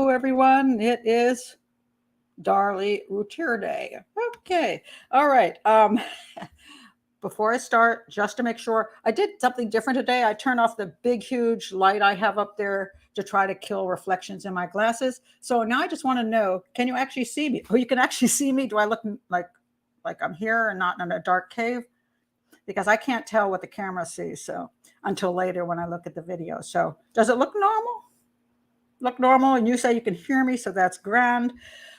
Hello, everyone. It is Darlie Routier Day. Okay. All right. Before I start, just to make sure, I did something different today. I turned off the big, huge light I have up there to try to kill reflections in my glasses. So now I just want to know, can you actually see me? Oh, you can actually see me. Do I look like I'm here and not in a dark cave? Because I can't tell what the camera sees. So until later when I look at the video. So does it look normal? Look normal, and you say you can hear me, so that's grand.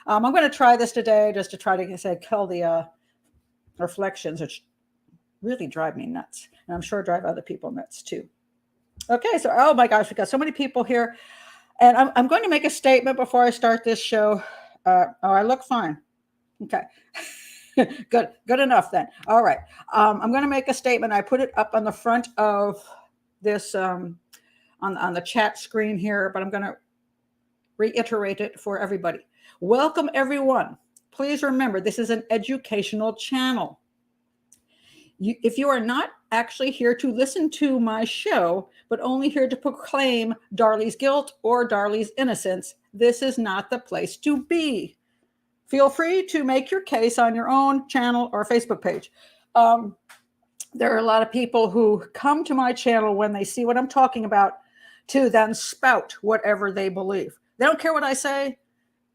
I'm going to try this today just to try to kill the reflections, which really drive me nuts, and I'm sure drive other people nuts too. Okay, so oh my gosh, we got so many people here, and I'm going to make a statement before I start this show. I look fine. Okay. Good enough then. All right. I'm going to make a statement. I put it up on the front of this on the chat screen here, but I'm going to reiterate it for everybody. Welcome, everyone. Please remember, this is an educational channel. If you are not actually here to listen to my show, but only here to proclaim Darlie's guilt or Darlie's innocence, this is not the place to be. Feel free to make your case on your own channel or Facebook page. There are a lot of people who come to my channel when they see what I'm talking about to then spout whatever they believe. They don't care what I say.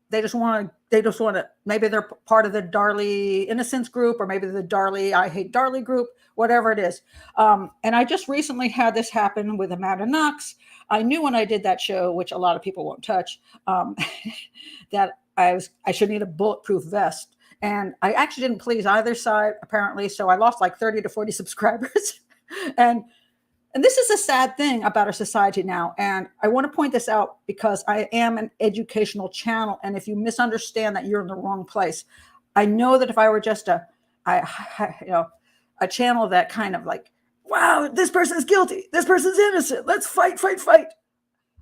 They just want to, maybe they're part of the Darlie Innocence group, or maybe the Darlie I Hate Darlie group, whatever it is. And I just recently had this happen with Amanda Knox. I knew when I did that show, which a lot of people won't touch, that I should need a bulletproof vest. And I actually didn't please either side, apparently. So I lost like 30 to 40 subscribers. And this is a sad thing about our society now. And I want to point this out because I am an educational channel. And if you misunderstand that, you're in the wrong place. I know that if I were just a channel that kind of like, wow, this person's guilty, this person's innocent, let's fight.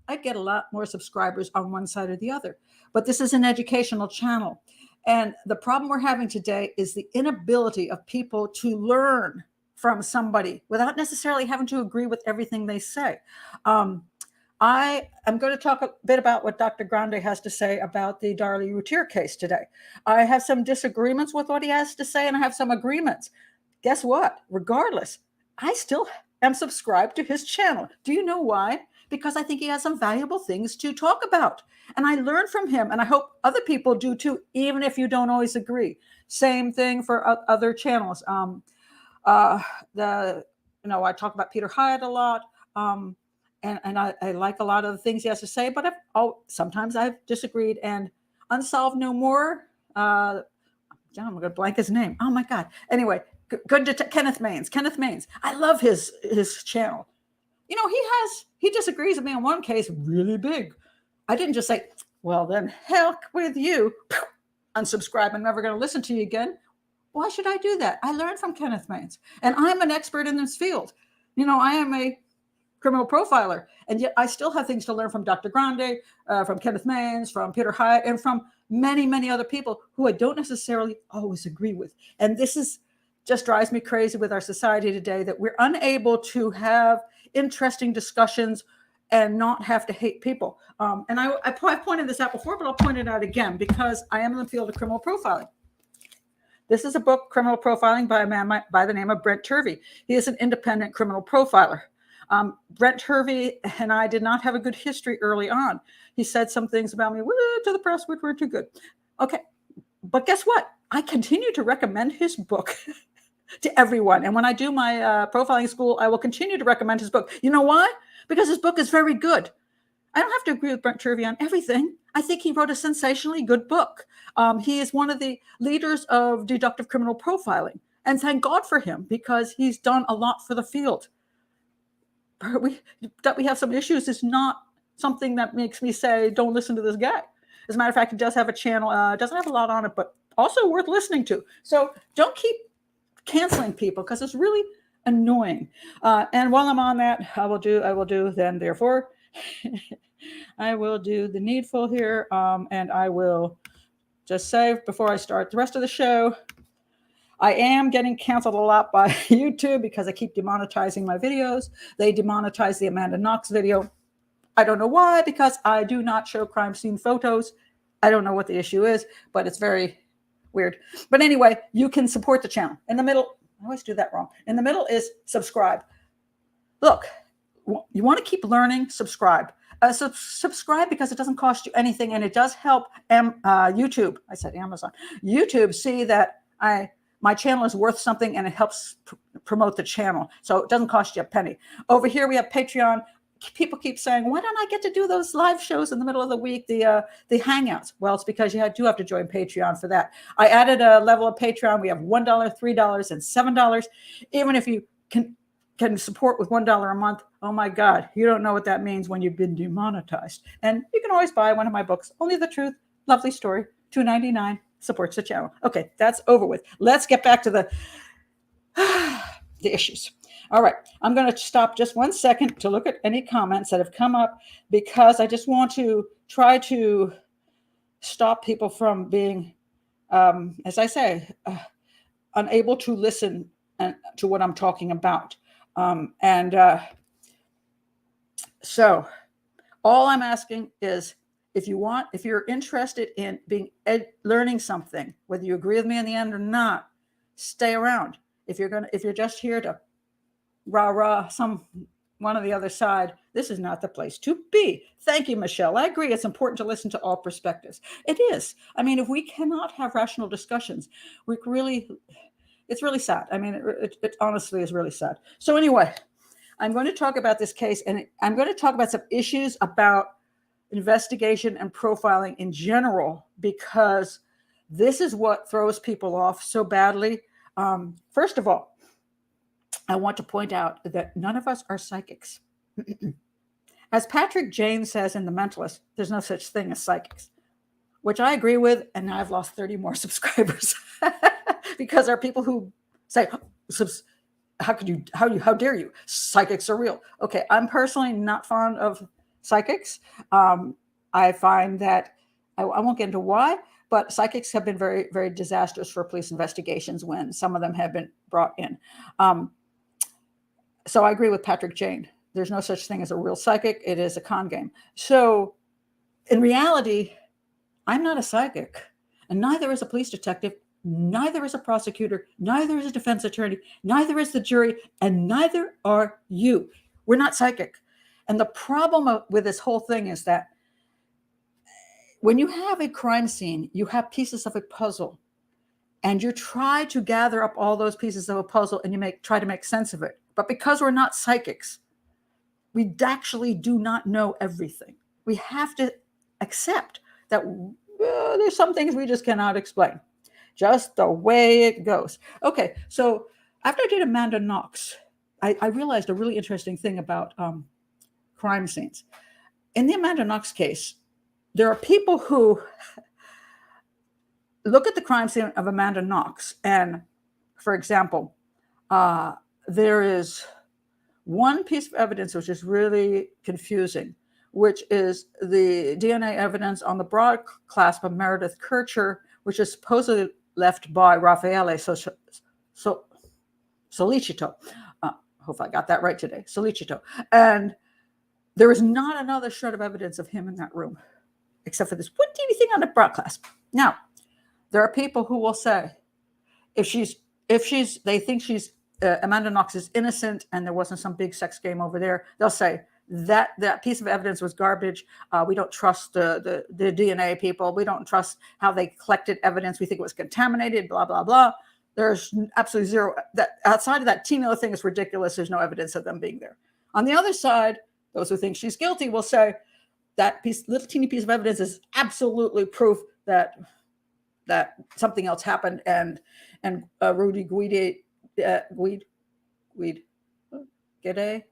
I'd get a lot more subscribers on one side or the other. But this is an educational channel. And the problem we're having today is the inability of people to learn from somebody without necessarily having to agree with everything they say. I am going to talk a bit about what Dr. Grande has to say about the Darlie Routier case today. I have some disagreements with what he has to say, and I have some agreements. Guess what? Regardless, I still am subscribed to his channel. Do you know why? Because I think he has some valuable things to talk about. And I learn from him, and I hope other people do too, even if you don't always agree. Same thing for other channels. I talk about Peter Hyatt a lot, and I like a lot of the things he has to say, but sometimes I've disagreed. And Unsolved No More, I'm going to blank his name. Oh my God. Anyway, Kenneth Maines. I love his channel. You know, he disagrees with me on one case really big. I didn't just say, well, then heck with you. Unsubscribe. I'm never going to listen to you again. Why should I do that? I learned from Kenneth Maines, and I'm an expert in this field. You know, I am a criminal profiler, and yet I still have things to learn from Dr. Grande, from Kenneth Maines, from Peter Hyatt, and from many, many other people who I don't necessarily always agree with. And this just drives me crazy with our society today, that we're unable to have interesting discussions and not have to hate people. And I've pointed this out before, but I'll point it out again because I am in the field of criminal profiling. This is a book, Criminal Profiling, by a man by the name of Brent Turvey. He is an independent criminal profiler. Brent Turvey and I did not have a good history early on. He said some things about me to the press which were too good. Okay, but guess what? I continue to recommend his book to everyone. And when I do my profiling school, I will continue to recommend his book. You know why? Because his book is very good. I don't have to agree with Brent Turvey on everything. I think he wrote a sensationally good book. He is one of the leaders of deductive criminal profiling. And thank God for him, because he's done a lot for the field. That we have some issues is not something that makes me say, don't listen to this guy. As a matter of fact, he does have a channel, doesn't have a lot on it, but also worth listening to. So don't keep canceling people, because it's really annoying. And while I'm on that, I will do then, therefore. I will do the needful here, and I will just say before I start the rest of the show, I am getting canceled a lot by YouTube because I keep demonetizing my videos. They demonetized the Amanda Knox video. I don't know why, because I do not show crime scene photos. I don't know what the issue is, but it's very weird. But anyway, you can support the channel. In the middle, I always do that wrong. In the middle is subscribe. Look, you want to keep learning, subscribe. Subscribe because it doesn't cost you anything, and it does help YouTube. I said Amazon. YouTube see that my channel is worth something, and it helps promote the channel. So it doesn't cost you a penny. Over here we have Patreon. People keep saying, why don't I get to do those live shows in the middle of the week, the hangouts? Well, it's because you do have to join Patreon for that. I added a level of Patreon. We have $1, $3, and $7. Even if you can support with $1 a month, oh my God, you don't know what that means when you've been demonetized. And you can always buy one of my books, Only the Truth, lovely story, $2.99, supports the channel. Okay, that's over with. Let's get back to the issues. All right, I'm going to stop just 1 second to look at any comments that have come up, because I just want to try to stop people from being, as I say, unable to listen to what I'm talking about. So all I'm asking is, if you're interested in learning something, whether you agree with me in the end or not, stay around. If you're just here to rah one on the other side, this is not the place to be. Thank you, Michelle. I agree. It's important to listen to all perspectives. It is. I mean, if we cannot have rational discussions, it's really sad. I mean, it honestly is really sad. So anyway, I'm going to talk about this case, and I'm going to talk about some issues about investigation and profiling in general, because this is what throws people off so badly. First of all, I want to point out that none of us are psychics. As Patrick Jane says in The Mentalist, there's no such thing as psychics, which I agree with, and now I've lost 30 more subscribers because there are people who say, how dare you? Psychics are real. Okay, I'm personally not fond of psychics. I find that, I won't get into why, but psychics have been very, very disastrous for police investigations when some of them have been brought in. So I agree with Patrick Jane. There's no such thing as a real psychic. It is a con game. So in reality, I'm not a psychic, and neither is a police detective, neither is a prosecutor, neither is a defense attorney, neither is the jury, and neither are you. We're not psychic. And the problem with this whole thing is that when you have a crime scene, you have pieces of a puzzle, and you try to gather up all those pieces of a puzzle, and you try to make sense of it. But because we're not psychics, we actually do not know everything. We have to accept that there's some things we just cannot explain, just the way it goes. Okay, so after I did Amanda Knox, I realized a really interesting thing about crime scenes. In the Amanda Knox case, there are people who look at the crime scene of Amanda Knox, and, for example, there is one piece of evidence which is really confusing, which is the DNA evidence on the broad clasp of Meredith Kircher, which is supposedly left by Raffaele Solicito. Hope I got that right today. Solicito. And there is not another shred of evidence of him in that room, except for this one teeny thing on the broad clasp. Now, there are people who will say, they think she's Amanda Knox is innocent and there wasn't some big sex game over there, they'll say that piece of evidence was garbage. We don't trust the DNA people. We don't trust how they collected evidence. We think it was contaminated, blah, blah, blah. There's absolutely zero. That outside of that teeny little thing is ridiculous. There's no evidence of them being there. On the other side, those who think she's guilty will say that little teeny piece of evidence is absolutely proof that something else happened, and Rudy Guide,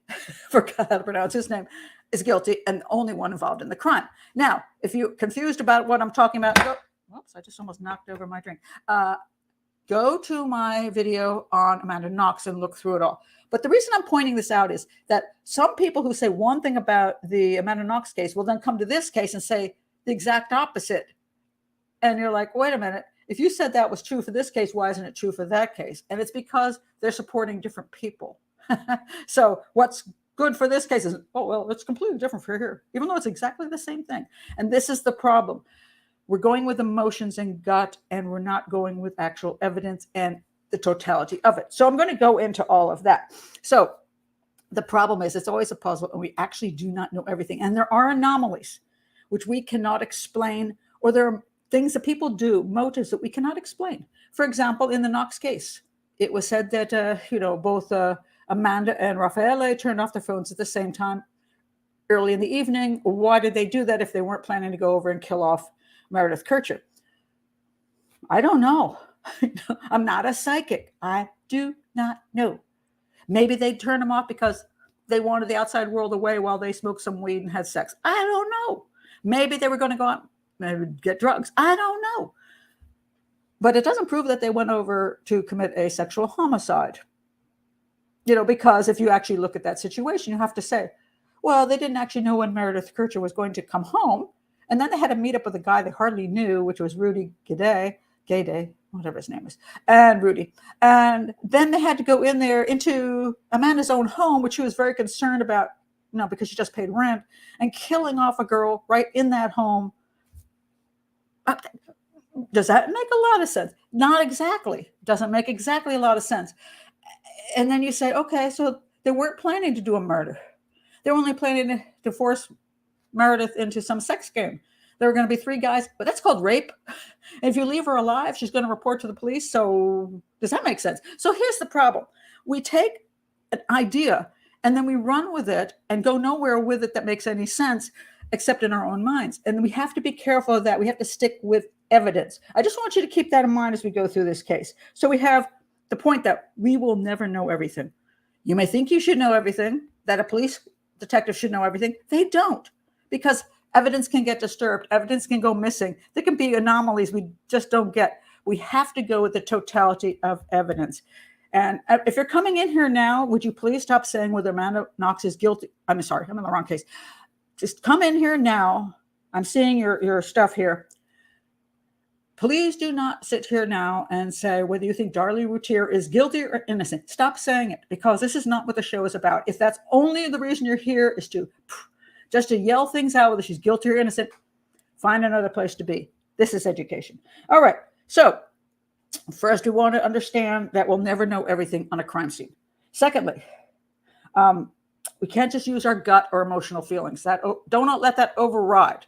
forgot how to pronounce his name, is guilty and the only one involved in the crime. Now, if you're confused about what I'm talking about, I just almost knocked over my drink. Go to my video on Amanda Knox and look through it all. But the reason I'm pointing this out is that some people who say one thing about the Amanda Knox case will then come to this case and say the exact opposite. And you're like, wait a minute. If you said that was true for this case, why isn't it true for that case? And it's because they're supporting different people. So what's good for this case is, oh, well, it's completely different for here, even though it's exactly the same thing. And this is the problem. We're going with emotions and gut, and we're not going with actual evidence and the totality of it. So I'm going to go into all of that. So the problem is it's always a puzzle, and we actually do not know everything. And there are anomalies which we cannot explain, or there are things that people do, motives that we cannot explain. For example, in the Knox case, it was said that, both Amanda and Raffaele turned off their phones at the same time early in the evening. Why did they do that if they weren't planning to go over and kill off Meredith Kercher? I don't know. I'm not a psychic. I do not know. Maybe they turned them off because they wanted the outside world away while they smoked some weed and had sex. I don't know. Maybe they were going to go out and get drugs. I don't know. But it doesn't prove that they went over to commit a sexual homicide. Because if you actually look at that situation, you have to say, well, they didn't actually know when Meredith Kercher was going to come home. And then they had a meetup with a guy they hardly knew, which was Rudy Gayday, whatever his name is, and Rudy. And then they had to go in there into Amanda's own home, which she was very concerned about, because she just paid rent, and killing off a girl right in that home. Does that make a lot of sense? Not exactly. Doesn't make exactly a lot of sense. And then you say, okay, so they weren't planning to do a murder. They were only planning to force Meredith into some sex game. There were going to be 3 guys, but that's called rape. And if you leave her alive, she's going to report to the police. So does that make sense? So here's the problem. We take an idea and then we run with it and go nowhere with it that makes any sense except in our own minds. And we have to be careful of that. We have to stick with evidence. I just want you to keep that in mind as we go through this case. So we have the point that we will never know everything. You may think you should know everything, that a police detective should know everything. They don't, because evidence can get disturbed. Evidence can go missing. There can be anomalies we just don't get. We have to go with the totality of evidence. And if you're coming in here now, would you please stop saying whether Amanda Knox is guilty? I'm sorry, I'm in the wrong case. Just come in here now. I'm seeing your stuff here. Please do not sit here now and say whether you think Darlie Routier is guilty or innocent. Stop saying it, because this is not what the show is about. If that's only the reason you're here is just to yell things out, whether she's guilty or innocent, find another place to be. This is education. All right. So first, we want to understand that we'll never know everything on a crime scene. Secondly, we can't just use our gut or emotional feelings. Don't let that override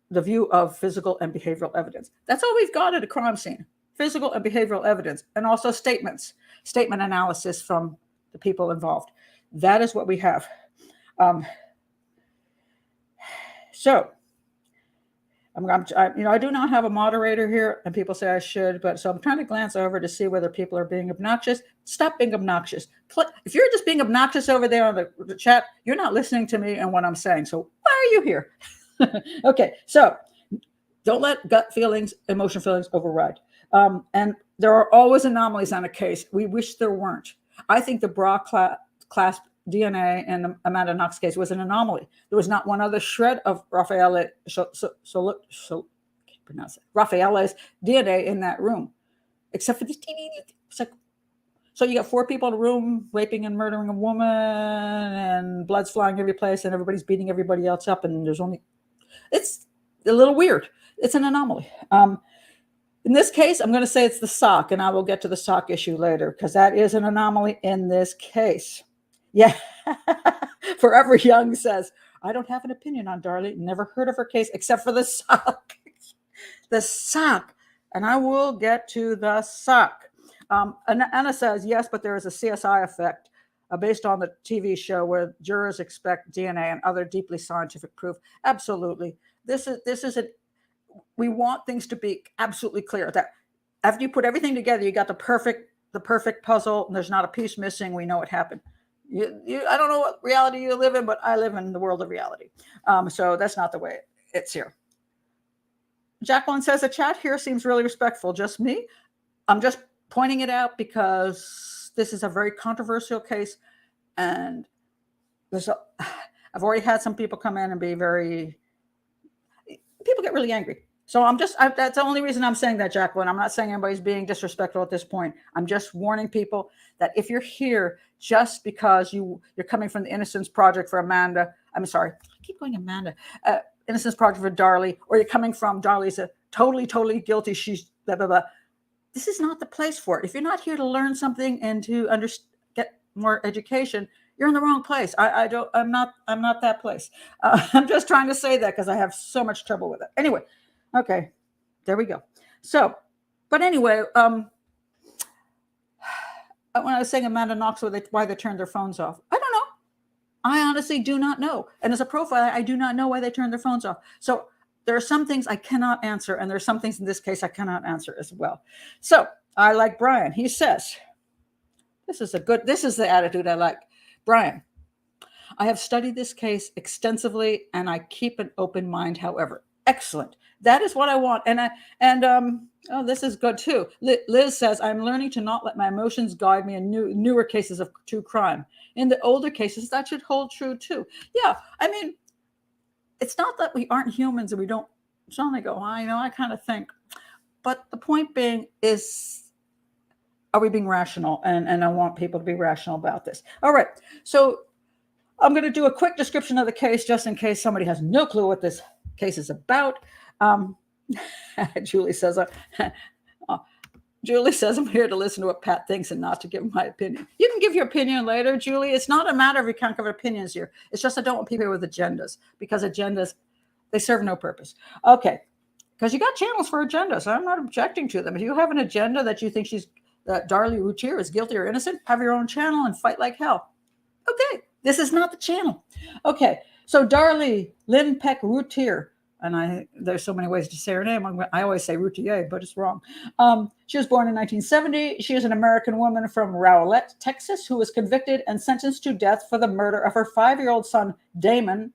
the view of physical and behavioral evidence. That's all we've got at a crime scene: physical and behavioral evidence, and also statement analysis from the people involved. That is what we have. So I do not have a moderator here, and people say I should, but so I'm trying to glance over to see whether people are being obnoxious. Stop being obnoxious. If you're just being obnoxious over there on the chat, you're not listening to me and what I'm saying. So why are you here? Okay, so don't let gut feelings, emotion feelings override. And there are always anomalies on a case. We wish there weren't. I think the bra clasp DNA in the Amanda Knox case was an anomaly. There was not one other shred of Raffaele's DNA in that room, except for this teeny. So you got 4 people in a room raping and murdering a woman, and blood's flying every place, and everybody's beating everybody else up, and it's a little weird. It's an anomaly. In this case, I'm going to say it's the sock, and I will get to the sock issue later, because that is an anomaly in this case. Yeah. Forever Young says, I don't have an opinion on Darlie. Never heard of her case except for the sock. The sock. And I will get to the sock. Anna says, yes, but there is a CSI effect based on the TV show where jurors expect DNA and other deeply scientific proof. Absolutely. We want things to be absolutely clear that after you put everything together, you got the perfect puzzle, and there's not a piece missing. We know what happened. I don't know what reality you live in, but I live in the world of reality. So that's not the way it's here. Jacqueline says, the chat here seems really respectful. Just me? I'm just pointing it out because this is a very controversial case. And I've already had some people come in and people get really angry. So that's the only reason I'm saying that, Jacqueline. I'm not saying anybody's being disrespectful at this point. I'm just warning people that if you're here just because you're coming from the Innocence Project for Amanda, I'm sorry, I keep going Amanda, Innocence Project for Darlie, or you're coming from Darlie's a totally guilty, she's blah, blah, blah. This is not the place for it. If you're not here to learn something and to get more education, you're in the wrong place. I'm not that place. I'm just trying to say that because I have so much trouble with it. Anyway. Okay, there we go. So, but anyway, when I was saying Amanda Knox, why they turned their phones off, I don't know. I honestly do not know. And as a profiler, I do not know why they turned their phones off. So there are some things I cannot answer, and there are some things in this case I cannot answer as well. So I like Brian. He says, this is the attitude I like. Brian, I have studied this case extensively, and I keep an open mind, however. Excellent. That is what I want. This is good too. Liz says, I'm learning to not let my emotions guide me in newer cases of true crime. In the older cases, that should hold true too. Yeah, I mean, it's not that we aren't humans and we don't suddenly go, I kind of think. But the point being is, are we being rational? And I want people to be rational about this. All right. So I'm going to do a quick description of the case just in case somebody has no clue what this case is about. Julie says, I'm here to listen to what Pat thinks and not to give my opinion. You can give your opinion later, Julie. It's not a matter of you can't give opinions here. It's just I don't want people here with agendas, because agendas, they serve no purpose. Okay, because you got channels for agendas. I'm not objecting to them. If you have an agenda that you think that Darlie Routier is guilty or innocent, have your own channel and fight like hell. Okay, this is not the channel. Okay, so Darlie Lynn Peck Routier, and there's so many ways to say her name. I always say Routier, but it's wrong. She was born in 1970. She is an American woman from Rowlett, Texas, who was convicted and sentenced to death for the murder of her 5-year-old son, Damon,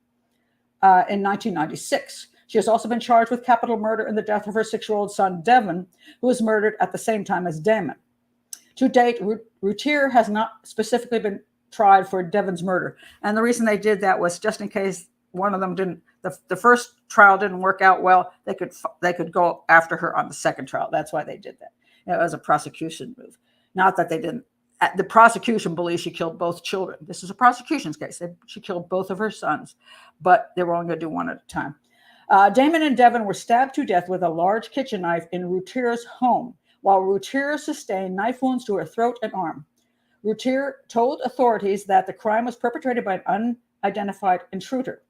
in 1996. She has also been charged with capital murder in the death of her 6-year-old son, Devon, who was murdered at the same time as Damon. To date, Routier has not specifically been tried for Devon's murder. And the reason they did that was just in case one of them didn't, the first trial didn't work out well, they could go after her on the second trial. That's why they did that. It was a prosecution move. Not that they didn't. The prosecution believes she killed both children. This is a prosecution's case. She killed both of her sons, but they were only going to do one at a time. Damon and Devon were stabbed to death with a large kitchen knife in Routier's home, while Routier sustained knife wounds to her throat and arm. Routier told authorities that the crime was perpetrated by an unidentified intruder.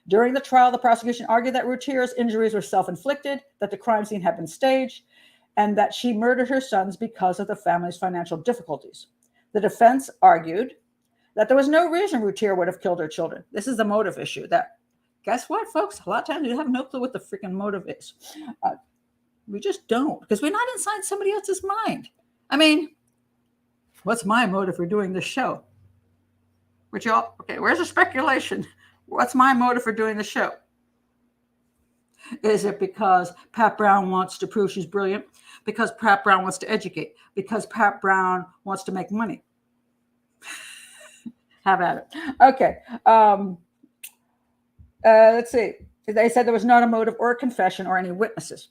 During the trial, the prosecution argued that Routier's injuries were self-inflicted, that the crime scene had been staged, and that she murdered her sons because of the family's financial difficulties. The defense argued that there was no reason Routier would have killed her children. This is the motive issue. Guess what, folks? A lot of times you have no clue what the freaking motive is. We just don't, because we're not inside somebody else's mind. I mean, what's my motive for doing this show? Where's the speculation? What's my motive for doing the show? Is it because Pat Brown wants to prove she's brilliant? Because Pat Brown wants to educate? Because Pat Brown wants to make money? Have at it. Okay. Let's see. They said there was not a motive or a confession or any witnesses.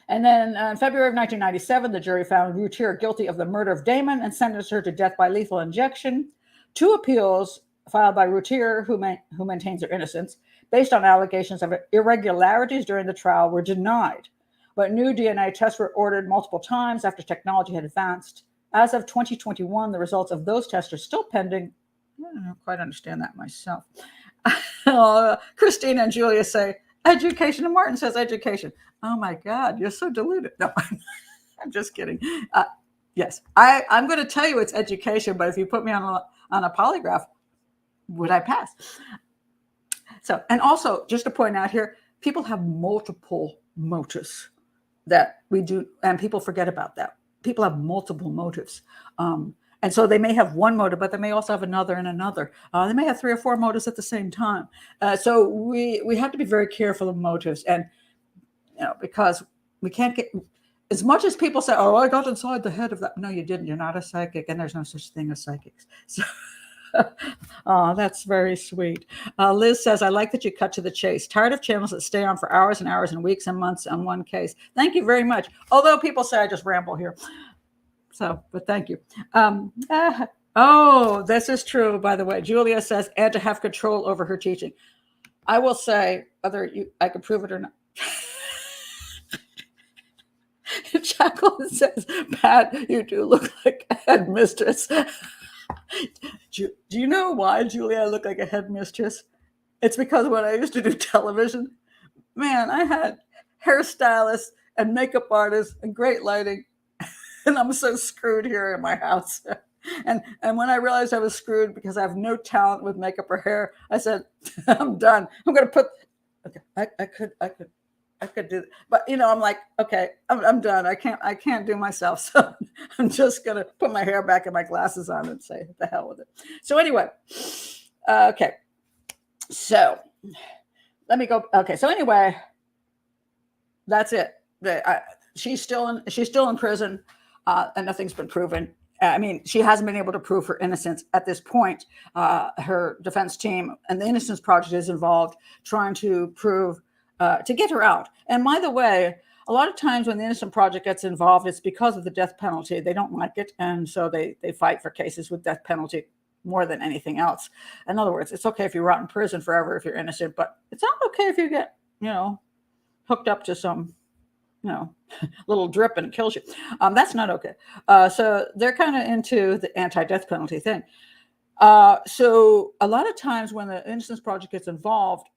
And then in February of 1997, the jury found Routier guilty of the murder of Damon and sentenced her to death by lethal injection. 2 appeals filed by Routier, who maintains her innocence, based on allegations of irregularities during the trial, were denied. But new DNA tests were ordered multiple times after technology had advanced. As of 2021, the results of those tests are still pending. I don't quite understand that myself. Christina and Julia say education, and Martin says education. Oh my God, you're so deluded. No, I'm just kidding. Yes, I'm going to tell you it's education, but if you put me on a polygraph, would I pass? So, and also just to point out here, people have multiple motives that we do, and people forget about that. People have multiple motives. And so they may have one motive, but they may also have another and another. They may have 3 or 4 motives at the same time. So we have to be very careful of motives, and because we can't get, as much as people say, "Oh, I got inside the head of that." No, you didn't. You're not a psychic, and there's no such thing as psychics. So Oh, that's very sweet. Liz says, I like that you cut to the chase. Tired of channels that stay on for hours and hours and weeks and months on one case. Thank you very much. Although people say I just ramble here. So, but thank you. Oh, this is true, by the way. Julia says, and to have control over her teaching. I will say, I can prove it or not. Jacqueline says, Pat, you do look like a headmistress. Do you know why, Julia, I look like a headmistress? It's because when I used to do television, man, I had hairstylists and makeup artists and great lighting, and I'm so screwed here in my house. And when I realized I was screwed because I have no talent with makeup or hair, I said, I'm done. I'm going to put. Okay, I could do, but I'm like, okay, I'm done. I can't do myself. So I'm just going to put my hair back and my glasses on and say, the hell with it. So anyway, okay. So let me go. Okay. So anyway, that's it. She's still in prison, and nothing's been proven. I mean, she hasn't been able to prove her innocence at this point. Her defense team and the Innocence Project is involved trying to prove, to get her out. And by the way, a lot of times when the Innocence Project gets involved, it's because of the death penalty. They don't like it. And so they fight for cases with death penalty more than anything else. In other words, it's okay if you rot in prison forever if you're innocent, but it's not okay if you get, hooked up to some, little drip and it kills you. That's not okay. So they're kind of into the anti-death penalty thing. So a lot of times when the Innocence Project gets involved,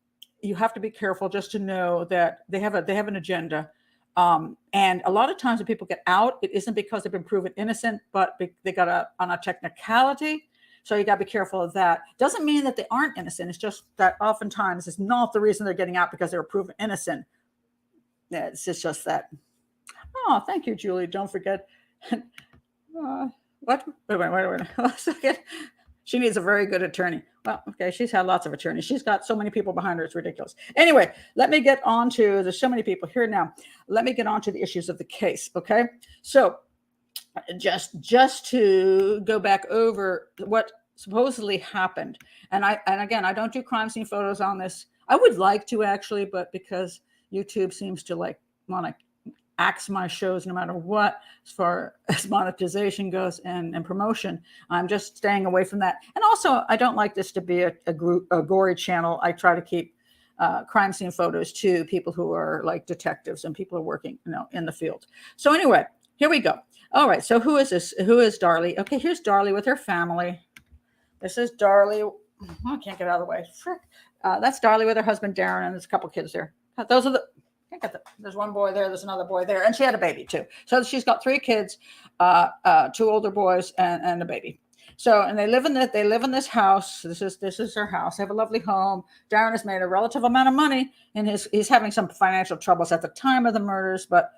you have to be careful just to know that they have an agenda. And a lot of times when people get out, it isn't because they've been proven innocent, but they got on a technicality. So you got to be careful of that. Doesn't mean that they aren't innocent. It's just that oftentimes it's not the reason they're getting out because they were proven innocent. Yeah, it's just that. Oh, thank you, Julie. Don't forget. What? Wait. A second. She needs a very good attorney. Well, okay, she's had lots of attorneys. She's got so many people behind her. It's ridiculous. Anyway, let me get on to, there's so many people here now. Let me get on to the issues of the case, okay? So just to go back over what supposedly happened. And again, I don't do crime scene photos on this. I would like to actually, but because YouTube seems to want to axe my shows no matter what, as far as monetization goes and promotion, I'm just staying away from that. And also, I don't like this to be a gory channel. I try to keep crime scene photos to people who are like detectives and people who are working, in the field. So anyway, here we go. All right. So who is this? Who is Darlie? Okay, here's Darlie with her family. This is Darlie. Oh, I can't get out of the way. Frick. That's Darlie with her husband Darren, and there's a couple kids there. Those are there's one boy there, there's another boy there, and she had a baby too. So she's got 3 kids, 2 older boys and a baby. So, and they live in this house. This is their house. They have a lovely home. Darren has made a relative amount of money, and he's having some financial troubles at the time of the murders, but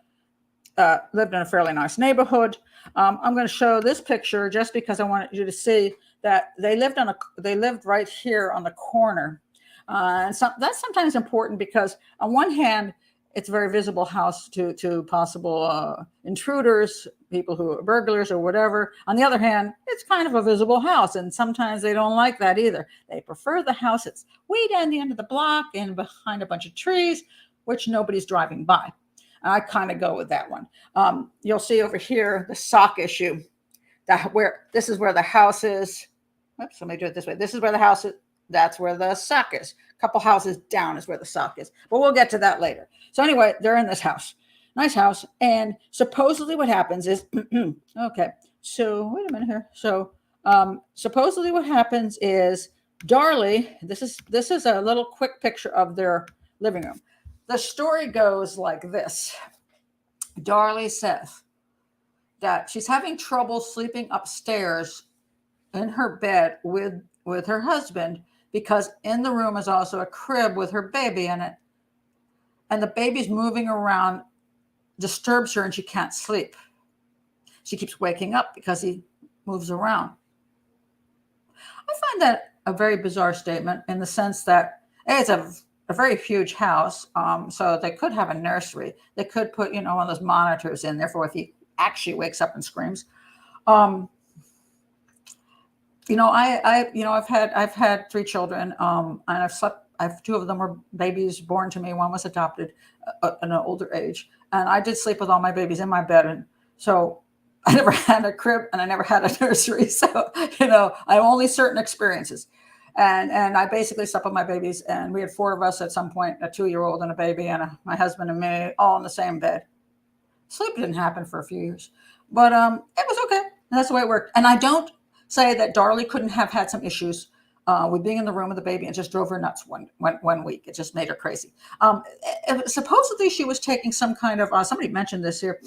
lived in a fairly nice neighborhood. I'm going to show this picture just because I want you to see that they lived right here on the corner. And so that's sometimes important because on one hand, it's a very visible house to possible intruders, people who are burglars or whatever. On the other hand, it's kind of a visible house, and sometimes they don't like that either. They prefer the house that's way down the end of the block and behind a bunch of trees, which nobody's driving by. And I kind of go with that one. You'll see over here the sock issue. This is where the house is. Oops, let me do it this way. This is where the house is. That's where the sock is. A couple houses down is where the sock is. But we'll get to that later. So anyway, they're in this house. Nice house. And supposedly what happens is, okay, so wait a minute here. So supposedly what happens is Darlie, this is a little quick picture of their living room. The story goes like this. Darlie says that she's having trouble sleeping upstairs in her bed with her husband, because in the room is also a crib with her baby in it. And the baby's moving around, disturbs her, and she can't sleep. She keeps waking up because he moves around. I find that a very bizarre statement in the sense that it's a very huge house. So they could have a nursery. They could put, one of those monitors in there for if he actually wakes up and screams. I've had three children, and I've two of them were babies born to me. One was adopted at an older age, and I did sleep with all my babies in my bed, and so I never had a crib and I never had a nursery. So I have only certain experiences, and I basically slept with my babies, and we had four of us at some point, a 2-year-old and a baby, and my husband and me, all in the same bed. Sleep didn't happen for a few years, but it was okay. And that's the way it worked. And I don't say that Darlie couldn't have had some issues with being in the room with the baby, and just drove her nuts one week. It just made her crazy. Supposedly she was taking some kind of, somebody mentioned this here,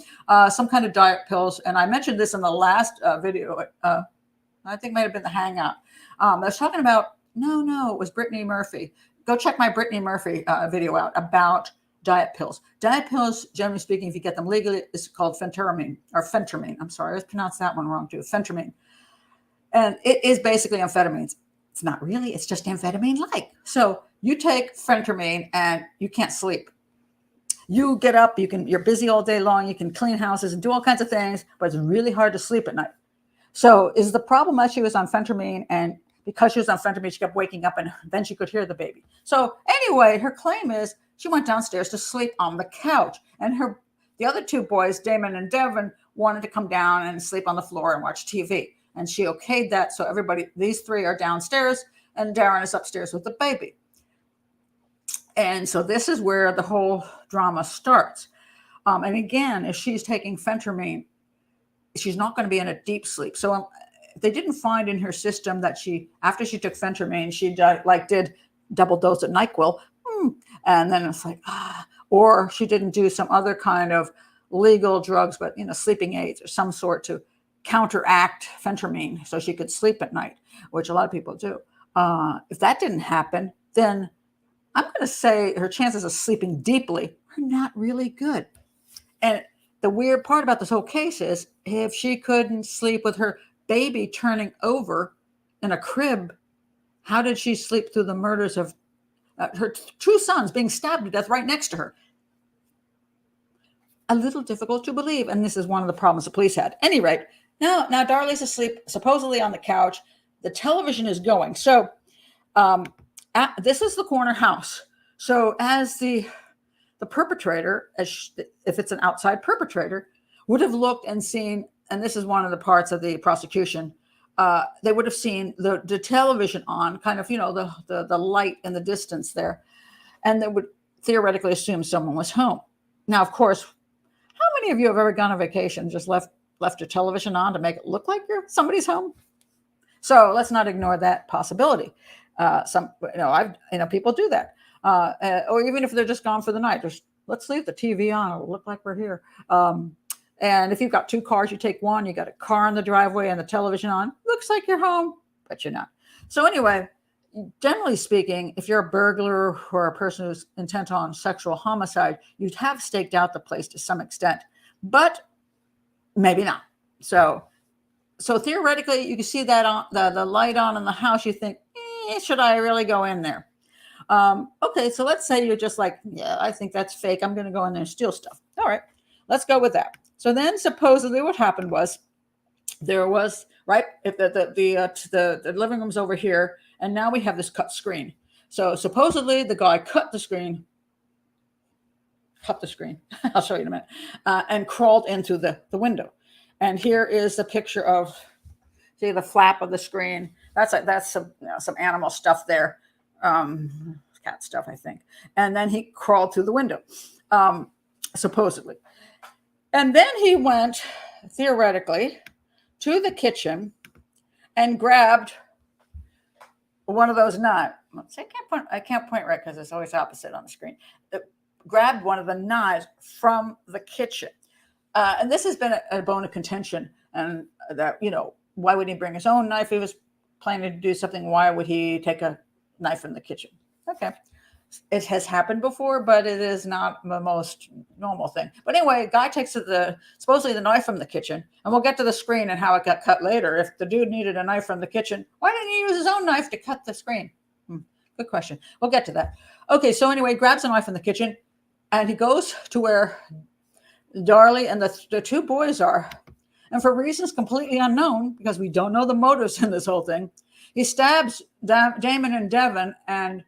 some kind of diet pills. And I mentioned this in the last video. I think it might have been the Hangout. I was talking about, no, it was Brittany Murphy. Go check my Brittany Murphy video out about diet pills. Diet pills, generally speaking, if you get them legally, is called phentermine. I'm sorry, I pronounced that one wrong too. Phentermine. And it is basically amphetamines. It's not really, it's just amphetamine-like. So you take phentermine and you can't sleep. You get up, you're busy all day long, you can clean houses and do all kinds of things, but it's really hard to sleep at night. So is the problem that she was on phentermine, and because she was on phentermine, she kept waking up and then she could hear the baby. So anyway, her claim is she went downstairs to sleep on the couch, and the other two boys, Damon and Devin, wanted to come down and sleep on the floor and watch TV. And she okayed that. So these three are downstairs and Darren is upstairs with the baby. And so this is where the whole drama starts. And again, if she's taking phentermine, she's not going to be in a deep sleep. So they didn't find in her system that after she took phentermine, she did double dose of NyQuil. And then it's like, or she didn't do some other kind of legal drugs, but, sleeping aids or some sort to counteract phentermine so she could sleep at night, which a lot of people do. If that didn't happen, then I'm going to say her chances of sleeping deeply are not really good. And the weird part about this whole case is if she couldn't sleep with her baby turning over in a crib, how did she sleep through the murders of her two sons being stabbed to death right next to her? A little difficult to believe. And this is one of the problems the police had. At any rate, now Darlie's asleep, supposedly on the couch. The television is going. So this is the corner house. So as the perpetrator, if it's an outside perpetrator, would have looked and seen, and this is one of the parts of the prosecution, they would have seen the television on, kind of, the light in the distance there. And they would theoretically assume someone was home. Now, of course, how many of you have ever gone on vacation and just left your television on to make it look like somebody's home? So let's not ignore that possibility. People do that. Or even if they're just gone for the night, let's leave the TV on. It'll look like we're here. And if you've got two cars, you take one, you got a car in the driveway and the television on. Looks like you're home, but you're not. So anyway, generally speaking, if you're a burglar or a person who's intent on sexual homicide, you'd have staked out the place to some extent, but maybe not. So theoretically, you can see that on the light on in the house. You think, should I really go in there? Okay, so let's say you're just like, yeah, I think that's fake. I'm going to go in there and steal stuff. All right, let's go with that. So then supposedly what happened was there was, right, the living room's over here, and now we have this cut screen. So supposedly the guy cut the screen. I'll show you in a minute. And crawled into the window. And here is the picture of, see the flap of the screen. That's some animal stuff there. Cat stuff, I think. And then he crawled through the window, supposedly. And then he went, theoretically, to the kitchen and grabbed one of those knives. I can't point right because it's always opposite on the screen. Grabbed one of the knives from the kitchen. And this has been a bone of contention. And that, why would he bring his own knife? He was planning to do something. Why would he take a knife from the kitchen? Okay. It has happened before, but it is not the most normal thing. But anyway, a guy takes supposedly the knife from the kitchen, and we'll get to the screen and how it got cut later. If the dude needed a knife from the kitchen, why didn't he use his own knife to cut the screen? Good question. We'll get to that. Okay, so anyway, grabs a knife from the kitchen, and he goes to where Darlie and the two boys are. And for reasons completely unknown, because we don't know the motives in this whole thing, he stabs Damon and Devon, and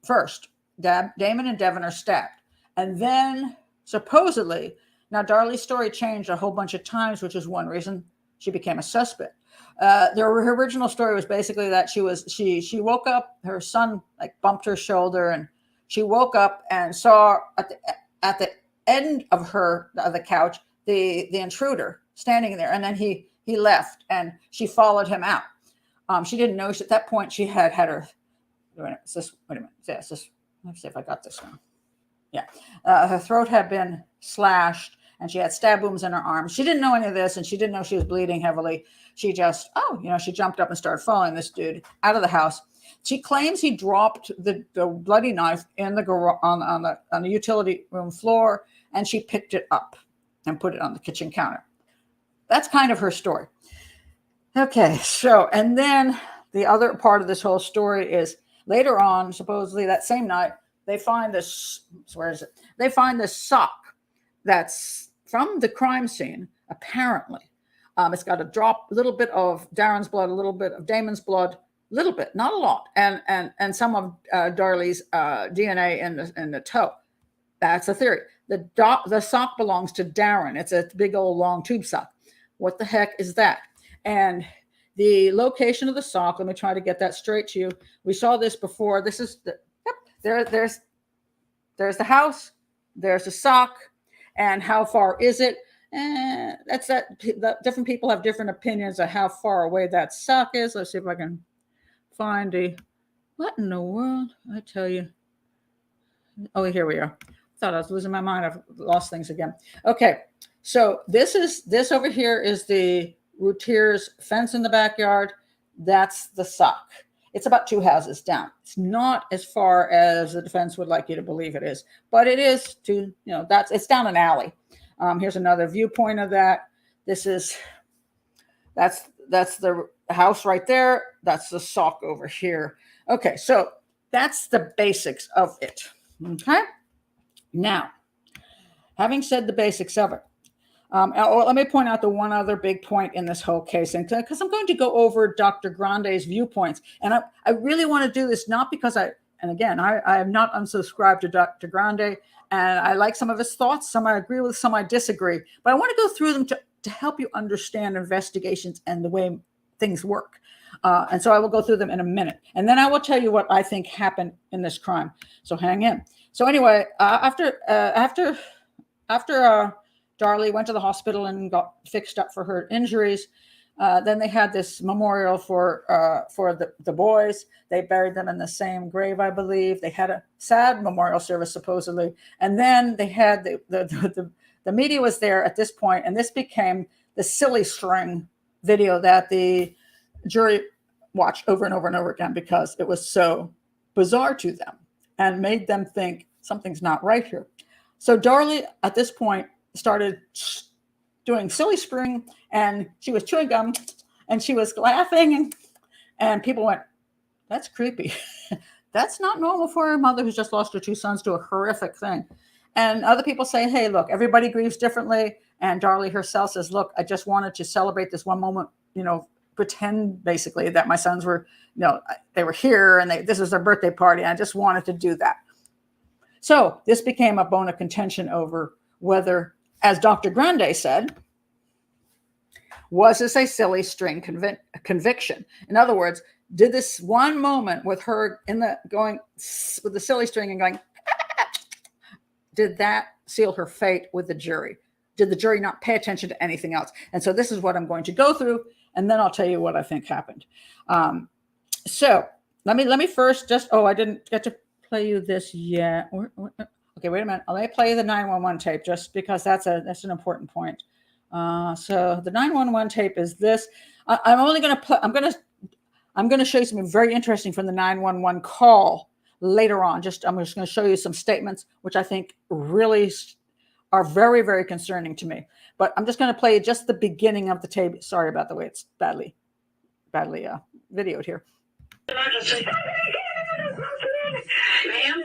first, Damon and Devon are stabbed. And then, supposedly, now Darlie's story changed a whole bunch of times, which is one reason she became a suspect. Her original story was basically that she woke up, her son like bumped her shoulder, and she woke up and saw at the end of the couch the intruder standing there, and then he left, and she followed him out. She didn't know at that point she had her. Wait a minute. Yeah, let me see if I got this one. Yeah, her throat had been slashed, and she had stab wounds in her arm. She didn't know any of this, and she didn't know she was bleeding heavily. She just, she jumped up and started following this dude out of the house. She claims he dropped the bloody knife in the on the utility room floor, and she picked it up and put it on the kitchen counter. That's kind of her story. Okay, so, and then the other part of this whole story is later on, supposedly that same night, they find this, where is it? They find this sock that's from the crime scene, apparently. It's got a little bit of Darren's blood, a little bit of Damon's blood, little bit, not a lot, and some of Darlie's DNA in the toe. That's a theory. The sock belongs to Darren. It's a big old long tube sock. What the heck is that? And the location of the sock, let me try to get that straight to you. We saw this before. This is there's the house, there's the sock, and how far is it? Different people have different opinions of how far away that sock is. Let's see if I can find what in the world? I tell you. Oh, here we are. Thought I was losing my mind. I've lost things again. Okay, so this over here is the Routier's fence in the backyard. That's the sock. It's about 2 houses down. It's not as far as the defense would like you to believe it is, but it is it's down an alley. Here's another viewpoint of that. That's the house right there. That's the sock over here. Okay, so that's the basics of it. Okay. Now, having said the basics of it, let me point out the one other big point in this whole case, and because I'm going to go over Dr. Grande's viewpoints, and I really want to do this not because I am not unsubscribed to Dr. Grande, and I like some of his thoughts. Some I agree with, some I disagree, but I want to go through them to help you understand investigations and the way things work. And so I will go through them in a minute, and then I will tell you what I think happened in this crime. So hang in. So anyway, after Darlie went to the hospital and got fixed up for her injuries, then they had this memorial for the boys. They buried them in the same grave, I believe. They had a sad memorial service, supposedly, and then they had the media was there at this point, and this became the silly string video that the jury watched over and over and over again because it was so bizarre to them and made them think something's not right here. So Darlie, at this point, started doing silly string, and she was chewing gum, and she was laughing, and people went, "That's creepy. That's not normal for a mother who's just lost her 2 sons to a horrific thing." And other people say, "Hey, look, everybody grieves differently." And Darlie herself says, "Look, I just wanted to celebrate this one moment, pretend basically that my sons were, they were here and this was their birthday party. And I just wanted to do that." So this became a bone of contention over whether, as Dr. Grande said, was this a silly string conviction? In other words, did this one moment with her going with the silly string and going, did that seal her fate with the jury? Did the jury not pay attention to anything else? And so this is what I'm going to go through, and then I'll tell you what I think happened. So let me first I didn't get to play you this yet. Okay, wait a minute. Let me play the 911 tape just because that's an important point. So the 911 tape is this. I'm going to show you something very interesting from the 911 call later on. I'm just going to show you some statements which I think really are very, very concerning to me. But I'm just going to play just the beginning of the tape. Sorry about the way it's badly videoed here. Emergency. Ma'am?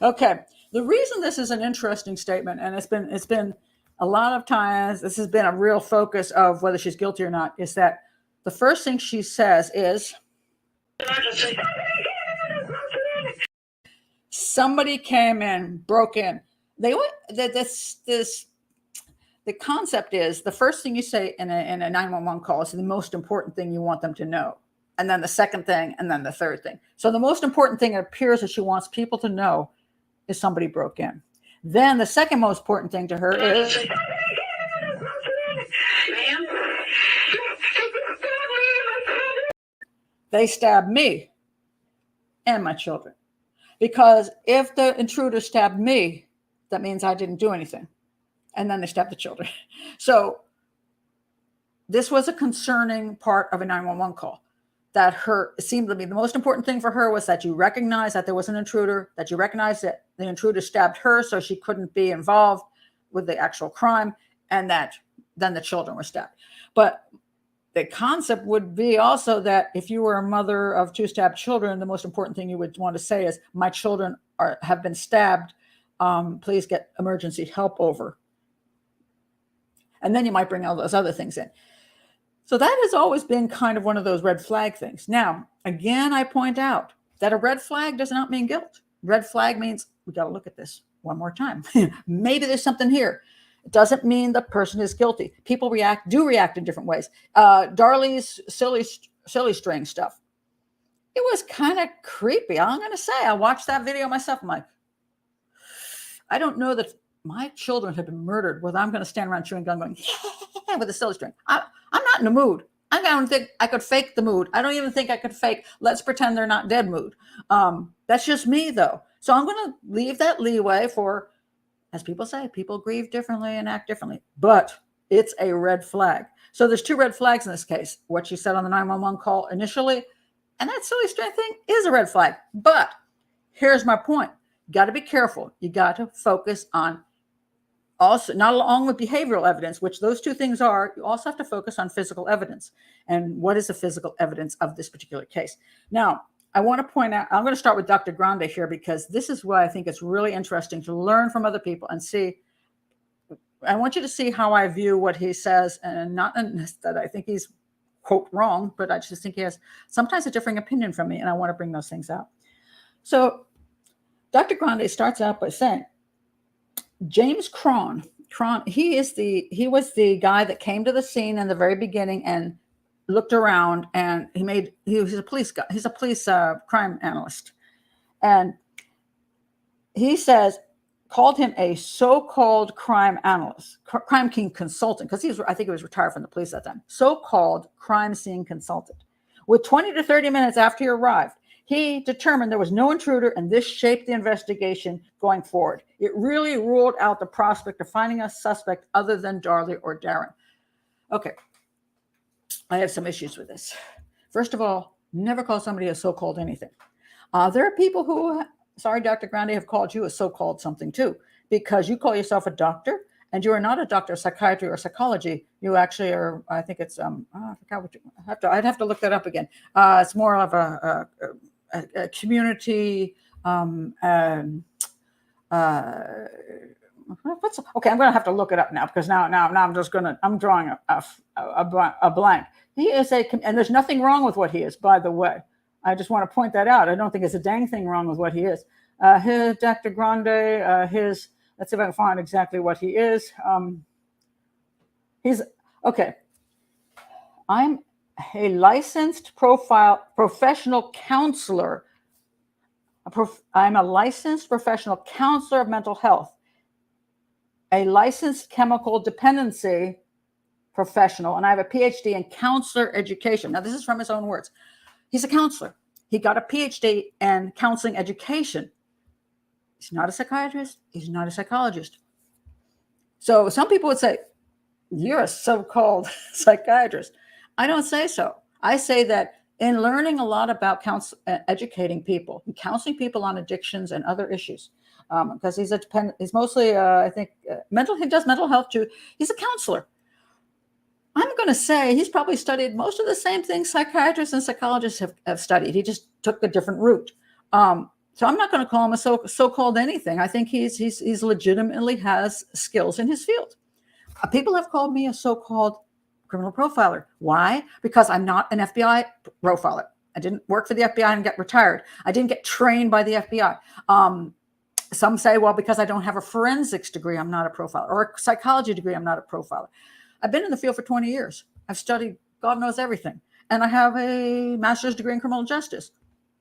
Okay, The reason this is an interesting statement, and it's been a lot of times, this has been a real focus of whether she's guilty or not, is that the first thing she says is, somebody came in, broke in. The concept is the first thing you say in a 911 call is the most important thing you want them to know. And then the second thing, and then the third thing. So the most important thing it appears that she wants people to know is somebody broke in. Then the second most important thing to her is, they stabbed me and my children. Because if the intruder stabbed me, that means I didn't do anything. And then they stabbed the children. So this was a concerning part of a 911 call. That it seemed to be the most important thing for her was that you recognize that there was an intruder, that you recognize that the intruder stabbed her so she couldn't be involved with the actual crime, and that then the children were stabbed. But the concept would be also that if you were a mother of 2 stabbed children, the most important thing you would want to say is, my children have been stabbed. Please get emergency help over. And then you might bring all those other things in. So that has always been kind of one of those red flag things. Now, again, I point out that a red flag does not mean guilt. Red flag means we got to look at this one more time. Maybe there's something here. It doesn't mean the person is guilty. People do react in different ways. Darlie's silly string stuff. It was kind of creepy. I'm going to say, I watched that video myself. I'm like, I don't know that my children have been murdered whether I'm going to stand around chewing gum going with a silly string. I'm not in the mood. I don't think I could fake the mood. I don't even think I could fake, let's pretend they're not dead mood. That's just me, though. So I'm going to leave that leeway for, as people say, people grieve differently and act differently. But it's a red flag. So there's 2 red flags in this case. What she said on the 911 call initially, and that silly string thing is a red flag. But here's my point. You got to be careful. You got to focus on also, not along with behavioral evidence, which those 2 things are, you also have to focus on physical evidence. And what is the physical evidence of this particular case? Now, I want to point out, I'm going to start with Dr. Grande here, because this is why I think it's really interesting to learn from other people and see. I want you to see how I view what he says, and not that I think he's, quote, wrong, but I just think he has sometimes a differing opinion from me, and I want to bring those things out. So Dr. Grande starts out by saying, James Cron, he was the guy that came to the scene in the very beginning and looked around, and he was a police guy. He's a police crime analyst. And he says, called him a so-called crime analyst, crime scene consultant, because I think he was retired from the police at that time, so-called crime scene consultant. With 20 to 30 minutes after he arrived, he determined there was no intruder, and this shaped the investigation going forward. It really ruled out the prospect of finding a suspect other than Darlie or Darren. Okay, I have some issues with this. First of all, never call somebody a so-called anything. There are people who, sorry, Dr. Grande, have called you a so-called something too, because you call yourself a doctor, and you are not a doctor of psychiatry or psychology. You actually are, I think it's, I forgot what I'd have to look that up again. It's more of a community, okay, I'm going to have to look it up now, because now I'm drawing a blank. He is and there's nothing wrong with what he is, by the way. I just want to point that out. I don't think there's a dang thing wrong with what he is. Dr. Grande, let's see if I can find exactly what he is. He's, okay. I'm a licensed professional counselor. I'm a licensed professional counselor of mental health, a licensed chemical dependency professional, and I have a PhD in counselor education. Now, this is from his own words. He's a counselor. He got a PhD in counseling education. He's not a psychiatrist. He's not a psychologist. So some people would say, you're a so-called psychiatrist. I don't say so. I say that in learning a lot about educating people, and counseling people on addictions and other issues, because he's mostly, I think, he does mental health too. He's a counselor. I'm going to say he's probably studied most of the same things psychiatrists and psychologists have studied. He just took a different route. So I'm not going to call him a so-called anything. I think he's legitimately has skills in his field. People have called me a so-called criminal profiler. Why? Because I'm not an FBI profiler. I didn't work for the FBI and get retired. I didn't get trained by the FBI. Some say, well, because I don't have a forensics degree, I'm not a profiler, or a psychology degree, I'm not a profiler. I've been in the field for 20 years. I've studied God knows everything. And I have a master's degree in criminal justice.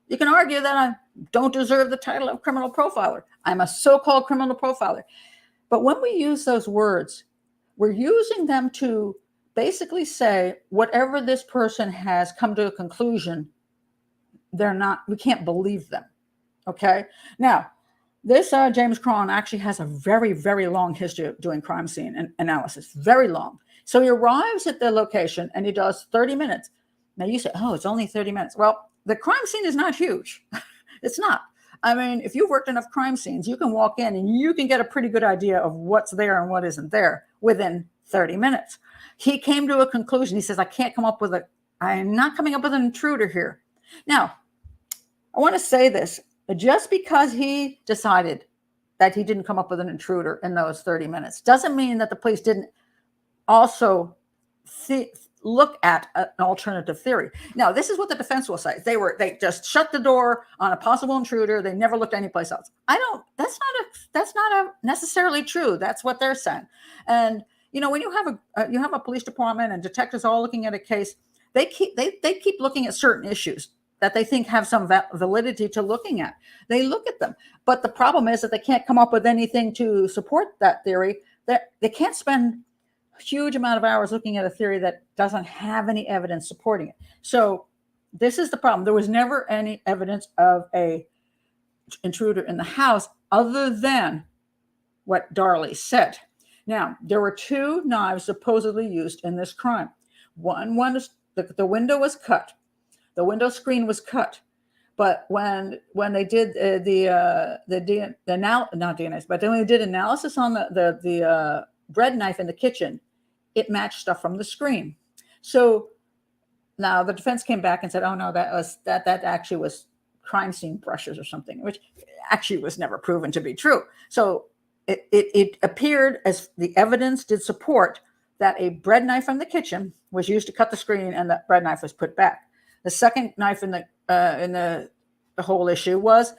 You can argue that I don't deserve the title of criminal profiler. I'm a so-called criminal profiler. But when we use those words, we're using them to basically say whatever this person has come to a conclusion, we can't believe them. Okay. Now, this James Cron actually has a very, very long history of doing crime scene analysis, very long. So he arrives at the location and he does 30 minutes. Now you say, oh, it's only 30 minutes. Well, the crime scene is not huge. It's not. I mean, if you've worked enough crime scenes, you can walk in and you can get a pretty good idea of what's there and what isn't there within 30 minutes. He came to a conclusion. He says, I'm not coming up with an intruder here. Now, I want to say this. Just because he decided that he didn't come up with an intruder in those 30 minutes doesn't mean that the police didn't also look at an alternative theory. Now, this is what the defense will say. They just shut the door on a possible intruder. They never looked anyplace else. That's not necessarily true. That's what they're saying. And when you have a police department and detectives all looking at a case, they keep looking at certain issues that they think have some validity to looking at. They look at them. But the problem is that they can't come up with anything to support that theory. They can't spend a huge amount of hours looking at a theory that doesn't have any evidence supporting it. So this is the problem. There was never any evidence of a intruder in the house other than what Darlie said. Now, there were 2 knives supposedly used in this crime. One is the window was cut. The window screen was cut, but when they did when they did analysis on the bread knife in the kitchen, it matched stuff from the screen. So now the defense came back and said, "Oh no, that actually was crime scene brushes or something," which actually was never proven to be true. So it appeared as the evidence did support that a bread knife from the kitchen was used to cut the screen, and the bread knife was put back. The second knife in the whole issue was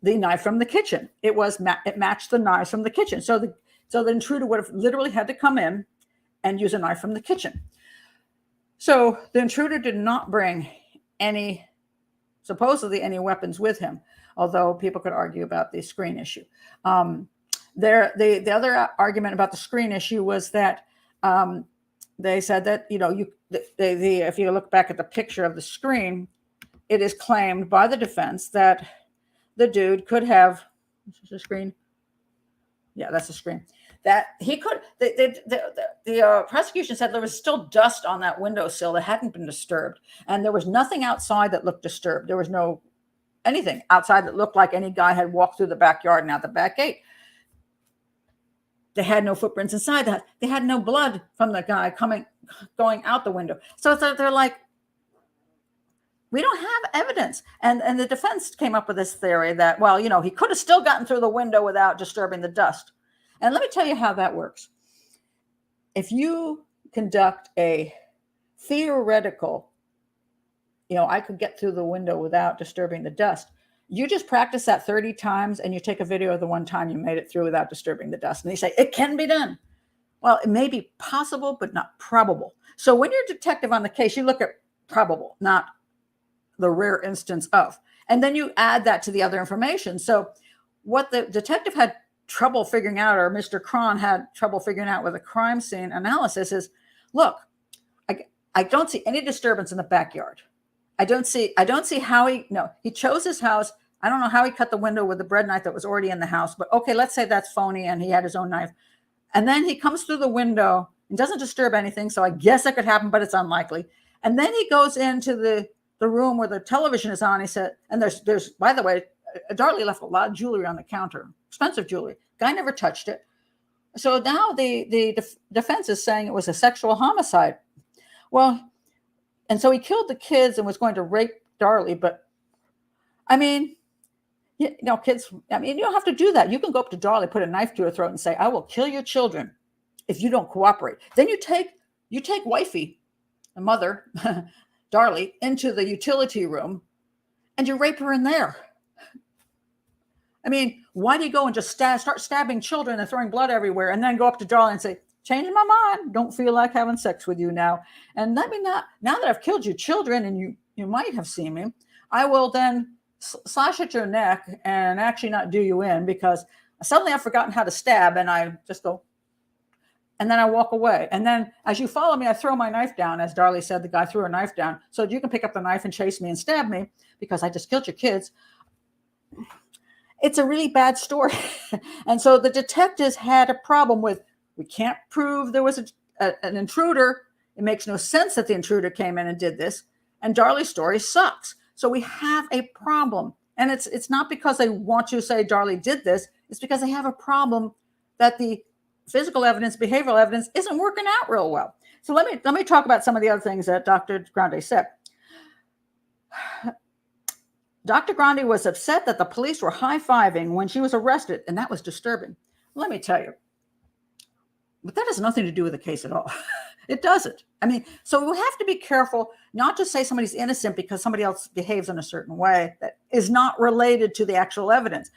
the knife from the kitchen. It matched the knives from the kitchen. So the intruder would have literally had to come in and use a knife from the kitchen. So the intruder did not bring supposedly any weapons with him, although people could argue about the screen issue. The other argument about the screen issue was that they said that, if you look back at the picture of the screen, it is claimed by the defense that the dude could have, this is the screen. Yeah, that's the screen. That he could, the prosecution said there was still dust on that windowsill that hadn't been disturbed. And there was nothing outside that looked disturbed. There was anything outside that looked like any guy had walked through the backyard and out the back gate. They had no footprints inside that. They had no blood from the guy going out the window. So they're like, we don't have evidence. And the defense came up with this theory that, well, he could have still gotten through the window without disturbing the dust. And let me tell you how that works. If you conduct a theoretical, I could get through the window without disturbing the dust. You just practice that 30 times and you take a video of the one time you made it through without disturbing the dust. And they say, it can be done. Well, it may be possible, but not probable. So when you're a detective on the case, you look at probable, not the rare instance of. And then you add that to the other information. So what the detective had trouble figuring out, or Mr. Cron had trouble figuring out with a crime scene analysis is, look, I don't see any disturbance in the backyard. I don't see how he chose his house. I don't know how he cut the window with the bread knife that was already in the house, but okay, let's say that's phony and he had his own knife. And then he comes through the window and doesn't disturb anything. So I guess that could happen, but it's unlikely. And then he goes into the room where the television is on. He said, and there's, by the way, Darlie left a lot of jewelry on the counter, expensive jewelry. Guy never touched it. So now the defense is saying it was a sexual homicide. Well, and so he killed the kids and was going to rape Darlie. But I mean, Kids, I mean, you don't have to do that. You can go up to Darlie, put a knife to her throat and say, I will kill your children if you don't cooperate. Then you take wifey, the mother, Darlie, into the utility room and you rape her in there. I mean, why do you go and just start stabbing children and throwing blood everywhere and then go up to Darlie and say, changing my mind, don't feel like having sex with you now. And let me now that I've killed your children and you might have seen me, I will then slash at your neck and actually not do you in because suddenly I've forgotten how to stab and I just go, and then I walk away. And then as you follow me, I throw my knife down. As Darlie said, the guy threw a knife down so you can pick up the knife and chase me and stab me because I just killed your kids. It's a really bad story. And so the detectives had a problem with, we can't prove there was an intruder. It makes no sense that the intruder came in and did this. And Darlie's story sucks. So we have a problem. And it's not because they want you to say Darlie did this. It's because they have a problem that the physical evidence, behavioral evidence isn't working out real well. So let me talk about some of the other things that Dr. Grande said. Dr. Grande was upset that the police were high-fiving when she was arrested, and that was disturbing. Let me tell you, but that has nothing to do with the case at all. It doesn't. I mean, so we have to be careful not to say somebody's innocent because somebody else behaves in a certain way that is not related to the actual evidence.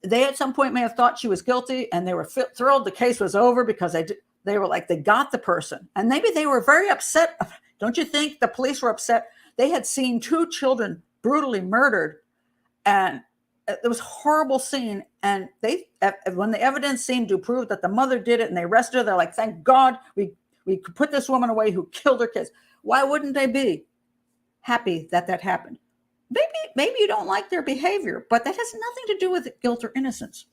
They at some point may have thought she was guilty and they were thrilled the case was over because they were like, they got the person. And maybe they were very upset. Don't you think the police were upset? They had seen 2 children brutally murdered and it was a horrible scene. And when the evidence seemed to prove that the mother did it and they arrested her, they're like, thank God we could put this woman away who killed her kids. Why wouldn't they be happy that happened? Maybe you don't like their behavior, but that has nothing to do with guilt or innocence.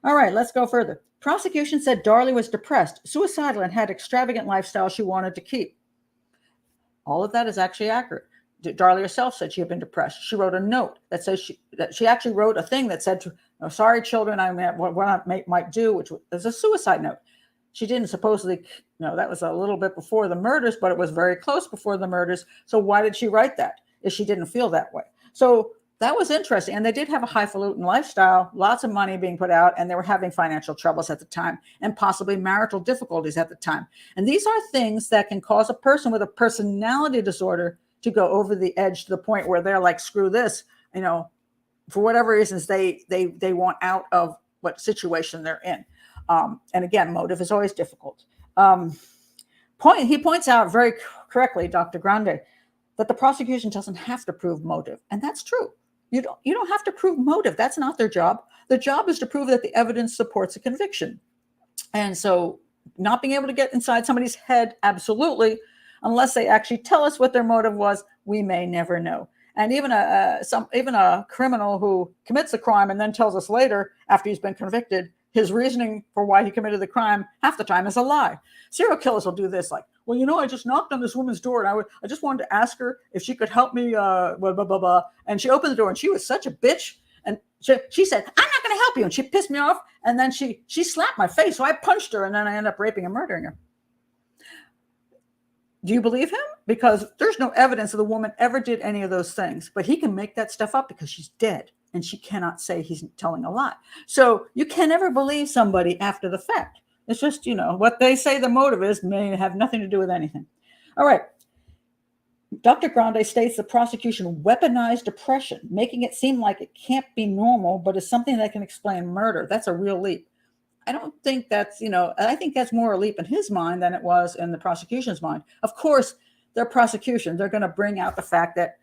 All right, let's go further. Prosecution said Darlie was depressed, suicidal, and had extravagant lifestyle she wanted to keep. All of that is actually accurate. Darlie herself said she had been depressed. She wrote a note that says she actually wrote a thing that said, sorry, children, I mean, what I might do, which was a suicide note. She didn't supposedly, that was a little bit before the murders, but it was very close before the murders. So why did she write that if she didn't feel that way? So that was interesting. And they did have a highfalutin lifestyle, lots of money being put out, and they were having financial troubles at the time and possibly marital difficulties at the time. And these are things that can cause a person with a personality disorder to go over the edge to the point where they're like, screw this, for whatever reasons, they want out of what situation they're in. And again, motive is always difficult. He points out very correctly, Dr. Grande, that the prosecution doesn't have to prove motive. And that's true. You don't have to prove motive. That's not their job. Their job is to prove that the evidence supports a conviction. And so not being able to get inside somebody's head, absolutely, unless they actually tell us what their motive was, we may never know. And even a criminal who commits a crime and then tells us later, after he's been convicted, his reasoning for why he committed the crime half the time is a lie. Serial killers will do this, like, well, I just knocked on this woman's door and I just wanted to ask her if she could help me, blah, blah, blah, blah. And she opened the door and she was such a bitch. And she said, I'm not going to help you. And she pissed me off. And then she slapped my face. So I punched her and then I ended up raping and murdering her. Do you believe him? Because there's no evidence that the woman ever did any of those things. But he can make that stuff up because she's dead. And she cannot say he's telling a lie. So you can never believe somebody after the fact. It's just, what they say the motive is may have nothing to do with anything. All right. Dr. Grande states the prosecution weaponized depression, making it seem like it can't be normal, but is something that can explain murder. That's a real leap. I don't think that's, I think that's more a leap in his mind than it was in the prosecution's mind. Of course, their prosecution, they're going to bring out the fact that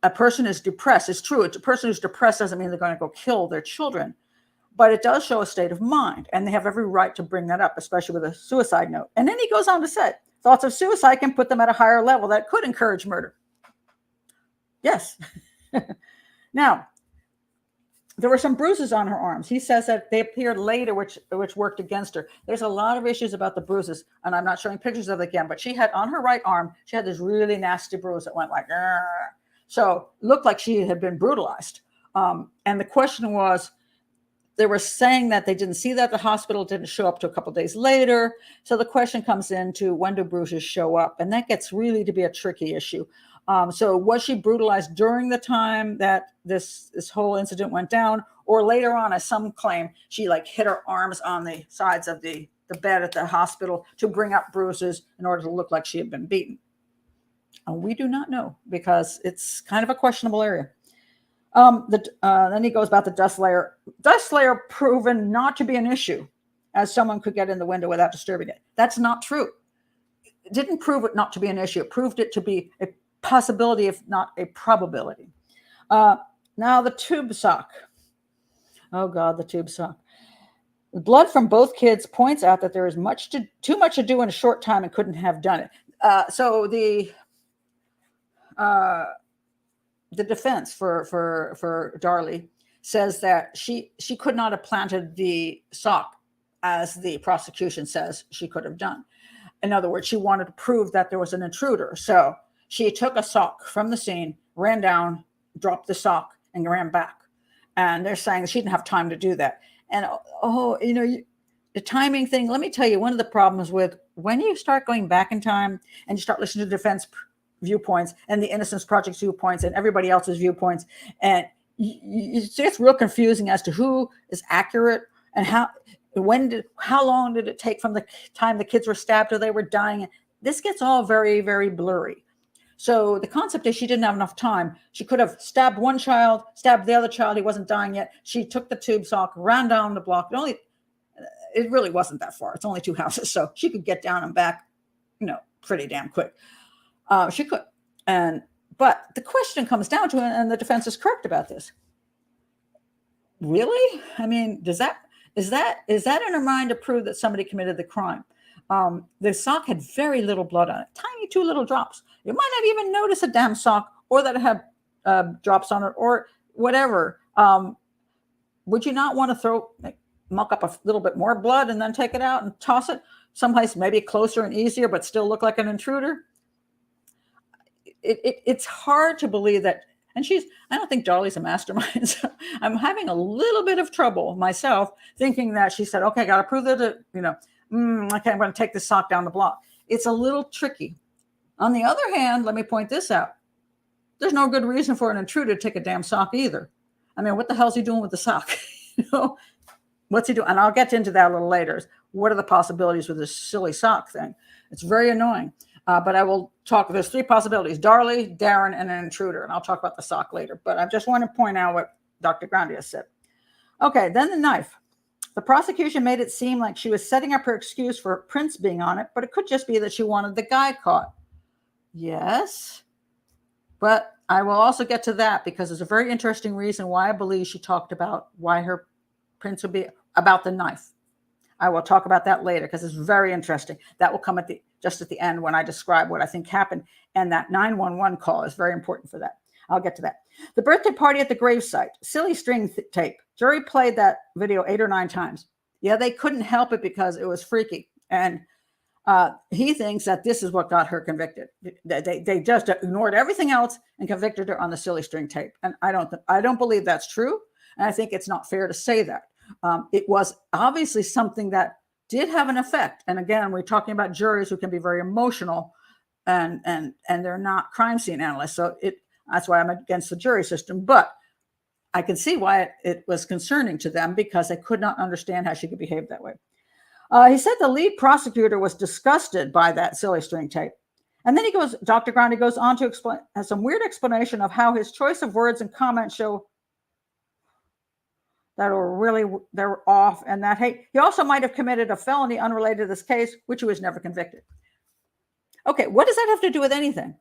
a person is depressed. It's true. A person who's depressed doesn't mean they're going to go kill their children, but it does show a state of mind, and they have every right to bring that up, especially with a suicide note. And then he goes on to say, thoughts of suicide can put them at a higher level that could encourage murder. Yes. Now, there were some bruises on her arms. He says that they appeared later, which worked against her. There's a lot of issues about the bruises, and I'm not showing pictures of it again, but she had on her right arm, she had this really nasty bruise that went like, Argh. So it looked like she had been brutalized. And the question was, They were saying that they didn't see that. The hospital didn't show up to a couple of days later. So the question comes into, when do bruises show up? And that gets really to be a tricky issue. So was she brutalized during the time that this whole incident went down, or later on, as some claim, she like hit her arms on the sides of the bed at the hospital to bring up bruises in order to look like she had been beaten? We do not know, because it's kind of a questionable area. Then he goes about the dust layer. Dust layer proven not to be an issue, as someone could get in the window without disturbing it. That's not true. It didn't prove it not to be an issue. It proved it to be a possibility, if not a probability. Now the tube sock. Oh God, the tube sock. The blood from both kids points out that there is too much to do in a short time and couldn't have done it. So the defense for Darlie says that she could not have planted the sock as the prosecution says she could have done. In other words, she wanted to prove that there was an intruder. So she took a sock from the scene, ran down, dropped the sock, and ran back. And they're saying she didn't have time to do that. And the timing thing, let me tell you, one of the problems with when you start going back in time and you start listening to defense viewpoints and the Innocence Project's viewpoints and everybody else's viewpoints, and it's just real confusing as to who is accurate and how long did it take from the time the kids were stabbed till they were dying. This gets all very, very blurry. So the concept is she didn't have enough time. She could have stabbed one child, stabbed the other child. He wasn't dying yet. She took the tube sock, ran down the block. It really wasn't that far. It's only 2 houses. So she could get down and back, pretty damn quick. She could. But the question comes down to, and the defense is correct about this. Really? I mean, is that in her mind to prove that somebody committed the crime? The sock had very little blood on it, tiny 2 little drops. You might not even notice a damn sock, or that it had drops on it, or whatever. Would you not want to muck up a little bit more blood and then take it out and toss it someplace maybe closer and easier, but still look like an intruder? It's hard to believe that. And I don't think Darlie's a mastermind. So I'm having a little bit of trouble myself thinking that she said, okay, I got to prove that, okay, I'm going to take this sock down the block. It's a little tricky. On the other hand, let me point this out. There's no good reason for an intruder to take a damn sock either. I mean, what the hell's he doing with the sock? What's he doing? And I'll get into that a little later. What are the possibilities with this silly sock thing? It's very annoying. But I will talk. There's 3 possibilities: Darlie, Darren, and an intruder. And I'll talk about the sock later. But I just want to point out what Dr. Grande has said. Okay, then the knife. The prosecution made it seem like she was setting up her excuse for prints being on it, but it could just be that she wanted the guy caught. Yes, but I will also get to that, because there's a very interesting reason why I believe she talked about why her prints would be about the knife. I will talk about that later, because it's very interesting. That will come just at the end when I describe what I think happened. And that 911 call is very important for that. I'll get to that. The birthday party at the gravesite, silly string tape. Jury played that video 8 or 9 times. Yeah, they couldn't help it because it was freaky. And he thinks that this is what got her convicted. They just ignored everything else and convicted her on the silly string tape. And I don't believe that's true. And I think it's not fair to say that. It was obviously something that did have an effect. And again, we're talking about juries who can be very emotional, and they're not crime scene analysts. So that's why I'm against the jury system. But I can see why it was concerning to them, because they could not understand how she could behave that way. He said the lead prosecutor was disgusted by that silly string tape. And then Dr. Grande goes on to explain, has some weird explanation of how his choice of words and comments show that they're off, and that he also might have committed a felony unrelated to this case, which he was never convicted. Okay, what does that have to do with anything?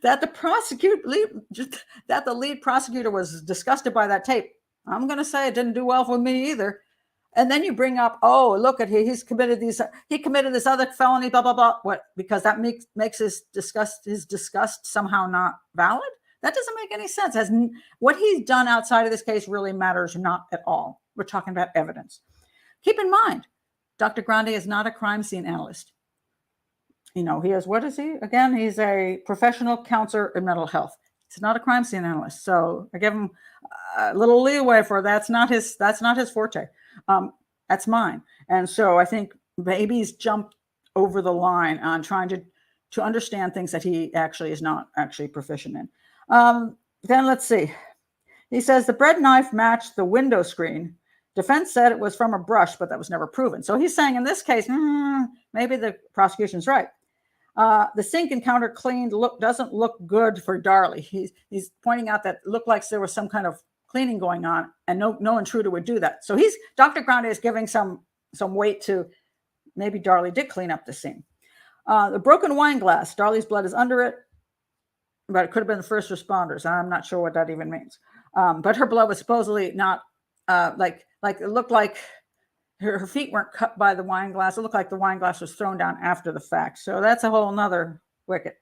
That the lead prosecutor was disgusted by that tape. I'm going to say it didn't do well for me either. And then you bring up, oh, look at he committed this other felony, blah blah blah. What? Because that makes his disgust somehow not valid? That doesn't make any sense. What he's done outside of this case really matters not at all. We're talking about evidence. Keep in mind, Dr. Grande is not a crime scene analyst. He is, what is he? Again, he's a professional counselor in mental health. He's not a crime scene analyst. So I give him a little leeway for that's not his forte. That's mine. And so I think maybe he's jumped over the line on trying to understand things that he actually is not actually proficient in. Then let's see. He says the bread knife matched the window screen. Defense said it was from a brush, but that was never proven. So he's saying in this case, maybe the prosecution's right. The sink and counter cleaned doesn't look good for Darlie. He's pointing out that it looked like there was some kind of cleaning going on, and no intruder would do that. So Dr. Grande is giving some weight to maybe Darlie did clean up the scene. The broken wine glass, Darlie's blood is under it, but it could have been the first responders. I'm not sure what that even means. But her blood was supposedly not like it looked like her feet weren't cut by the wine glass. It looked like the wine glass was thrown down after the fact. So that's a whole nother wicket.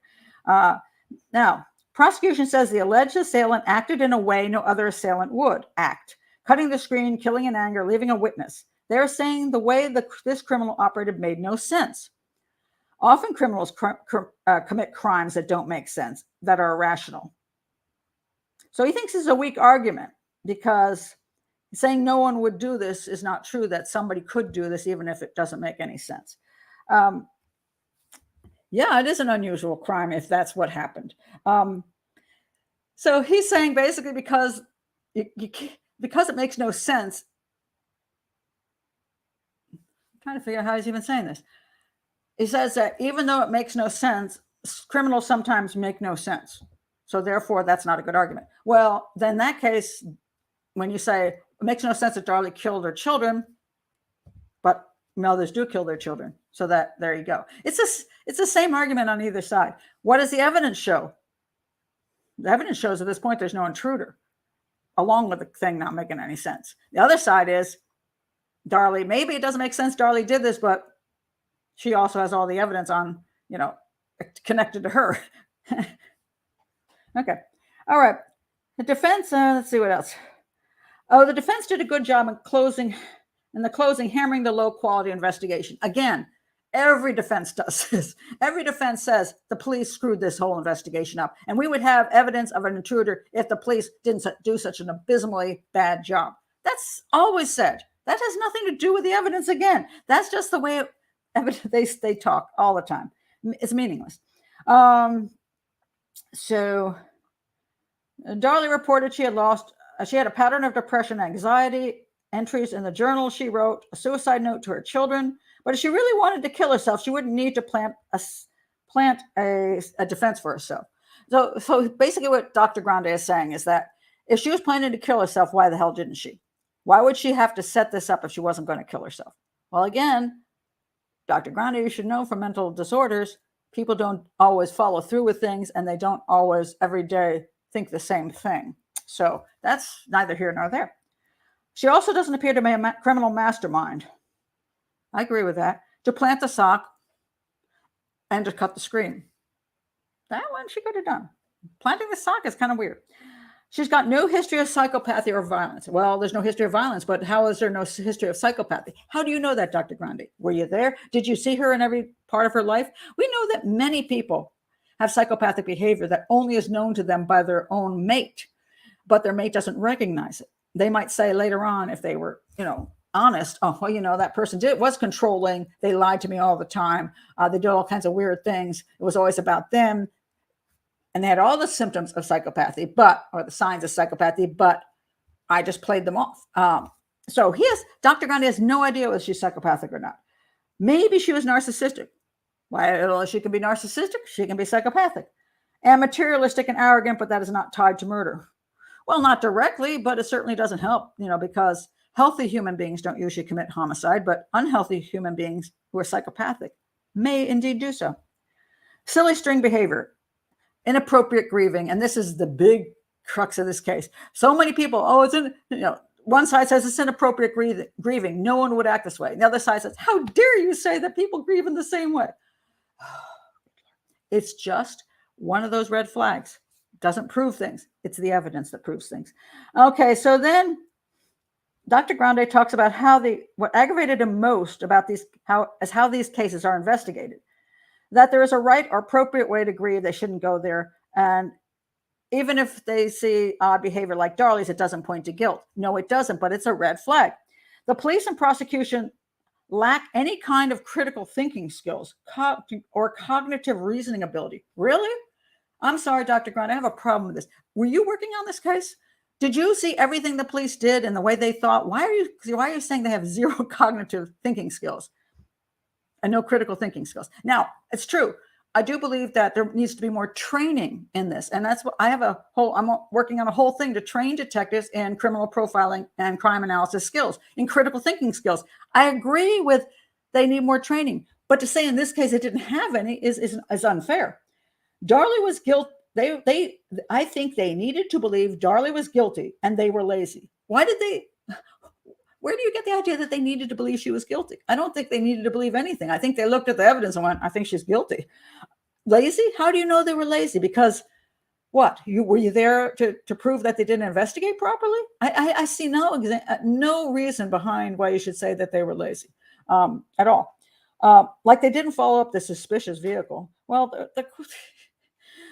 Now, prosecution says the alleged assailant acted in a way no other assailant would act, cutting the screen, killing in anger, leaving a witness. They're saying the way this criminal operated made no sense. Often criminals commit crimes that don't make sense, that are irrational. So he thinks it's a weak argument because saying no one would do this is not true, that somebody could do this even if it doesn't make any sense. Yeah, it is an unusual crime if that's what happened. So he's saying basically because it makes no sense. I'm trying to figure out how he's even saying this. He says that even though it makes no sense, criminals sometimes make no sense. So therefore, that's not a good argument. Well, then in that case, when you say it makes no sense that Darlie killed her children, but mothers do kill their children. So that there you go. It's the same argument on either side. What does the evidence show? The evidence shows at this point there's no intruder, along with the thing not making any sense. The other side is Darlie, maybe it doesn't make sense Darlie did this, but she also has all the evidence on, connected to her. Okay. All right. The defense, let's see what else. Oh, the defense did a good job in the closing, hammering the low quality investigation. Again, every defense does this. Every defense says the police screwed this whole investigation up. And we would have evidence of an intruder if the police didn't do such an abysmally bad job. That's always said. That has nothing to do with the evidence again. That's just the way they talk all the time. It's meaningless. So Darlie reported she had a pattern of depression, anxiety, entries in the journal she wrote, a suicide note to her children. But if she really wanted to kill herself, she wouldn't need to plant a defense for herself. So basically what Dr. Grande is saying is that if she was planning to kill herself, why the hell didn't she? Why would she have to set this up if she wasn't going to kill herself? Well, again, Dr. Grande, you should know from mental disorders, people don't always follow through with things, and they don't always every day think the same thing. So that's neither here nor there. She also doesn't appear to be a criminal mastermind. I agree with that. To plant the sock and to cut the screen. That one she could have done. Planting the sock is kind of weird. She's got no history of psychopathy or violence. Well, there's no history of violence, but how is there no history of psychopathy? How do you know that, Dr. Grande? Were you there? Did you see her in every part of her life? We know that many people have psychopathic behavior that only is known to them by their own mate, but their mate doesn't recognize it. They might say later on, if they were, honest, oh, well, that person was controlling. They lied to me all the time. They did all kinds of weird things. It was always about them. And they had all the symptoms of psychopathy, or the signs of psychopathy, but I just played them off. So Dr. Grande has no idea whether she's psychopathic or not. Maybe she was narcissistic. Well, she can be narcissistic. She can be psychopathic. And materialistic and arrogant, but that is not tied to murder. Well, not directly, but it certainly doesn't help, because healthy human beings don't usually commit homicide, but unhealthy human beings who are psychopathic may indeed do so. Silly string behavior. Inappropriate grieving, and this is the big crux of this case. So many people, one side says it's inappropriate grieving. No one would act this way. The other side says, how dare you say that people grieve in the same way? It's just one of those red flags. Doesn't prove things. It's the evidence that proves things. Okay, so then Dr. Grande talks about what aggravated him most about how these cases are investigated. That there is a right or appropriate way to grieve. They shouldn't go there. And Even if they see odd behavior like Darlie's, it doesn't point to guilt. No, it doesn't, but it's a red flag. The police and prosecution lack any kind of critical thinking skills or cognitive reasoning ability. Really? I'm sorry, Dr. Grande, I have a problem with this. Were you working on this case? Did you see everything the police did and the way they thought? Why are you saying they have zero cognitive thinking skills and no critical thinking skills? Now, it's true. I do believe that there needs to be more training in this. And that's what I'm working on a whole thing to train detectives in criminal profiling and crime analysis skills, in critical thinking skills. I agree with they need more training, but to say in this case it didn't have any is unfair. Darlie was guilty. I think they needed to believe Darlie was guilty and they were lazy. Where do you get the idea that they needed to believe she was guilty? I don't think they needed to believe anything. I think they looked at the evidence and went, I think she's guilty. Lazy? How do you know they were lazy? Because what? Were you there to prove that they didn't investigate properly? I see no reason behind why you should say that they were lazy at all. Like they didn't follow up the suspicious vehicle. Well,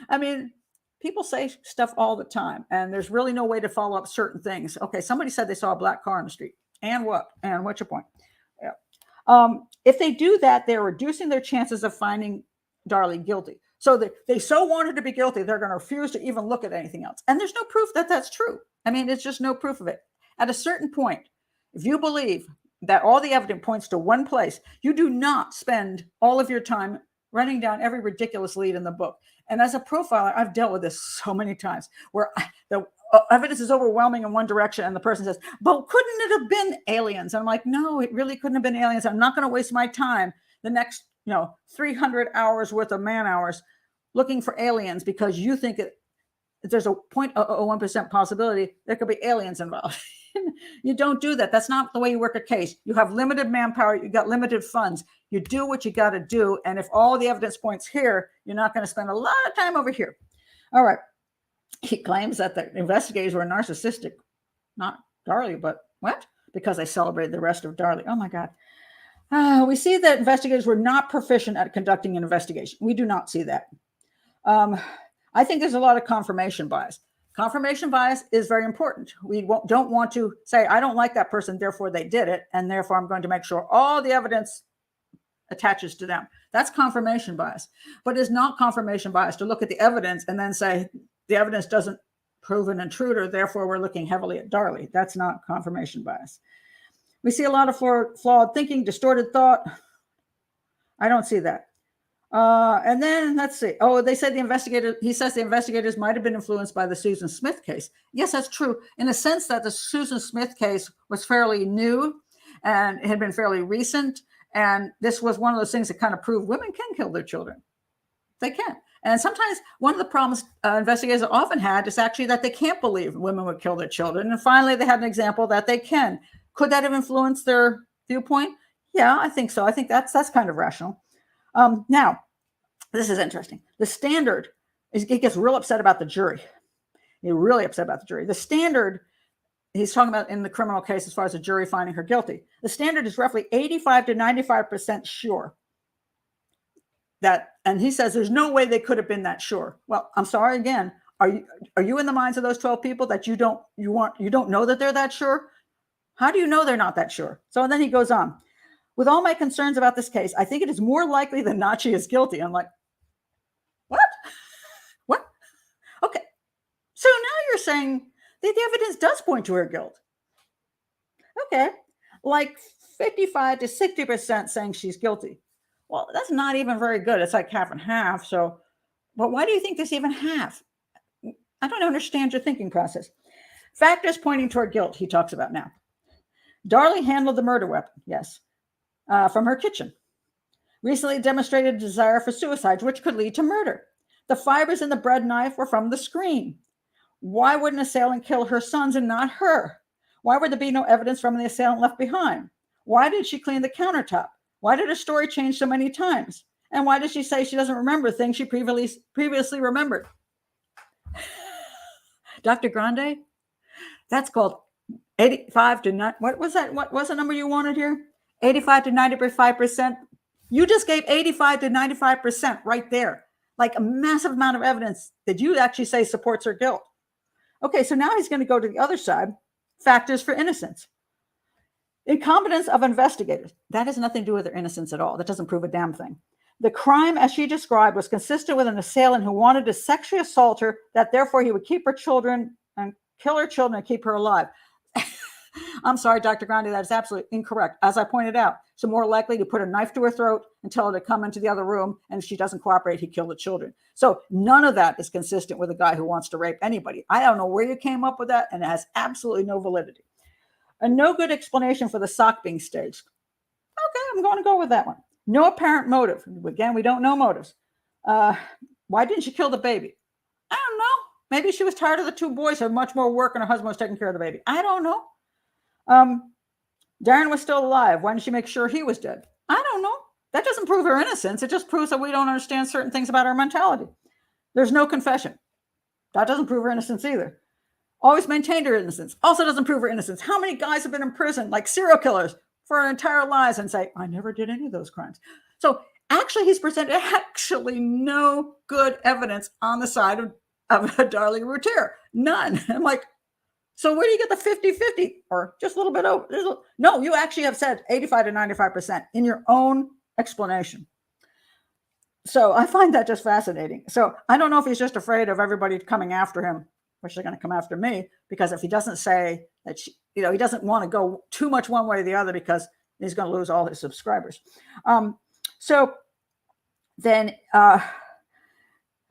I mean, people say stuff all the time, and there's really no way to follow up certain things. Okay, somebody said they saw a black car on the street. And what? And what's your point? Yeah. If they do that, they're reducing their chances of finding Darlie guilty. So they so wanted to be guilty, they're going to refuse to even look at anything else. And there's no proof that that's true. I mean, it's just no proof of it. At a certain point, if you believe that all the evidence points to one place, you do not spend all of your time running down every ridiculous lead in the book. And as a profiler, I've dealt with this so many times where the evidence is overwhelming in one direction and the person says, but couldn't it have been aliens? And I'm like, no, it really couldn't have been aliens. I'm not going to waste my time the next 300 hours worth of man hours looking for aliens because you think there's a 0.01% possibility there could be aliens involved. You don't do that. That's not the way you work a case. You have limited manpower. You got limited funds. You do what you got to do. And if all the evidence points here, you're not going to spend a lot of time over here. All right. He claims that the investigators were narcissistic. Not Darlie, but what? Because they celebrated the rest of Darlie. Oh, my God. We see that investigators were not proficient at conducting an investigation. We do not see that. I think there's a lot of confirmation bias. Confirmation bias is very important. We don't want to say, I don't like that person, therefore they did it, and therefore I'm going to make sure all the evidence attaches to them. That's confirmation bias. But it's not confirmation bias to look at the evidence and then say the evidence doesn't prove an intruder, therefore we're looking heavily at Darlie. That's not confirmation bias. We see a lot of flawed thinking, distorted thought. I don't see that. And then let's see. Oh, he says the investigators might have been influenced by the Susan Smith case. Yes, that's true. In a sense that the Susan Smith case was fairly new and it had been fairly recent. And this was one of those things that kind of proved women can kill their children. They can. And sometimes one of the problems investigators often had is actually that they can't believe women would kill their children. And finally, they had an example that they can. Could that have influenced their viewpoint? Yeah, I think so. I think that's kind of rational. Now, this is interesting. The standard is, he gets real upset about the jury. He's really upset about the jury. The standard, he's talking about in the criminal case as far as the jury finding her guilty. The standard is roughly 85 to 95% sure that, and he says there's no way they could have been that sure. Well, I'm sorry again. Are you in the minds of those 12 people that you don't know that they're that sure? How do you know they're not that sure? So then he goes on. With all my concerns about this case, I think it is more likely than not she is guilty. I'm like, what? What? Okay. So now you're saying that the evidence does point to her guilt. Okay. Like 55 to 60% saying she's guilty. Well, that's not even very good. It's like half and half. So, but why do you think there's even half? I don't understand your thinking process. Factors pointing toward guilt, he talks about now. Darlie handled the murder weapon. Yes. From her kitchen. Recently demonstrated a desire for suicide, which could lead to murder. The fibers in the bread knife were from the screen. Why would an assailant kill her sons and not her? Why would there be no evidence from the assailant left behind? Why did she clean the countertop? Why did her story change so many times? And why did she say she doesn't remember things she previously remembered? Dr. Grande, that's called 85 to 9. What was that? What was the number you wanted here? 85 to 95%. You just gave 85 to 95% right there. like a massive amount of evidence that you actually say supports her guilt. Okay, so now he's going to go to the other side, factors for innocence. Incompetence of investigators. That has nothing to do with their innocence at all. That doesn't prove a damn thing. The crime, as she described, was consistent with an assailant who wanted to sexually assault her, that therefore he would keep her children and kill her children and keep her alive. I'm sorry, Dr. Grande, that is absolutely incorrect. As I pointed out, she's more likely to put a knife to her throat and tell her to come into the other room, and if she doesn't cooperate, he killed the children. So none of that is consistent with a guy who wants to rape anybody. I don't know where you came up with that, and it has absolutely no validity. A no good explanation for the sock being staged. Okay, I'm going to go with that one. No apparent motive. Again, we don't know motives. Why didn't she kill the baby? I don't know. Maybe she was tired of the two boys, had much more work, and her husband was taking care of the baby. I don't know. Darren was still alive. Why didn't she make sure he was dead? I don't know. That doesn't prove her innocence. It just proves that we don't understand certain things about her mentality. There's no confession. That doesn't prove her innocence either. Always maintained her innocence. Also doesn't prove her innocence. How many guys have been in prison, like serial killers, for their entire lives and say, I never did any of those crimes? So actually, he's presented actually no good evidence on the side of Darlie Routier. None. I'm like, so where do you get the 50-50 or just a little bit over? No, you actually have said 85 to 95% in your own explanation. So I find that just fascinating. So I don't know if he's just afraid of everybody coming after him, which they're going to come after me, because if he doesn't say that, he doesn't want to go too much one way or the other because he's going to lose all his subscribers. So then,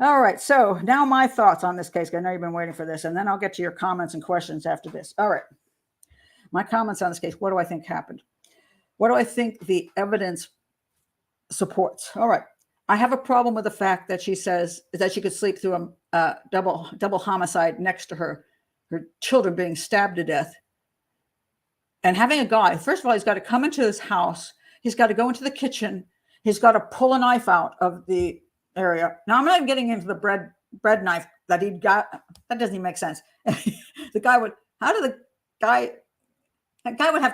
all right. So now my thoughts on this case. I know you've been waiting for this, and then I'll get to your comments and questions after this. All right. My comments on this case. What do I think happened? What do I think the evidence supports? All right. I have a problem with the fact that she says that she could sleep through a double homicide next to her children being stabbed to death. And having a guy, first of all, he's got to come into his house. He's got to go into the kitchen. He's got to pull a knife out of the area. Now, I'm not even getting into the bread knife that he'd got. That doesn't even make sense. That guy would have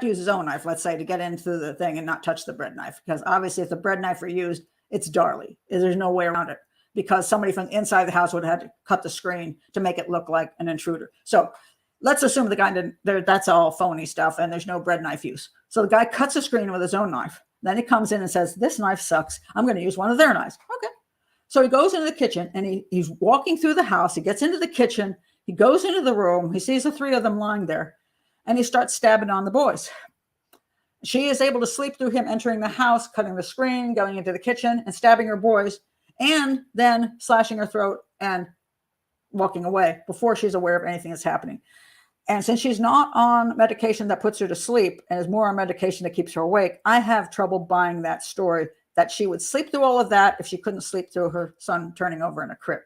to use his own knife, let's say, to get into the thing and not touch the bread knife. Because obviously, if the bread knife were used, it's Darlie. There's no way around it, because somebody from inside the house would have had to cut the screen to make it look like an intruder. So let's assume the guy didn't, that's all phony stuff and there's no bread knife use. So the guy cuts the screen with his own knife. Then he comes in and says, this knife sucks. I'm going to use one of their knives. Okay. So he goes into the kitchen and he's walking through the house. He gets into the kitchen. He goes into the room. He sees the three of them lying there and he starts stabbing on the boys. She is able to sleep through him entering the house, cutting the screen, going into the kitchen and stabbing her boys, and then slashing her throat and walking away before she's aware of anything that's happening. And since she's not on medication that puts her to sleep and is more on medication that keeps her awake, I have trouble buying that story that she would sleep through all of that if she couldn't sleep through her son turning over in a crib.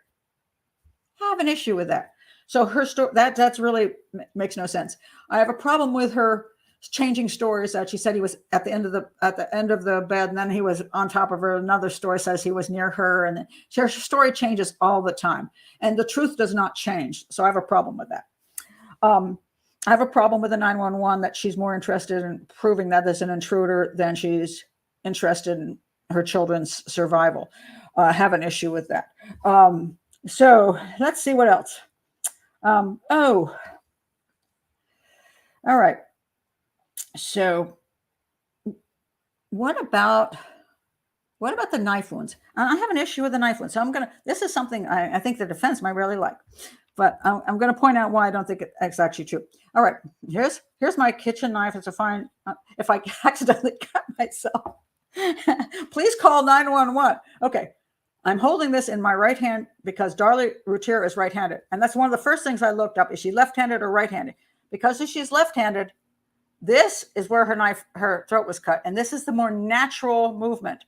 I have an issue with that. So her story, that's really makes no sense. I have a problem with her changing stories, that she said he was at the end of the bed and then he was on top of her. Another story says he was near her, and her story changes all the time and the truth does not change. So I have a problem with that. I have a problem with the 911 that she's more interested in proving that there's an intruder than she's interested in her children's survival. I have an issue with that. So let's see what else. All right. So what about the knife wounds? I have an issue with the knife wounds. So this is something I think the defense might really like, but I'm going to point out why I don't think it's actually true. All right, here's my kitchen knife. It's a fine, if I accidentally cut myself, please call 911. Okay. I'm holding this in my right hand because Darlie Routier is right-handed. And that's one of the first things I looked up. Is she left-handed or right-handed? Because if she's left-handed, this is where her throat was cut. And this is the more natural movement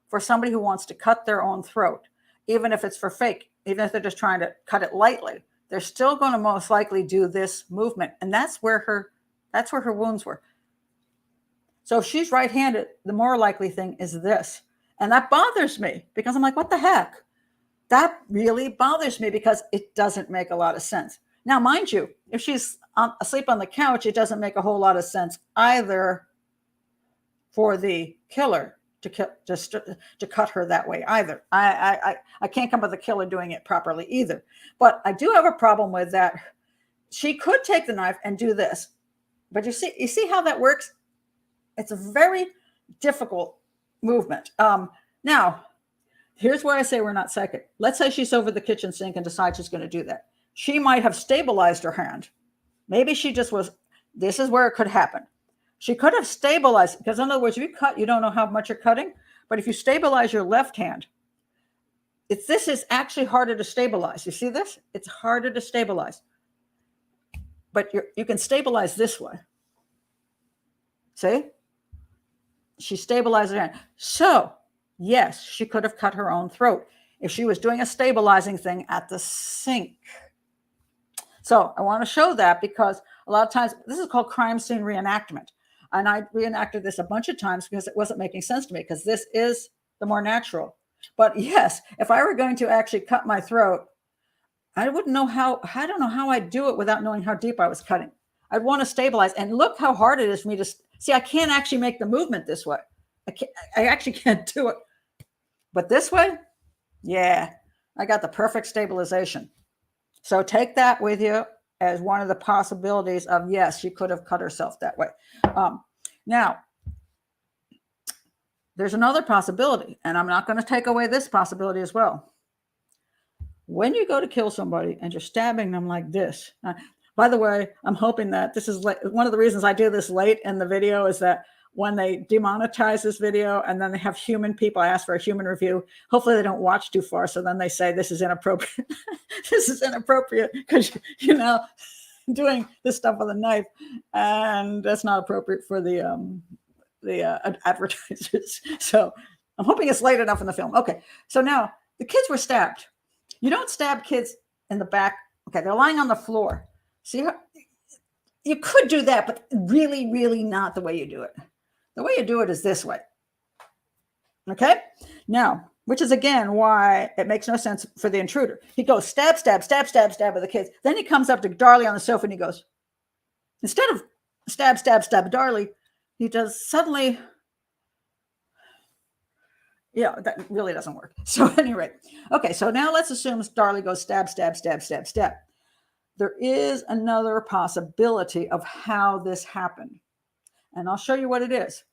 for somebody who wants to cut their own throat, even if it's for fake, even if they're just trying to cut it lightly. They're still going to most likely do this movement. And that's where her wounds were. So if she's right-handed, the more likely thing is this. And that bothers me because I'm like, what the heck? That really bothers me because it doesn't make a lot of sense. Now, mind you, if she's asleep on the couch, it doesn't make a whole lot of sense either for the killer. to cut her that way either. I can't come up with a killer doing it properly either. But I do have a problem with that. She could take the knife and do this, but you see how that works? It's a very difficult movement. Now, here's where I say we're not psychic. Let's say she's over the kitchen sink and decides she's going to do that. She might have stabilized her hand. Maybe she just was. This is where it could happen. She could have stabilized, because in other words, if you cut, you don't know how much you're cutting. But if you stabilize your left hand, this is actually harder to stabilize. You see this? It's harder to stabilize. But you can stabilize this way. See? She stabilized her hand. So, yes, she could have cut her own throat if she was doing a stabilizing thing at the sink. So I want to show that because a lot of times, this is called crime scene reenactment. And I reenacted this a bunch of times because it wasn't making sense to me, because this is the more natural. But yes, if I were going to actually cut my throat, I wouldn't know how. I don't know how I'd do it without knowing how deep I was cutting. I'd want to stabilize. And look how hard it is for me to see. I can't actually make the movement this way. I actually can't do it. But this way, yeah, I got the perfect stabilization. So take that with you as one of the possibilities of, yes, she could have cut herself that way. Now, there's another possibility, and I'm not going to take away this possibility as well. When you go to kill somebody and you're stabbing them like this, by the way, I'm hoping that this is one of the reasons I do this late in the video is that when they demonetize this video and then they have human people ask for a human review, hopefully they don't watch too far. So then they say, this is inappropriate. This is inappropriate because, doing this stuff with a knife, and that's not appropriate for the advertisers. So I'm hoping it's late enough in the film. Okay. So now the kids were stabbed. You don't stab kids in the back. Okay. They're lying on the floor. See, you could do that, but really, really not the way you do it. The way you do it is this way. Okay. Now, which is again why it makes no sense for the intruder. He goes stab, stab, stab, stab, stab with the kids. Then he comes up to Darlie on the sofa and he goes, instead of stab, stab, stab Darlie, he does suddenly. Yeah, that really doesn't work. So anyway, okay. So now let's assume Darlie goes stab, stab, stab, stab, stab. There is another possibility of how this happened. And I'll show you what it is.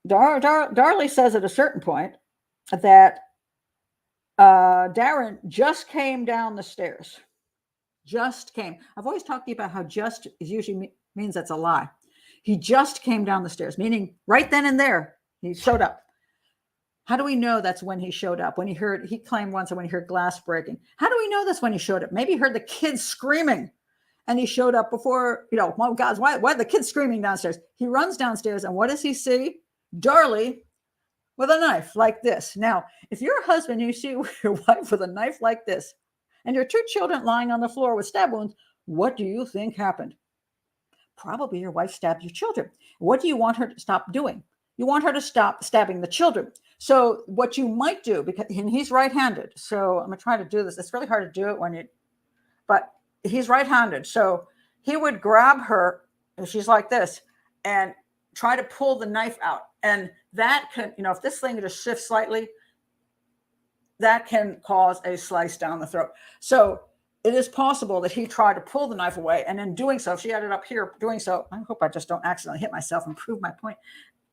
Darlie says at a certain point that Darren just came down the stairs. Just came. I've always talked to you about how just usually means that's a lie. He just came down the stairs, meaning right then and there, he showed up. How do we know that's when he showed up? He claimed once that when he heard glass breaking. How do we know that's when he showed up? Maybe he heard the kids screaming and he showed up before, oh God, why are the kids screaming downstairs? He runs downstairs and what does he see? Darlie with a knife like this. Now, if you're a husband, you see your wife with a knife like this and your two children lying on the floor with stab wounds, what do you think happened? Probably your wife stabbed your children. What do you want her to stop doing? You want her to stop stabbing the children. So what you might do, and he's right-handed. So I'm going to try to do this. It's really hard to do it but he's right-handed. So he would grab her, if she's like this, and try to pull the knife out. And that can, if this thing just shifts slightly, that can cause a slice down the throat. So it is possible that he tried to pull the knife away. And in doing so, if she ended up here doing so, I hope I just don't accidentally hit myself and prove my point.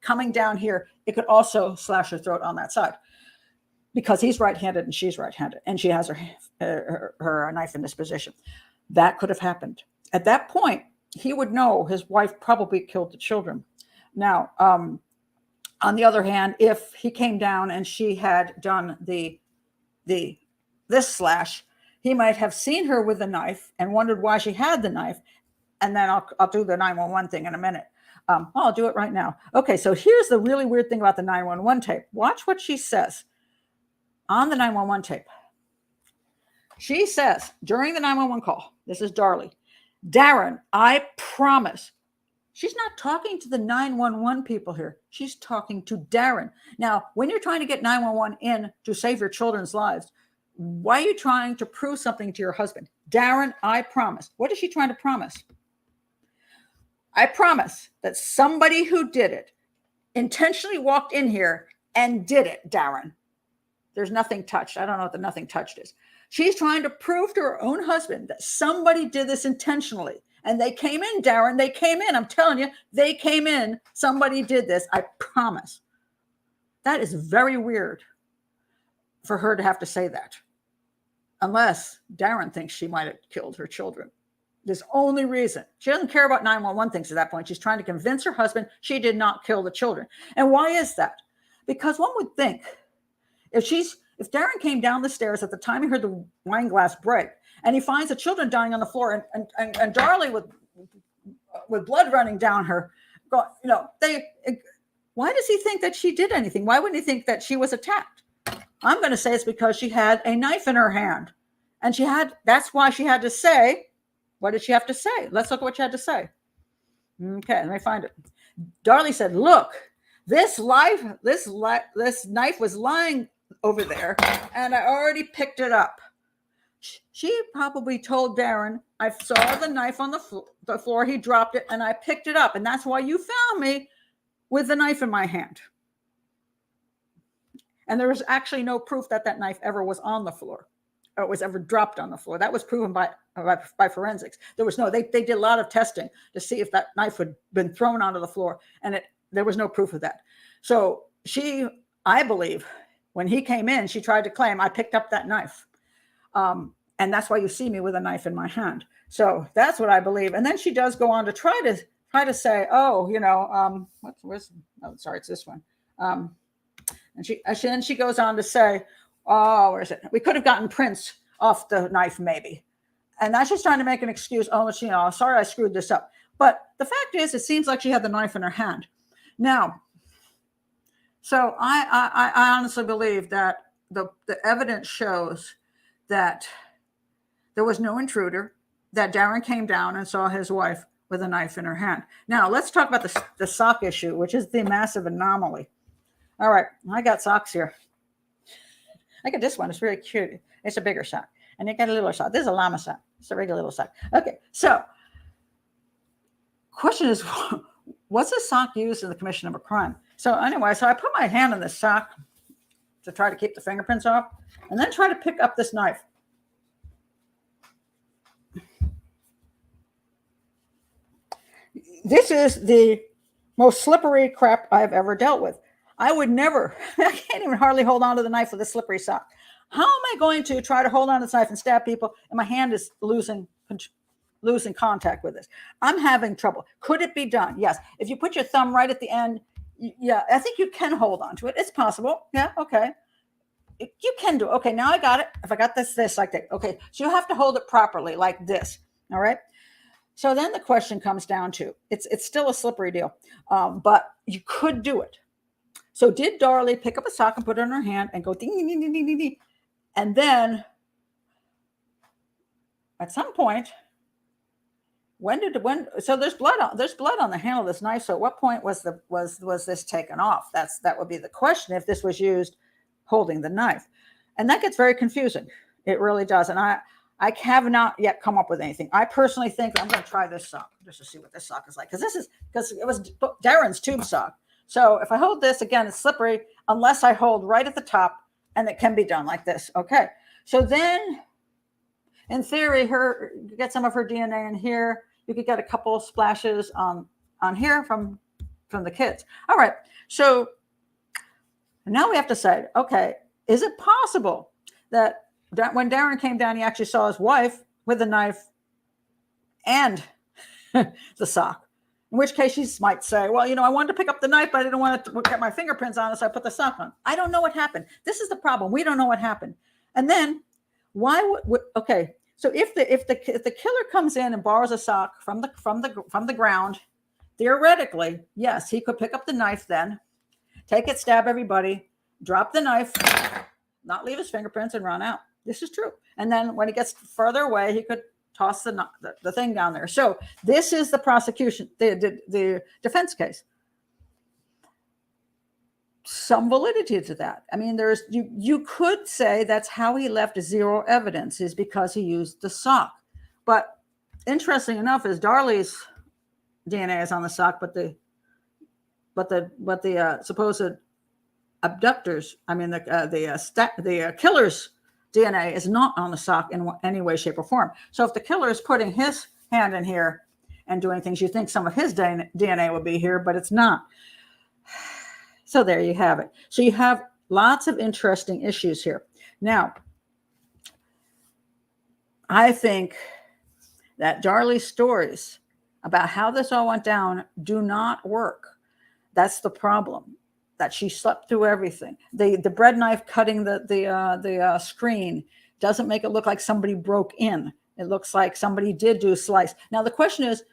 Coming down here, it could also slash her throat on that side because he's right-handed and she's right-handed and she has her knife in this position. That could have happened. At that point, he would know his wife probably killed the children. Now, on the other hand, if he came down and she had done this slash, he might have seen her with the knife and wondered why she had the knife. And then I'll do the 911 thing in a minute. I'll do it right now. Okay, so here's the really weird thing about the 911 tape. Watch what she says on the 911 tape. She says during the 911 call, this is Darlie, Darren, I promise. She's not talking to the 911 people here. She's talking to Darren. Now, when you're trying to get 911 in to save your children's lives, why are you trying to prove something to your husband? Darren, I promise. What is she trying to promise? I promise that somebody who did it intentionally walked in here and did it, Darren. There's nothing touched. I don't know what the nothing touched is. She's trying to prove to her own husband that somebody did this intentionally. And they came in, Darren. They came in. I'm telling you, they came in. Somebody did this. I promise. That is very weird for her to have to say that. Unless Darren thinks she might have killed her children. There's only reason. She doesn't care about 911 things at that point. She's trying to convince her husband she did not kill the children. And why is that? Because one would think if Darren came down the stairs at the time he heard the wine glass break and he finds the children dying on the floor and Darlie with blood running down her, why does he think that she did anything? Why wouldn't he think that she was attacked? I'm going to say it's because she had a knife in her hand. And that's why she had to say, what did she have to say? Let's look at what she had to say. Okay, let me find it. Darlie said, look, this knife was lying over there and I already picked it up. She probably told Darren, I saw the knife on the floor, he dropped it and I picked it up. And that's why you found me with the knife in my hand. And there was actually no proof that knife ever was on the floor or it was ever dropped on the floor. That was proven by forensics. There was they did a lot of testing to see if that knife had been thrown onto the floor, and there was no proof of that. So I believe, when he came in, she tried to claim, I picked up that knife. And that's why you see me with a knife in my hand. So that's what I believe. And then she does go on to try to say, it's this one. And she goes on to say, where is it? We could have gotten prints off the knife, maybe. And that's just trying to make an excuse. Sorry, I screwed this up. But the fact is, it seems like she had the knife in her hand. Now, so I honestly believe that the evidence shows that there was no intruder, that Darren came down and saw his wife with a knife in her hand. Now, let's talk about the sock issue, which is the massive anomaly. All right, I got socks here. I got this one. It's really cute. It's a bigger sock. And you got a little sock. This is a llama sock. It's a regular little sock. Okay, so question is, what's a sock used in the commission of a crime? So anyway, I put my hand on this sock to try to keep the fingerprints off, and then try to pick up this knife. This is the most slippery crap I've ever dealt with. I would never, I can't even hardly hold on to the knife with a slippery sock. How am I going to try to hold on to this knife and stab people and my hand is losing contact with this? I'm having trouble. Could it be done? Yes. If you put your thumb right at the end, yeah, I think you can hold on to it. It's possible. Yeah, okay. You can do it. Okay, now I got it. If I got this like that. Okay, so you have to hold it properly like this. All right. So then the question comes down to, it's still a slippery deal, but you could do it. So did Darlie pick up a sock and put it in her hand and go ding, ding, ding, ding, ding, ding. And then at some point, so there's blood on the handle of this knife. So at what point was this taken off? That would be the question if this was used holding the knife. And that gets very confusing. It really does. And I have not yet come up with anything. I personally think I'm going to try this sock just to see what this sock is like. Because it was Darren's tube sock. So if I hold this, again, it's slippery unless I hold right at the top, and it can be done like this. Okay. So then, in theory, you get some of her DNA in here. You could get a couple splashes on here from the kids. All right. So now we have to say, okay, is it possible that when Darren came down, he actually saw his wife with a knife and the sock? In which case she might say, well, I wanted to pick up the knife, but I didn't want to get my fingerprints on it, so I put the sock on. I don't know what happened. This is the problem. We don't know what happened. And then why would okay, so if the killer comes in and borrows a sock from the ground, theoretically, yes, he could pick up the knife then, take it, stab everybody, drop the knife, not leave his fingerprints, and run out. This is true. And then when he gets further away, he could toss the thing down there. So this is the prosecution, the defense case. Some validity to that. I mean, you could say that's how he left zero evidence, is because he used the sock. But interesting enough, is Darlie's DNA is on the sock, but supposed abductors, I mean the killer's DNA is not on the sock in any way, shape, or form. So if the killer is putting his hand in here and doing things, you think some of his DNA would be here, but it's not. So there you have it. So you have lots of interesting issues here. Now, I think that Darlie's stories about how this all went down do not work. That's the problem. That she slept through everything. The bread knife cutting the screen doesn't make it look like somebody broke in. It looks like somebody did do a slice. Now the question is,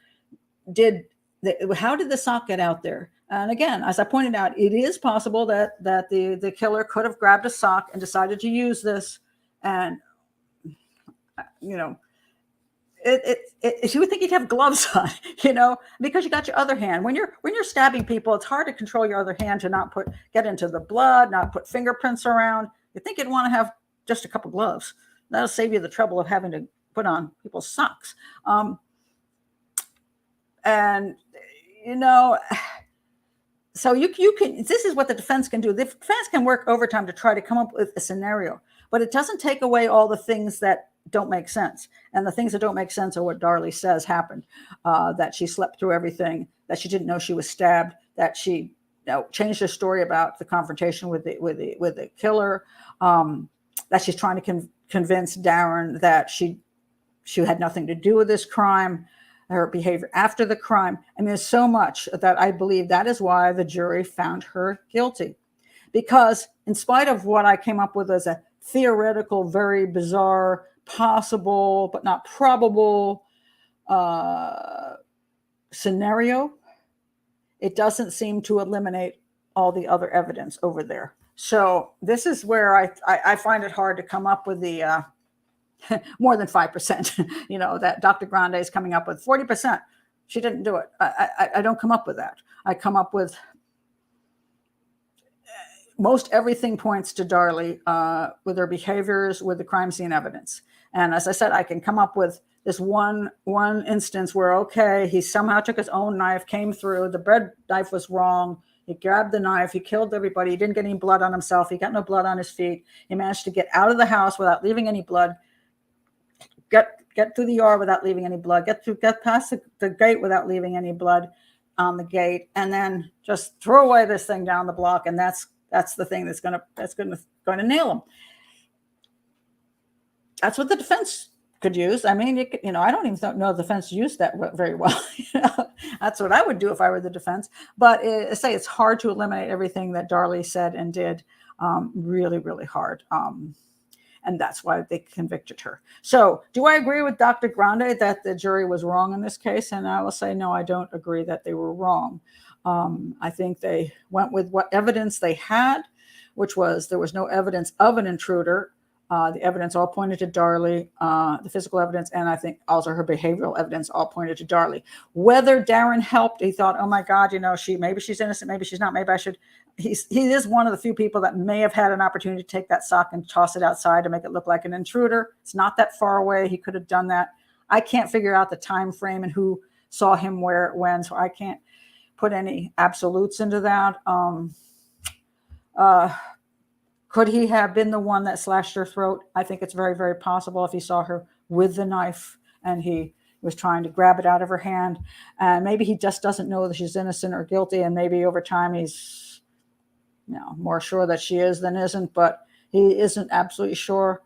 how did the sock get out there? And again, as I pointed out, it is possible that the killer could have grabbed a sock and decided to use this, and you know, you would think you'd have gloves on, because you got your other hand. When you're stabbing people, it's hard to control your other hand to not get into the blood, not put fingerprints around. You think you'd want to have just a couple gloves. That'll save you the trouble of having to put on people's socks. So you can. This is what the defense can do. The defense can work overtime to try to come up with a scenario, but it doesn't take away all the things that don't make sense. And the things that don't make sense are what Darlie says happened, that she slept through everything, that she didn't know she was stabbed, that she changed her story about the confrontation with the killer, that she's trying to convince Darren that she had nothing to do with this crime, her behavior after the crime. I mean, there's so much that I believe that is why the jury found her guilty. Because in spite of what I came up with as a theoretical, very bizarre, possible but not probable scenario, it doesn't seem to eliminate all the other evidence over there. So this is where I find it hard to come up with the more than 5%, that Dr. Grande is coming up with 40%. She didn't do it. I don't come up with that. I come up with most everything points to Darlie with her behaviors, with the crime scene evidence. And as I said, I can come up with this one instance where, okay, he somehow took his own knife, came through, the bread knife was wrong. He grabbed the knife, he killed everybody. He didn't get any blood on himself. He got no blood on his feet. He managed to get out of the house without leaving any blood, get through the yard without leaving any blood, get past the gate without leaving any blood on the gate, and then just throw away this thing down the block. And that's the thing that's going to nail him. That's what the defense could use. I mean, I don't even know the defense used that very well. That's what I would do if I were the defense. But say it's hard to eliminate everything that Darlie said and did. Really, really hard. And that's why they convicted her. So do I agree with Dr. Grande that the jury was wrong in this case? And I will say, no, I don't agree that they were wrong. I think they went with what evidence they had, which was there was no evidence of an intruder. The evidence all pointed to Darlie, the physical evidence, and I think also her behavioral evidence all pointed to Darlie. Whether Darren helped, he thought, oh my God, maybe she's innocent, maybe she's not, maybe I should. He is one of the few people that may have had an opportunity to take that sock and toss it outside to make it look like an intruder. It's not that far away. He could have done that. I can't figure out the time frame and who saw him where, when, so I can't put any absolutes into that. Could he have been the one that slashed her throat? I think it's very, very possible if he saw her with the knife and he was trying to grab it out of her hand. Maybe he just doesn't know that she's innocent or guilty, and maybe over time he's more sure that she is than isn't, but he isn't absolutely sure.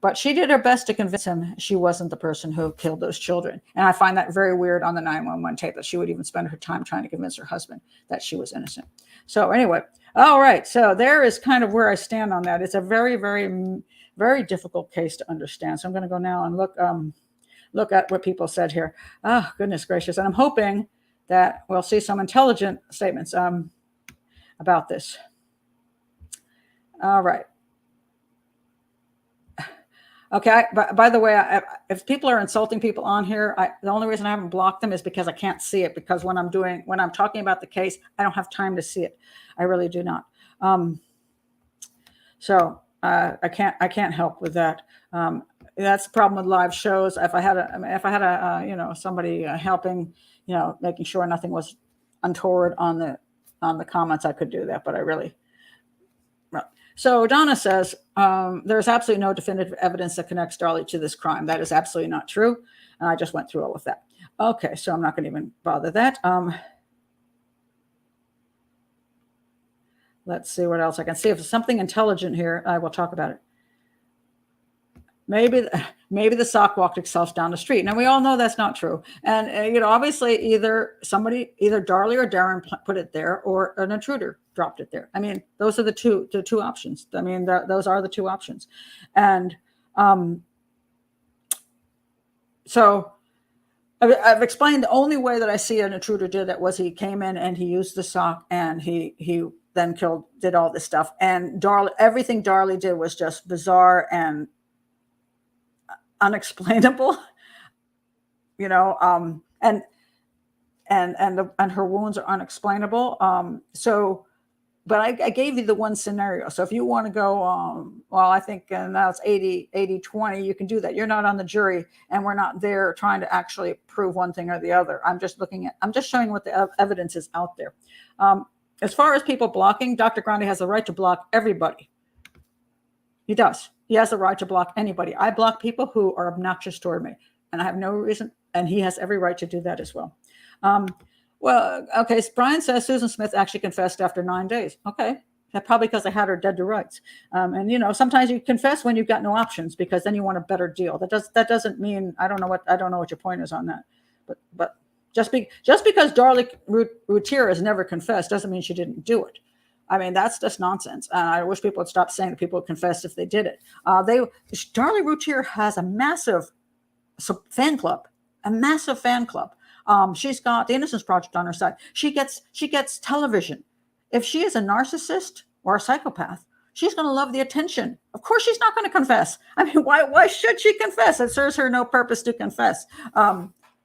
But she did her best to convince him she wasn't the person who killed those children. And I find that very weird on the 911 tape, that she would even spend her time trying to convince her husband that she was innocent. So anyway, all right. So there is kind of where I stand on that. It's a very, very, very difficult case to understand. So I'm going to go now and look at what people said here. Oh, goodness gracious. And I'm hoping that we'll see some intelligent statements about this. All right. Okay. By the way, if people are insulting people on here, the only reason I haven't blocked them is because I can't see it. Because when I'm talking about the case, I don't have time to see it. I really do not. So I can't help with that. That's the problem with live shows. If I had somebody helping, making sure nothing was untoward on on the comments, I could do that, but I really. So Donna says, there's absolutely no definitive evidence that connects Darlie to this crime. That is absolutely not true. And I just went through all of that. Okay, so I'm not going to even bother that. Let's see what else I can see. If there's something intelligent here, I will talk about it. Maybe the sock walked itself down the street. Now we all know that's not true. And obviously either Darlie or Darren put it there, or an intruder dropped it there. I mean, those are the two options. I mean, those are the two options. And so I've explained the only way that I see an intruder did it was he came in and he used the sock, and he then did all this stuff. And everything Darlie did was just bizarre and unexplainable, and her wounds are unexplainable. But I gave you the one scenario. So if you want to go, I think now it's 80-20, you can do that. You're not on the jury, and we're not there trying to actually prove one thing or the other. I'm just showing what the evidence is out there. As far as people blocking, Dr. Grande has the right to block everybody. He does. He has the right to block anybody. I block people who are obnoxious toward me, and I have no reason, and he has every right to do that as well. Okay, so Brian says Susan Smith actually confessed after 9 days. Okay, that's probably because I had her dead to rights. And sometimes you confess when you've got no options, because then you want a better deal. That doesn't mean I don't know what your point is on that. But just because Darlie Routier has never confessed doesn't mean she didn't do it. I mean, that's just nonsense. I wish people would stop saying that people would confess if they did it. Darlie Routier has a massive fan club, She's got the Innocence Project on her side. She gets television. If she is a narcissist or a psychopath, she's going to love the attention. Of course, she's not going to confess. I mean, why should she confess? It serves her no purpose to confess.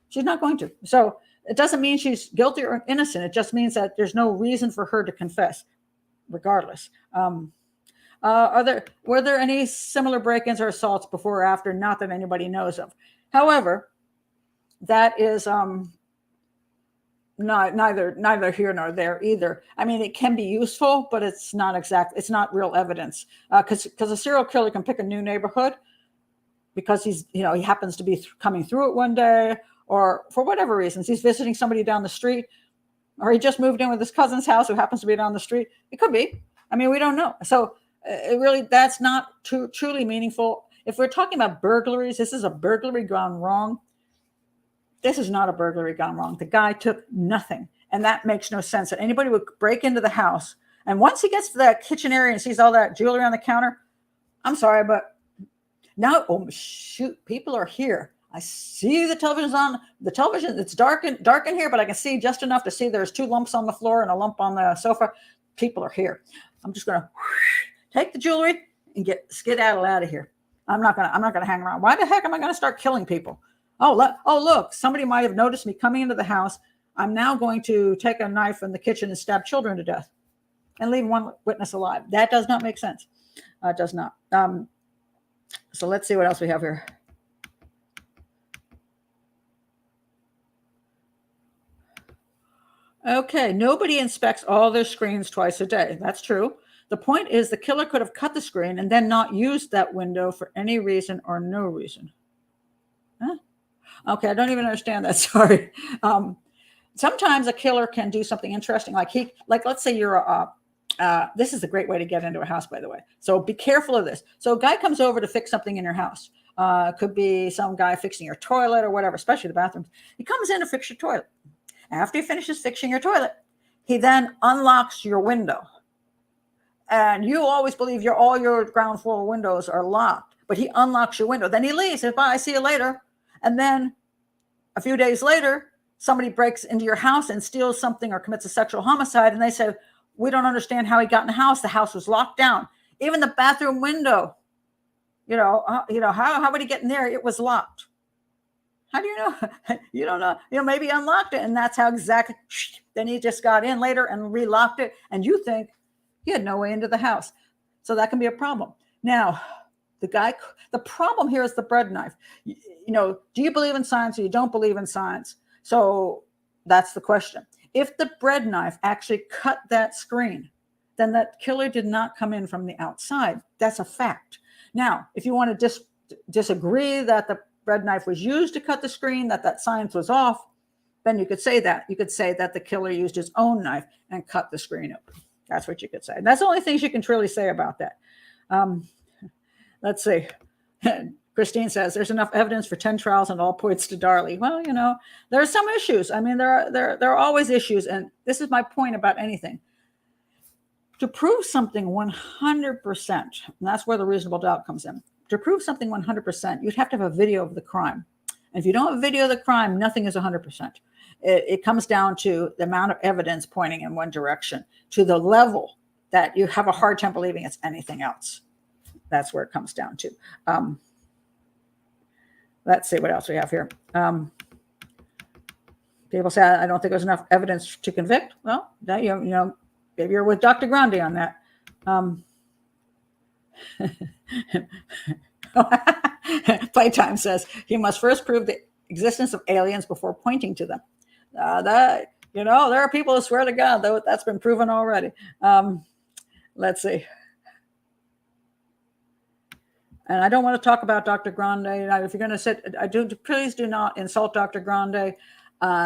She's not going to. So it doesn't mean she's guilty or innocent. It just means that there's no reason for her to confess, regardless. Were there any similar break-ins or assaults before or after? Not that anybody knows of. However, that is neither here nor there either. I mean, it can be useful, but it's not exact. It's not real evidence, because a serial killer can pick a new neighborhood because he happens to be coming through it one day, or for whatever reasons he's visiting somebody down the street, or he just moved in with his cousin's house who happens to be down the street. It could be. I mean, we don't know. So that's not truly meaningful. If we're talking about burglaries, this is a burglary gone wrong. This is not a burglary gone wrong. The guy took nothing, and that makes no sense that anybody would break into the house. And once he gets to that kitchen area and sees all that jewelry on the counter, I'm sorry, but now, oh shoot, people are here. I see the television's on. The television, it's dark in here, but I can see just enough to see there's 2 lumps on the floor and a lump on the sofa. People are here. I'm just going to take the jewelry and skedaddle out of here. I'm not gonna hang around. Why the heck am I going to start killing people? Oh, look, somebody might have noticed me coming into the house. I'm now going to take a knife in the kitchen and stab children to death and leave one witness alive. That does not make sense. It does not. So let's see what else we have here. Okay, nobody inspects all their screens twice a day. That's true. The point is the killer could have cut the screen and then not used that window for any reason or no reason. Huh? Okay, I don't even understand that. Sorry. Sometimes a killer can do something interesting. Like let's say you're this is a great way to get into a house, by the way. So be careful of this. So a guy comes over to fix something in your house. Could be some guy fixing your toilet or whatever, especially the bathrooms. He comes in to fix your toilet. After he finishes fixing your toilet, he then unlocks your window. And you always believe all your ground floor windows are locked, but he unlocks your window. Then he leaves. Says, bye, see you later. And then a few days later, somebody breaks into your house and steals something or commits a sexual homicide. And they say, we don't understand how he got in the house. The house was locked down. Even the bathroom window, how would he get in there? It was locked. How do you know? You don't know. Maybe he unlocked it, and that's how exactly. Then he just got in later and relocked it, and you think he had no way into the house. So that can be a problem. Now, the problem here is the bread knife. Do you believe in science or you don't believe in science? So that's the question. If the bread knife actually cut that screen, then that killer did not come in from the outside. That's a fact. Now, if you want to disagree that the bread knife was used to cut the screen, that science was off, then you could say that. You could say that the killer used his own knife and cut the screen open. That's what you could say. And that's the only things you can truly say about that. Let's see. Christine says there's enough evidence for 10 trials and all points to Darlie. Well, there are some issues. I mean, there are always issues. And this is my point about anything. To prove something 100%, and that's where the reasonable doubt comes in. To prove something 100%, you'd have to have a video of the crime. And if you don't have a video of the crime, nothing is 100%. It comes down to the amount of evidence pointing in one direction, to the level that you have a hard time believing it's anything else. That's where it comes down to. Let's see what else we have here. People say, I don't think there's enough evidence to convict. Well, that, maybe you're with Dr. Grande on that. Playtime says he must first prove the existence of aliens before pointing to them. There are people who swear to God, though that's been proven already. Let's see. And I don't want to talk about Dr. Grande. If you're going to sit, please do not insult Dr. Grande,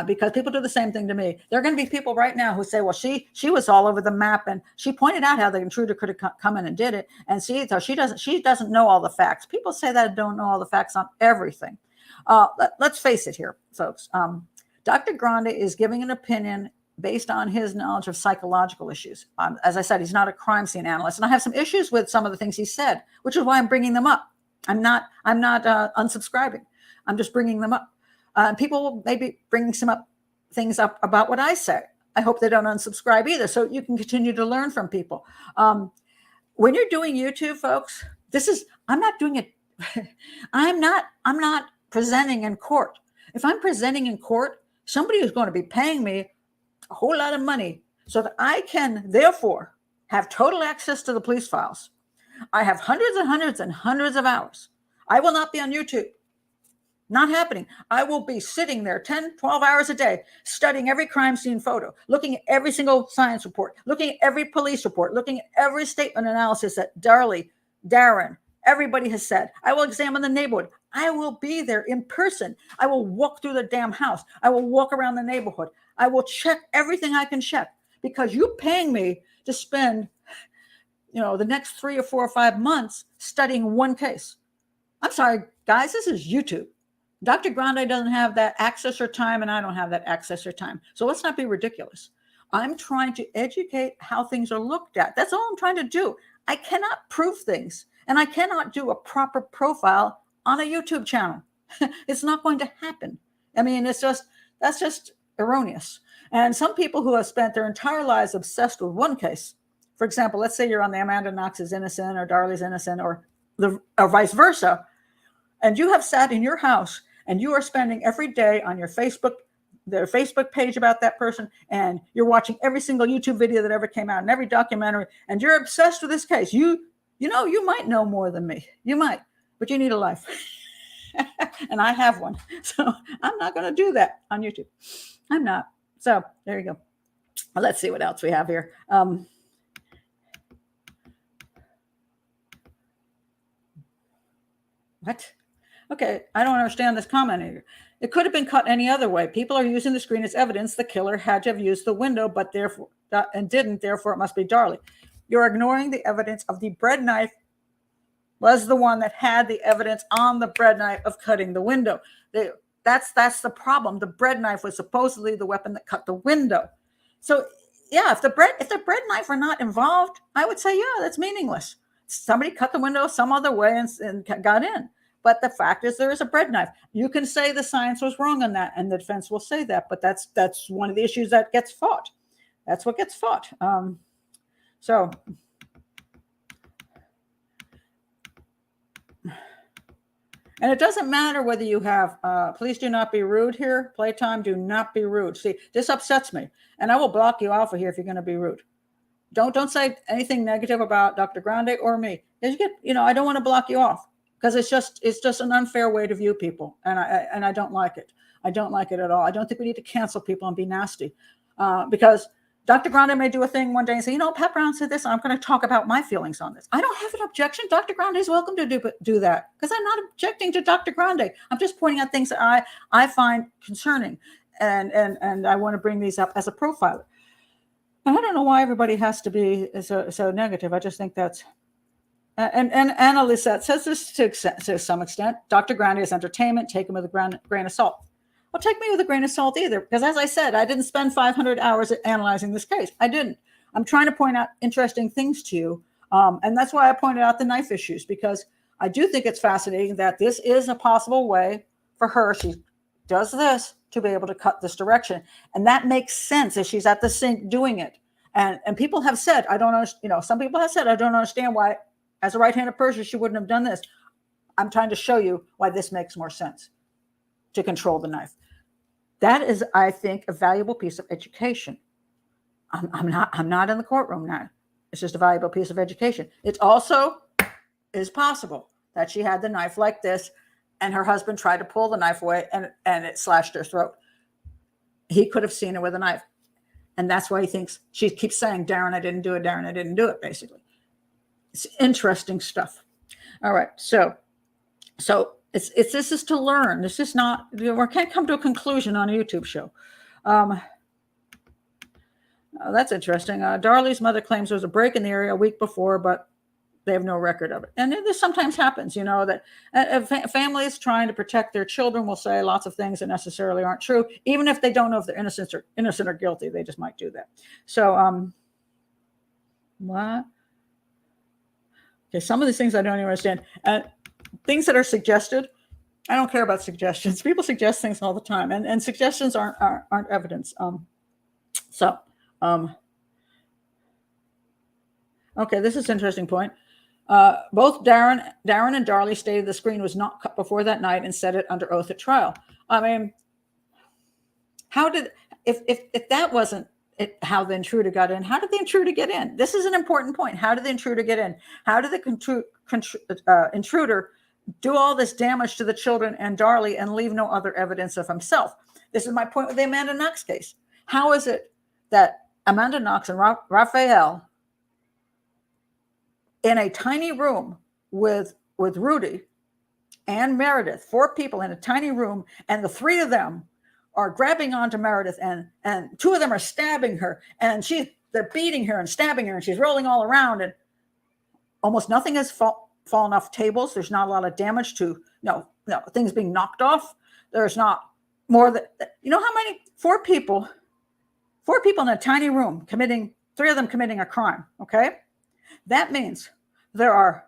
because people do the same thing to me. There are going to be people right now who say, well, she was all over the map, and she pointed out how the intruder could have come in and did it. And she doesn't know all the facts. People say that don't know all the facts on everything. Let's face it here, folks. Dr. Grande is giving an opinion based on his knowledge of psychological issues. As I said, he's not a crime scene analyst, and I have some issues with some of the things he said, which is why I'm bringing them up. I'm not unsubscribing. I'm just bringing them up. People may be bringing some things up about what I say. I hope they don't unsubscribe either, so you can continue to learn from people. When you're doing YouTube, folks, I'm not doing it. I'm not presenting in court. If I'm presenting in court, somebody is going to be paying me a whole lot of money so that I can therefore have total access to the police files. I have hundreds and hundreds and hundreds of hours. I will not be on YouTube. Not happening. I will be sitting there 10, 12 hours a day, studying every crime scene photo, looking at every single science report, looking at every police report, looking at every statement analysis that Darlie, Darren, everybody has said. I will examine the neighborhood. I will be there in person. I will walk through the damn house. I will walk around the neighborhood. I will check everything I can check, because you're paying me to spend, the next 3 or 4 or 5 months studying one case. I'm sorry, guys, this is YouTube. Dr. Grande doesn't have that access or time, and I don't have that access or time. So let's not be ridiculous. I'm trying to educate how things are looked at. That's all I'm trying to do. I cannot prove things, and I cannot do a proper profile on a YouTube channel. It's not going to happen. I mean, that's just erroneous. And some people who have spent their entire lives obsessed with one case, for example, let's say you're on the Amanda Knox is innocent or Darlie's innocent, or vice versa, and you have sat in your house and you are spending every day on their Facebook page about that person, and you're watching every single YouTube video that ever came out and every documentary, and you're obsessed with this case. You might know more than me. You might, but you need a life. And I have one. So I'm not going to do that on YouTube. I'm not. So there you go. Well, let's see what else we have here. What? Okay, I don't understand this comment here. It could have been cut any other way. People are using the screen as evidence. The killer had to have used the window, but therefore didn't. Therefore, it must be Darlie. You're ignoring the evidence of the bread knife was the one that had the evidence on the bread knife of cutting the window. That's the problem. The bread knife was supposedly the weapon that cut the window. So yeah, if the bread knife were not involved, I would say, yeah, that's meaningless. Somebody cut the window some other way and got in. But the fact is, there is a bread knife. You can say the science was wrong on that, and the defense will say that. But that's one of the issues that gets fought. That's what gets fought. So, and it doesn't matter whether you have. Please do not be rude here. Playtime, do not be rude. See, this upsets me, and I will block you off of here if you're going to be rude. Don't say anything negative about Dr. Grande or me. I don't want to block you off. Because it's just an unfair way to view people, and I don't like it. I don't like it at all. I don't think we need to cancel people and be nasty. because Dr. Grande may do a thing one day and say, Pat Brown said this, and I'm going to talk about my feelings on this. I don't have an objection. Dr. Grande is welcome to do that, because I'm not objecting to Dr. Grande. I'm just pointing out things that I find concerning, and I want to bring these up as a profiler. And I don't know why everybody has to be so negative. I just think that's, and Anna Lisette says this to some extent. Dr. Grande is entertainment. Take him with a grain of salt. Well, take me with a grain of salt either, because as I said, I didn't spend 500 hours analyzing this case. I didn't. I'm trying to point out interesting things to you. And that's why I pointed out the knife issues, because I do think it's fascinating that this is a possible way for her. She does this to be able to cut this direction. And that makes sense as she's at the sink doing it. And people have said, I don't understand, some people have said, I don't understand why, as a right-handed person, she wouldn't have done this. I'm trying to show you why this makes more sense to control the knife. That is, I think, a valuable piece of education. I'm not in the courtroom now. It's just a valuable piece of education. It also is possible that she had the knife like this, and her husband tried to pull the knife away, and it slashed her throat. He could have seen her with a knife. And that's why he thinks, she keeps saying, Darren, I didn't do it. Darren, I didn't do it, basically. It's interesting stuff. All right. So this is to learn. This is not, we can't come to a conclusion on a YouTube show. That's interesting. Darlie's mother claims there was a break in the area a week before, but they have no record of it. And this sometimes happens, that families trying to protect their children will say lots of things that necessarily aren't true, even if they don't know if they're innocent or guilty. They just might do that. So, what? Okay, some of these things I don't even understand. Things that are suggested, I don't care about suggestions. People suggest things all the time, and suggestions aren't evidence. Okay, this is an interesting point. Both Darren and Darlie stated the screen was not cut before that night and said it under oath at trial. I mean, if that wasn't how the intruder got in, how did the intruder get in? This is an important point. How did the intruder get in? How did the intruder do all this damage to the children and Darlie and leave no other evidence of himself? This is my point with the Amanda Knox case. How is it that Amanda Knox and Raphael, in a tiny room with Rudy and Meredith, 4 people in a tiny room, and the 3 of them are grabbing onto Meredith, and 2 of them are stabbing her, and they're beating her and stabbing her, and she's rolling all around, and almost nothing has fallen off tables. There's not a lot of damage to things being knocked off. There's not more than, how many 4 people in a tiny room committing, 3 of them committing a crime. Okay. That means there are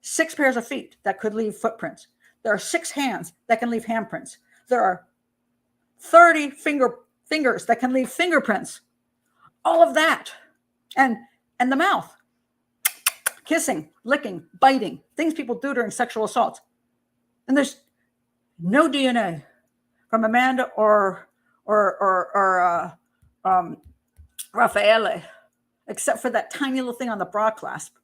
6 pairs of feet that could leave footprints. There are 6 hands that can leave handprints. There are 30 fingers that can leave fingerprints. All of that. And the mouth. Kissing, licking, biting, things people do during sexual assaults. And there's no DNA from Amanda or Raffaele, except for that tiny little thing on the bra clasp.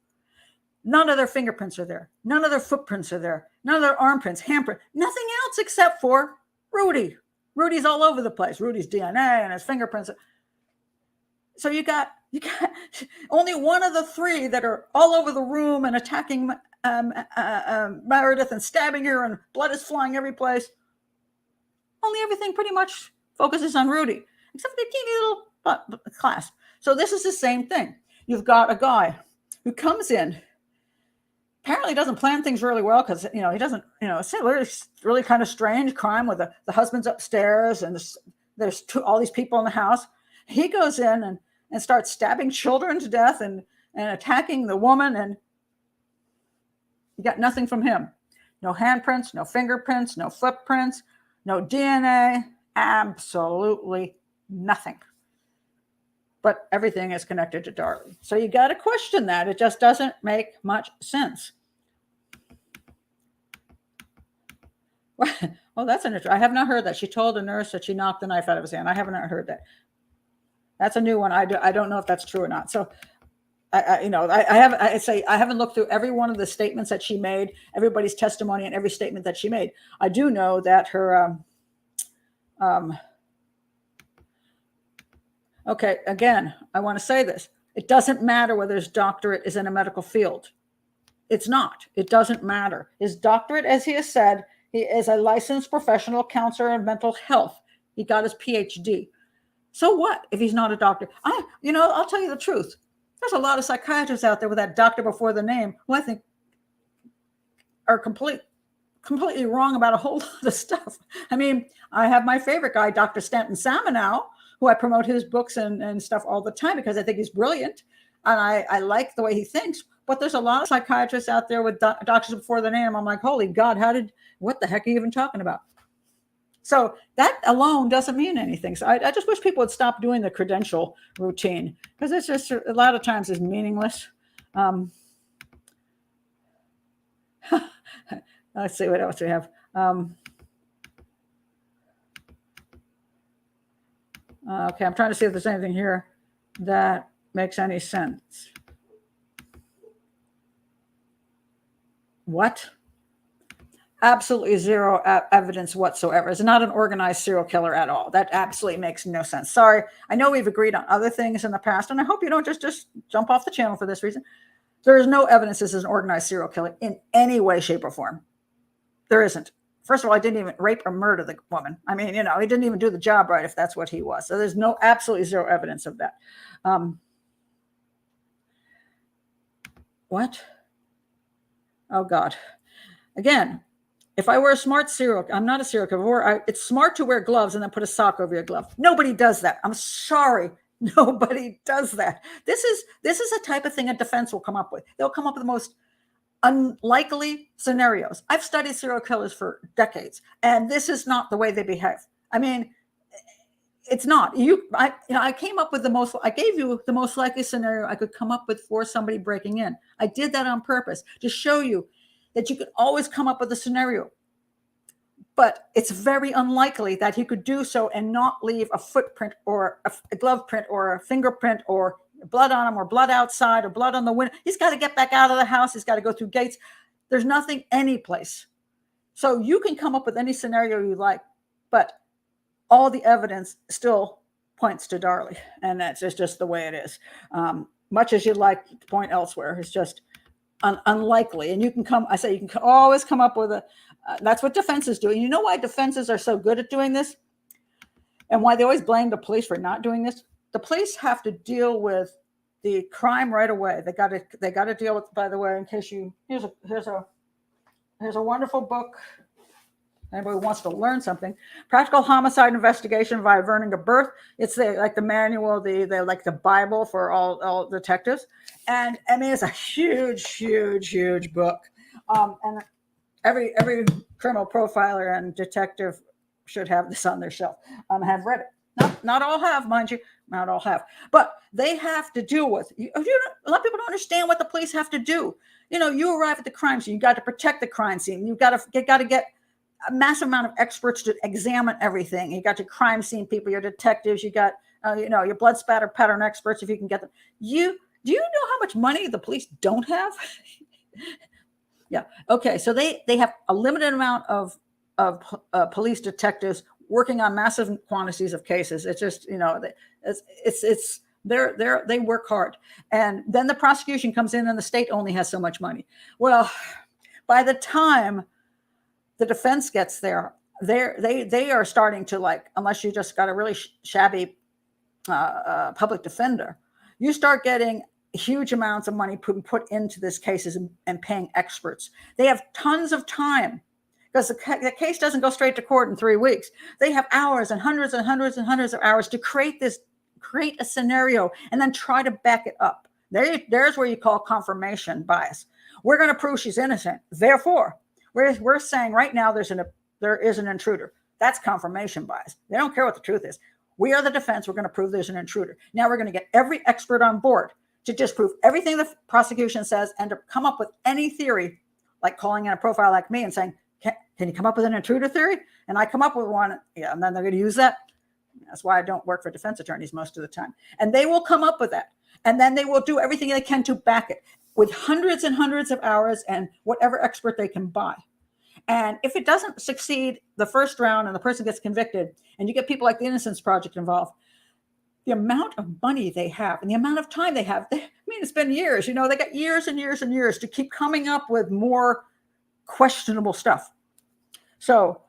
None of their fingerprints are there. None of their footprints are there. None of their arm prints, handprint, nothing else except for Rudy. Rudy's all over the place. Rudy's DNA and his fingerprints. So you got only one of the 3 that are all over the room and attacking Meredith and stabbing her, and blood is flying every place. Only everything pretty much focuses on Rudy, except for the teeny little clasp. So this is the same thing. You've got a guy who comes in, apparently doesn't plan things really well, because he doesn't, it's really kind of strange crime with the husband's upstairs and there's all these people in the house. He goes in and starts stabbing children to death and attacking the woman, and you got nothing from him. No handprints, no fingerprints, no footprints, no DNA, absolutely nothing. But everything is connected to Darlie. So you got to question that. It just doesn't make much sense. Well, that's an interesting. I have not heard that. She told a nurse that she knocked the knife out of his hand. I haven't heard that. That's a new one. I don't know if that's true or not. So, I haven't looked through every one of the statements that she made, everybody's testimony, and every statement that she made. I do know that her Okay, again, I want to say this. It doesn't matter whether his doctorate is in a medical field. It's not. It doesn't matter. His doctorate, as he has said, he is a licensed professional counselor in mental health. He got his PhD. So what if he's not a doctor? I'll tell you the truth. There's a lot of psychiatrists out there with that doctor before the name who I think are completely wrong about a whole lot of stuff. I mean, I have my favorite guy, Dr. Stanton Samanow, who I promote his books and stuff all the time because I think he's brilliant. And I like the way he thinks. But there's a lot of psychiatrists out there with doctors before the name. I'm like, holy God, what the heck are you even talking about? So that alone doesn't mean anything. So I just wish people would stop doing the credential routine because it's just a lot of times is meaningless. Let's see what else we have. Okay, I'm trying to see if there's anything here that makes any sense. What? Absolutely zero evidence whatsoever. It's not an organized serial killer at all. That absolutely makes no sense. Sorry. I know we've agreed on other things in the past, and I hope you don't just jump off the channel for this reason. There is no evidence this is an organized serial killer in any way, shape, or form. There isn't. First of all, I didn't even rape or murder the woman. I mean, he didn't even do the job right if that's what he was. So there's absolutely zero evidence of that. What? Oh, God. Again, if I were a smart I'm not a serial killer. It's smart to wear gloves and then put a sock over your glove. Nobody does that. I'm sorry. Nobody does that. This is a type of thing a defense will come up with. They'll come up with the most unlikely scenarios. I've studied serial killers for decades, and this is not the way they behave. I mean, it's not. I came up with I gave you the most likely scenario I could come up with for somebody breaking in. I did that on purpose to show you that you could always come up with a scenario. But it's very unlikely that he could do so and not leave a footprint or a glove print or a fingerprint or blood on him or blood outside or blood on the window. He's got to get back out of the house. He's got to go through gates. There's nothing any place. So you can come up with any scenario you like, but all the evidence still points to Darlie. And that's just the way it is. Much as you'd like to point elsewhere, it's just unlikely. And you can always come up with that's what defenses do. And you know why defenses are so good at doing this? And why they always blame the police for not doing this? The police have to deal with the crime right away. They got to deal with, by the way, in case here's a wonderful book. Anybody who wants to learn something, Practical Homicide Investigation by Vernon Birth. It's the manual, the Bible for all detectives. And I mean, it's a huge book. And every criminal profiler and detective should have this on their shelf. Have read it. Not all have, mind you. Not all have. But they have to deal with, a lot of people don't understand what the police have to do. You arrive at the crime scene. You got to protect the crime scene. You got to get a massive amount of experts to examine everything. You got your crime scene people, your detectives, you got your blood spatter pattern experts if you can get them. Do you know how much money the police don't have? Yeah. Okay. So they have a limited amount of police detectives working on massive quantities of cases. It's just they work hard, and then the prosecution comes in, and the state only has so much money. Well, by the time the defense gets there, they are starting to, unless you just got a really shabby public defender, you start getting huge amounts of money put into these cases and paying experts. They have tons of time because the case doesn't go straight to court in 3 weeks. They have hours and hundreds and hundreds and hundreds of hours to create a scenario and then try to back it up. There's where you call confirmation bias. We're going to prove she's innocent. Therefore, we're saying right now there is an intruder. That's confirmation bias. They don't care what the truth is. We are the defense. We're going to prove there's an intruder. Now we're going to get every expert on board to disprove everything the prosecution says and to come up with any theory, like calling in a profile like me and saying, can you come up with an intruder theory? And I come up with one, and then they're going to use that. That's why I don't work for defense attorneys most of the time. And they will come up with that. And then they will do everything they can to back it with hundreds and hundreds of hours and whatever expert they can buy. And if it doesn't succeed the first round and the person gets convicted and you get people like the Innocence Project involved, the amount of money they have and the amount of time they have. I mean, it's been years, they got years and years and years to keep coming up with more questionable stuff. So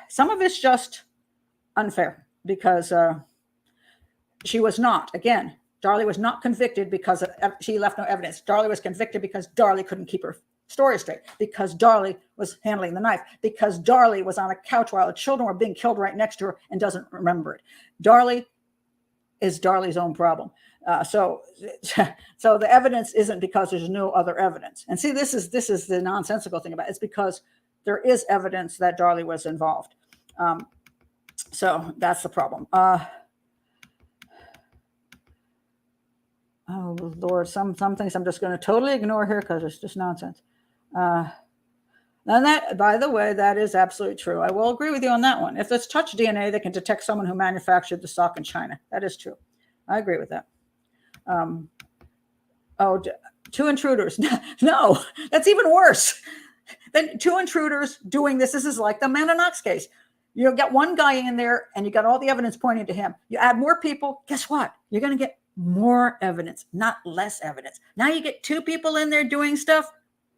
some of it's just unfair because she was not, again, Darlie was not convicted because she left no evidence. Darlie was convicted because Darlie couldn't keep her story straight, because Darlie was handling the knife, because Darlie was on a couch while the children were being killed right next to her and doesn't remember it. Darlie is Darlie's own problem. So the evidence isn't because there's no other evidence. And see, this is the nonsensical thing about it. It's because there is evidence that Darlie was involved. So that's the problem. Oh Lord, some things I'm just going to totally ignore here because it's just nonsense. And that, by the way, that is absolutely true. I will agree with you on that one. If it's touch DNA, they can detect someone who manufactured the sock in China. That is true. I agree with that. Two intruders. No, that's even worse. Then two intruders doing this. This is like the Amanda Knox case. You got one guy in there and you got all the evidence pointing to him. You add more people. Guess what? You're going to get more evidence, not less evidence. Now you get two people in there doing stuff,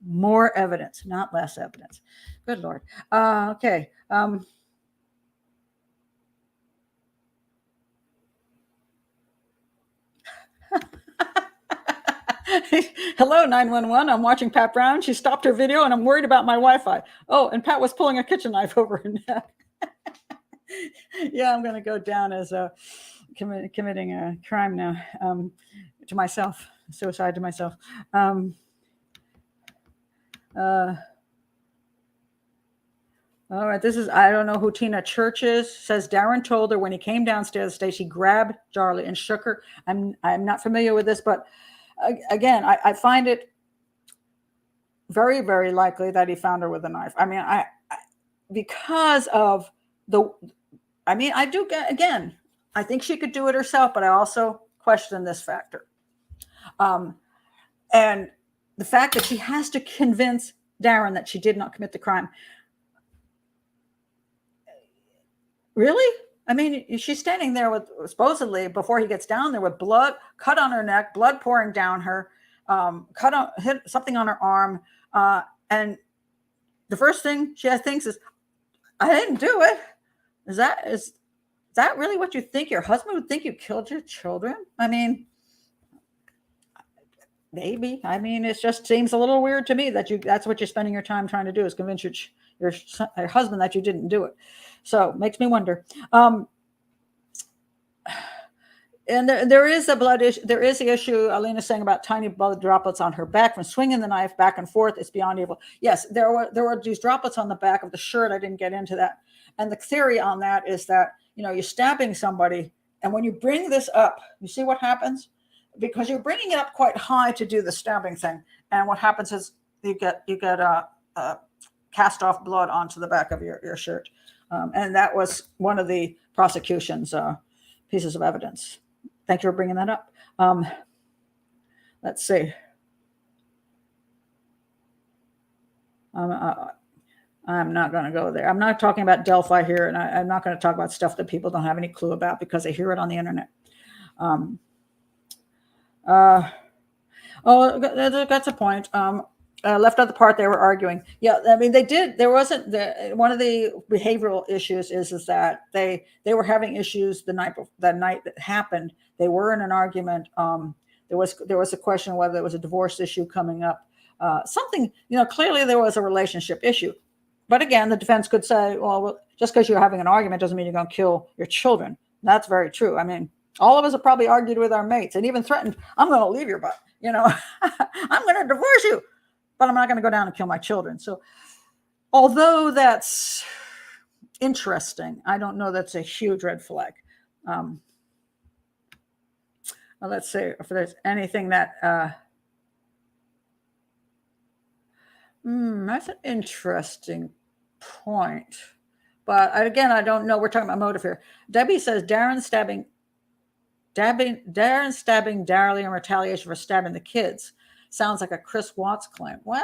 more evidence, not less evidence. Good Lord. Okay. Hello, 911. I'm watching Pat Brown. She stopped her video and I'm worried about my Wi-Fi. Oh, and Pat was pulling a kitchen knife over her neck. Yeah, I'm going to go down as committing a crime now, to myself, suicide to myself. All right, this is, I don't know who Tina Church is. Says Darren told her when he came downstairs the stage, he grabbed Darlie and shook her. I'm not familiar with this, but again, I find it very, very likely that he found her with a knife. I mean, because of I do get, again, I think she could do it herself, but I also question this factor. And the fact that she has to convince Darren that she did not commit the crime. Really? I mean, she's standing there with, supposedly, before he gets down there, with blood cut on her neck, blood pouring down her, hit something on her arm. And the first thing she thinks is, I didn't do it. Is that really what you think? Your husband would think you killed your children? I mean, maybe. I mean, it just seems a little weird to me that's what you're spending your time trying to do, is convince your husband that you didn't do it. So makes me wonder. And there is a blood issue. There is the issue Alina's saying about tiny blood droplets on her back from swinging the knife back and forth. It's beyond evil. Yes, there were these droplets on the back of the shirt. I didn't get into that. And the theory on that is that, you're stabbing somebody, and when you bring this up, you see what happens? Because you're bringing it up quite high to do the stabbing thing. And what happens is you get cast off blood onto the back of your shirt. And that was one of the prosecution's pieces of evidence. Thank you for bringing that up. Let's see. I'm not going to go there. I'm not talking about Delphi here, and I'm not going to talk about stuff that people don't have any clue about because they hear it on the internet. That's a point. Left out the part they were arguing. Yeah, I mean, they did. There wasn't one of the behavioral issues is that they were having issues the night that happened. They were in an argument. There was a question whether there was a divorce issue coming up. Something, clearly there was a relationship issue. But again, the defense could say, well, just because you're having an argument doesn't mean you're going to kill your children. That's very true. I mean, all of us have probably argued with our mates and even threatened, I'm going to leave your butt. I'm going to divorce you, but I'm not going to go down and kill my children. So although that's interesting, I don't know that's a huge red flag. Let's see if there's anything that... that's an interesting point. But again, I don't know. We're talking about motive here. Debbie says Darren stabbing Darlie in retaliation for stabbing the kids. Sounds like a Chris Watts claim. Well,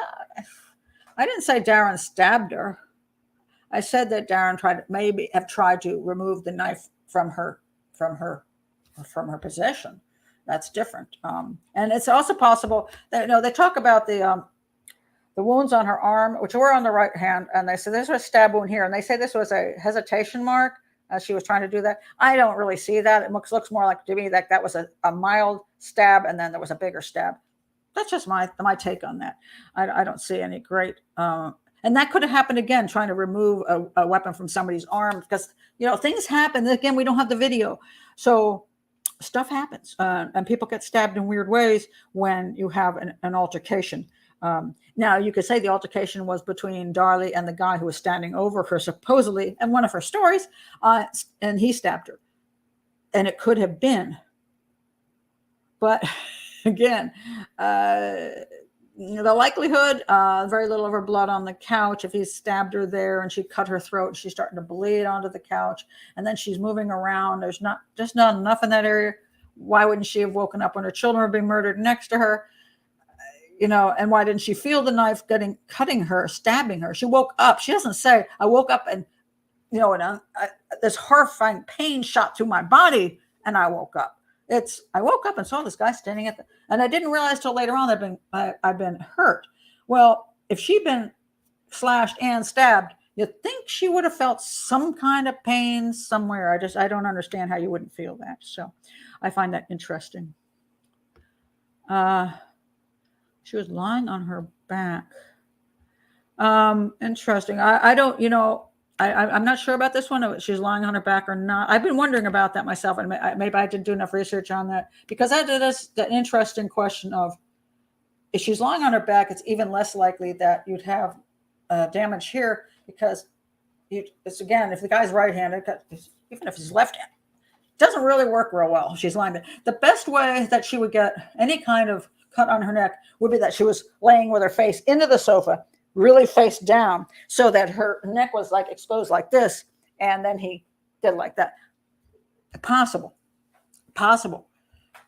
I didn't say Darren stabbed her. I said that Darren tried to remove the knife from her from her possession. That's different. And it's also possible that, they talk about the wounds on her arm, which were on the right hand, and they say this was a stab wound here, and they say this was a hesitation mark as she was trying to do that. I don't really see that. It looks more like to me that was a mild stab, and then there was a bigger stab. That's just my take on that. I don't see any great. And that could have happened again, trying to remove a weapon from somebody's arm, because things happen. Again, we don't have the video, so stuff happens, and people get stabbed in weird ways when you have an altercation. Now, you could say the altercation was between Darlie and the guy who was standing over her, supposedly, in one of her stories, and he stabbed her. And it could have been. But again, the likelihood, very little of her blood on the couch. If he stabbed her there and she cut her throat, and she's starting to bleed onto the couch, and then she's moving around. There's just not enough in that area. Why wouldn't she have woken up when her children were being murdered next to her? And why didn't she feel the knife cutting her, stabbing her? She woke up. She doesn't say, I woke up and, this horrifying pain shot through my body and I woke up. I woke up and saw this guy standing and I didn't realize till later on that I've been hurt. Well, if she'd been slashed and stabbed, you'd think she would have felt some kind of pain somewhere. I don't understand how you wouldn't feel that. So I find that interesting. She was lying on her back. Interesting. I don't, I'm not sure about this one. She's lying on her back or not. I've been wondering about that myself, and maybe I didn't do enough research on that, because that is the interesting question of, if she's lying on her back, it's even less likely that you'd have damage here, because it's again, if the guy's right-handed, even if he's left-handed, it doesn't really work real well. She's lying there. The best way that she would get any kind of cut on her neck would be that she was laying with her face into the sofa, really face down, so that her neck was like exposed like this, and then he did like that. Possible.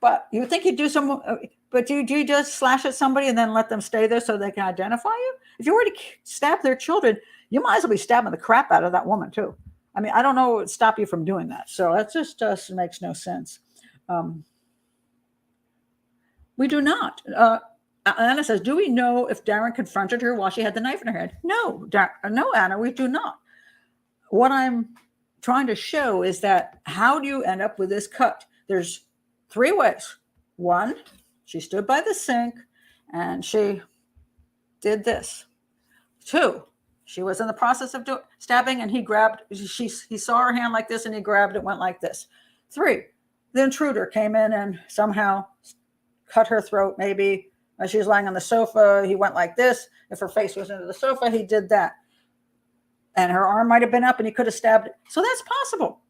But you would think he'd do some. But do you just slash at somebody and then let them stay there so they can identify you? If you were to stab their children, you might as well be stabbing the crap out of that woman too. I mean, I don't know what would stop you from doing that. So that just makes no sense. We do not. Anna says, do we know if Darren confronted her while she had the knife in her head? No, no, Anna, we do not. What I'm trying to show is that, how do you end up with this cut? There's 3 ways. 1, she stood by the sink and she did this. 2, she was in the process of stabbing and he saw her hand like this and he grabbed it, went like this. 3, the intruder came in and somehow cut her throat. Maybe she was lying on the sofa, he went like this. If her face was into the sofa, he did that. And her arm might have been up and he could have stabbed it. So that's possible.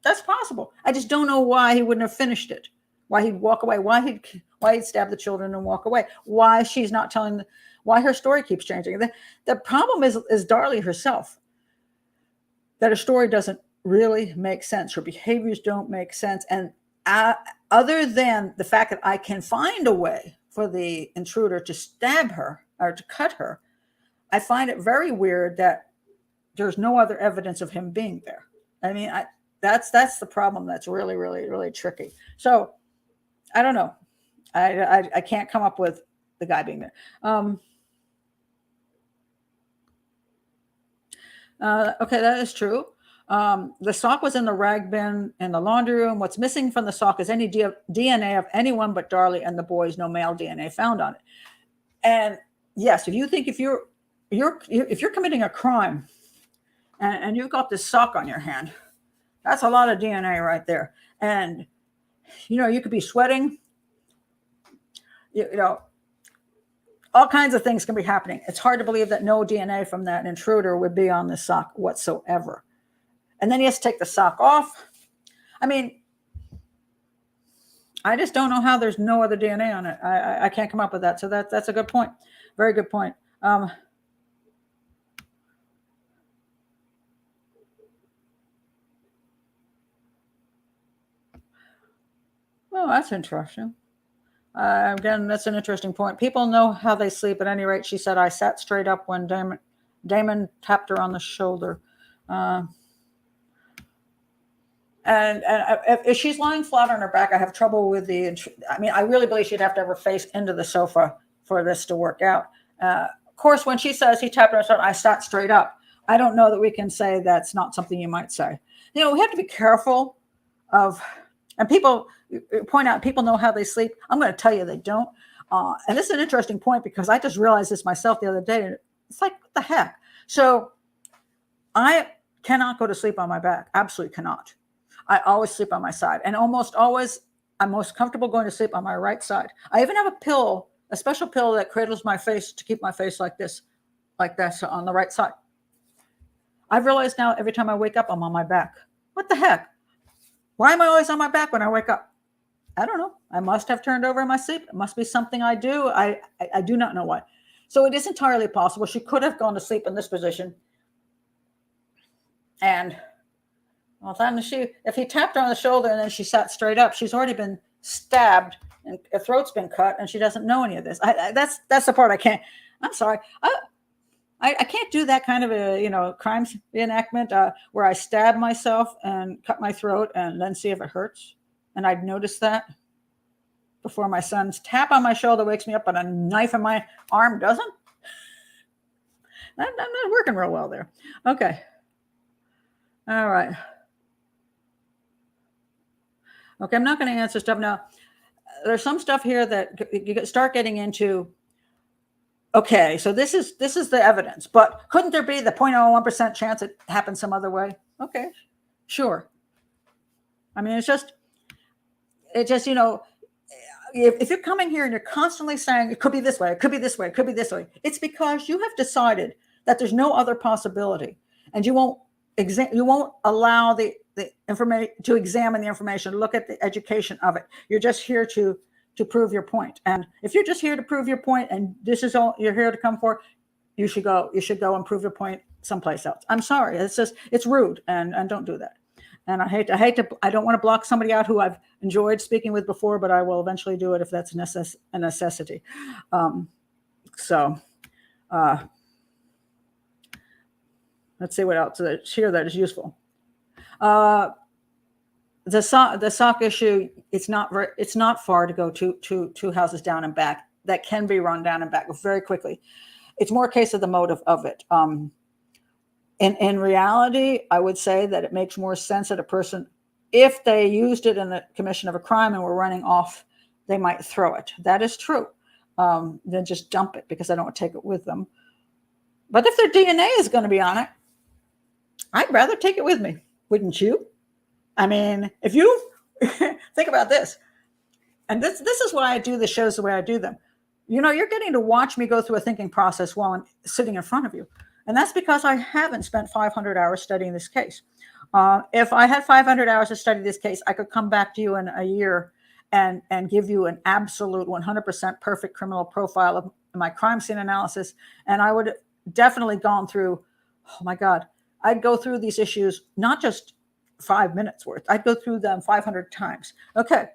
That's possible. I just don't know why he wouldn't have finished it. Why he'd walk away. Why he'd stab the children and walk away. Why she's not telling, why her story keeps changing. The problem is Darlie herself. That her story doesn't really make sense. Her behaviors don't make sense. And other than the fact that I can find a way for the intruder to stab her or to cut her, I find it very weird that there's no other evidence of him being there. I mean, that's the problem. That's really, really, really tricky. So I don't know. I can't come up with the guy being there. Okay, that is true. The sock was in the rag bin in the laundry room. What's missing from the sock is any DNA of anyone but Darlie and the boys. No male DNA found on it. And yes, if you think if you're committing a crime and you've got this sock on your hand, that's a lot of DNA right there. And you could be sweating. All kinds of things can be happening. It's hard to believe that no DNA from that intruder would be on the sock whatsoever. And then he has to take the sock off. I mean, I just don't know how there's no other DNA on it. I can't come up with that. So that's a good point. Very good point. Well, that's interesting. Again, that's an interesting point. People know how they sleep. At any rate, she said, I sat straight up when Damon tapped her on the shoulder. And if she's lying flat on her back, I have trouble with I really believe she'd have to have her face into the sofa for this to work out. Of course, when she says he tapped her on the shoulder, I sat straight up. I don't know that we can say that's not something you might say. We have to be careful of, and people point out people know how they sleep. I'm going to tell you they don't. And this is an interesting point because I just realized this myself the other day. And it's like, what the heck? So I cannot go to sleep on my back. Absolutely cannot. I always sleep on my side. And almost always, I'm most comfortable going to sleep on my right side. I even have a special pillow that cradles my face to keep my face like this, so on the right side. I've realized now every time I wake up, I'm on my back. What the heck? Why am I always on my back when I wake up? I don't know. I must have turned over in my sleep. It must be something I do. I do not know why. So it is entirely possible. She could have gone to sleep in this position. And well, then if he tapped her on the shoulder and then she sat straight up, she's already been stabbed and her throat's been cut and she doesn't know any of this. That's the part I can't. I'm sorry. I can't do that kind of a crime reenactment where I stab myself and cut my throat and then see if it hurts. And I'd notice that before my son's tap on my shoulder wakes me up, but a knife in my arm doesn't. I'm not working real well there. Okay. All right. Okay, I'm not going to answer stuff now. There's some stuff here that you start getting into. Okay, so this is the evidence, but couldn't there be the 0.01% chance it happened some other way? Okay, sure. I mean, it's just if you're coming here and you're constantly saying it could be this way, it could be this way, it could be this way, it's because you have decided that there's no other possibility, and you won't allow the information to examine the information, look at the education of it. You're just here to prove your point. And if you're just here to prove your point and this is all you're here to come for, you should go and prove your point someplace else. I'm sorry. It's rude and don't do that. And I don't want to block somebody out who I've enjoyed speaking with before, but I will eventually do it if that's a necessity. Let's see what else is here that is useful. The sock issue, it's not far to go two houses down and back. That can be run down and back very quickly. It's more a case of the motive of it. In reality, I would say that it makes more sense that a person, if they used it in the commission of a crime and were running off, they might throw it. That is true. Then just dump it because I don't want to take it with them. But if their DNA is going to be on it, I'd rather take it with me. Wouldn't you? I mean, if you think about this, and this is why I do the shows the way I do them. You're getting to watch me go through a thinking process while I'm sitting in front of you. And that's because I haven't spent 500 hours studying this case. If I had 500 hours to study this case, I could come back to you in a year and give you an absolute 100% perfect criminal profile of my crime scene analysis. And I would definitely gone through, oh my God, I'd go through these issues, not just 5 minutes worth. I'd go through them 500 times. Okay.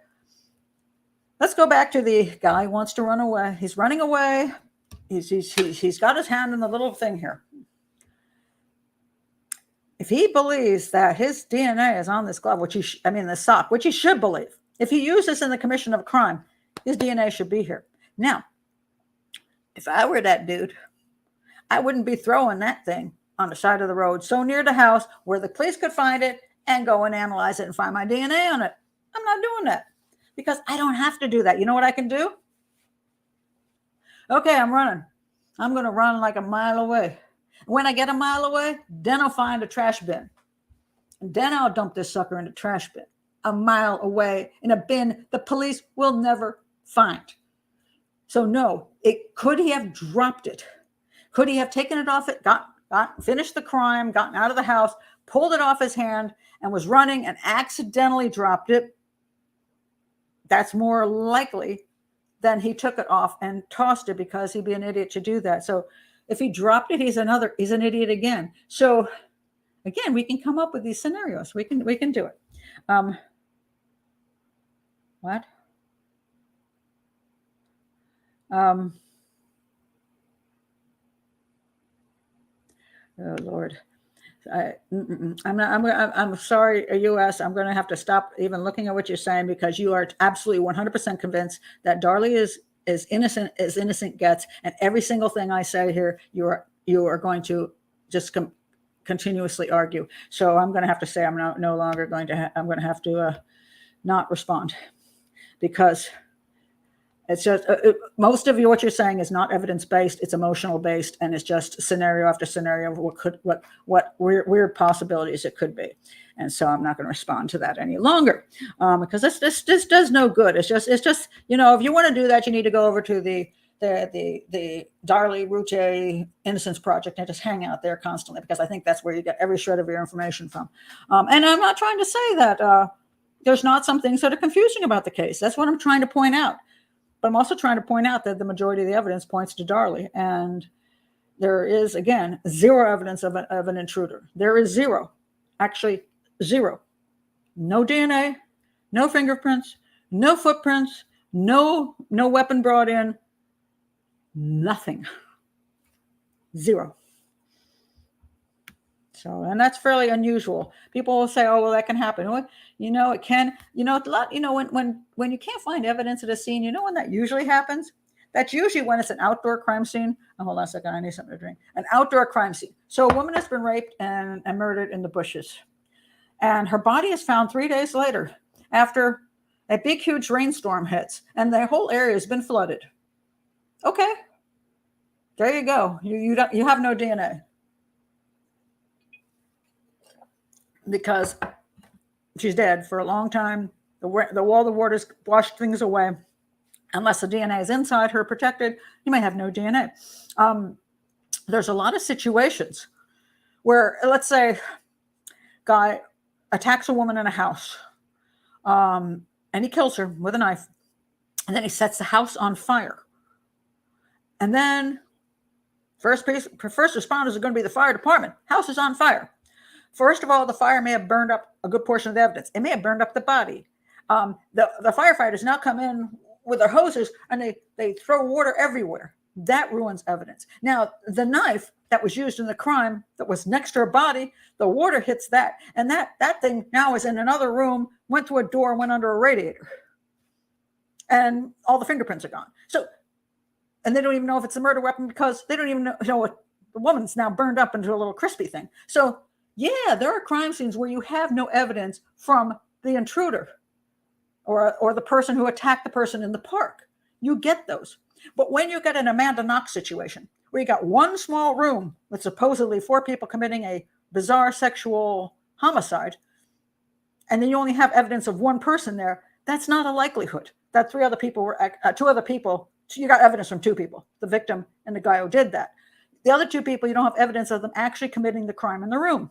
Let's go back to the guy who wants to run away. He's running away. He's got his hand in the little thing here. If he believes that his DNA is on this glove, the sock, which he should believe, if he used this in the commission of a crime, his DNA should be here. Now, if I were that dude, I wouldn't be throwing that thing on the side of the road so near the house where the police could find it and go and analyze it and find my DNA on it. I'm not doing that because I don't have to do that. You know what I can do? Okay, I'm running. I'm going to run like a mile away. When I get a mile away, then I'll find a trash bin. And then I'll dump this sucker in a trash bin a mile away in a bin the police will never find. So no, could he have dropped it? Could he have taken it off it, finished the crime, gotten out of the house, pulled it off his hand and was running and accidentally dropped it? That's more likely than he took it off and tossed it because he'd be an idiot to do that. So if he dropped it, he's an idiot again. So again, we can come up with these scenarios. We can do it. What? Oh Lord. I'm sorry, U.S. I'm going to have to stop even looking at what you're saying, because you are absolutely 100% convinced that Darlie is innocent as innocent gets, and every single thing I say here, you are going to just continuously argue. So I'm going to have to say I'm no longer going to. I'm going to have to not respond, because it's just most of what you're saying is not evidence based. It's emotional based, and it's just scenario after scenario of what weird possibilities it could be. And so I'm not going to respond to that any longer, because this does no good. It's just if you want to do that, you need to go over to the Darlie Routier Innocence Project and just hang out there constantly, because I think that's where you get every shred of your information from. And I'm not trying to say that there's not some things that are confusing about the case. That's what I'm trying to point out. But I'm also trying to point out that the majority of the evidence points to Darlie, and there is, again, zero evidence of an intruder. There is zero, actually zero. No DNA, no fingerprints, no footprints, no weapon brought in, nothing, zero. So, and that's fairly unusual. People will say, "Oh, well, that can happen." Well, it can. A lot. When you can't find evidence at a scene, when that usually happens. That's usually when it's an outdoor crime scene. Oh, hold on a second, I need something to drink. An outdoor crime scene. So a woman has been raped and murdered in the bushes, and her body is found 3 days later after a big, huge rainstorm hits, and the whole area has been flooded. Okay, there you go. You have no DNA. Because she's dead for a long time. The wall of water's washed things away. Unless the DNA is inside her protected, you may have no DNA. There's a lot of situations where, let's say, guy attacks a woman in a house, and he kills her with a knife, and then he sets the house on fire. And then first responders are going to be the fire department. House is on fire. First of all, the fire may have burned up a good portion of the evidence. It may have burned up the body. The firefighters now come in with their hoses, and they throw water everywhere. That ruins evidence. Now, the knife that was used in the crime that was next to her body, the water hits that. And that thing now is in another room, went through a door, went under a radiator. And all the fingerprints are gone. So, and they don't even know if it's a murder weapon, because they don't even know what the woman's now burned up into a little crispy thing. So, yeah, there are crime scenes where you have no evidence from the intruder or the person who attacked the person in the park. You get those. But when you get an Amanda Knox situation, where you got one small room with supposedly 4 people committing a bizarre sexual homicide, and then you only have evidence of one person there, that's not a likelihood. That 2 other people, you got evidence from 2 people, the victim and the guy who did that. The other 2 people, you don't have evidence of them actually committing the crime in the room.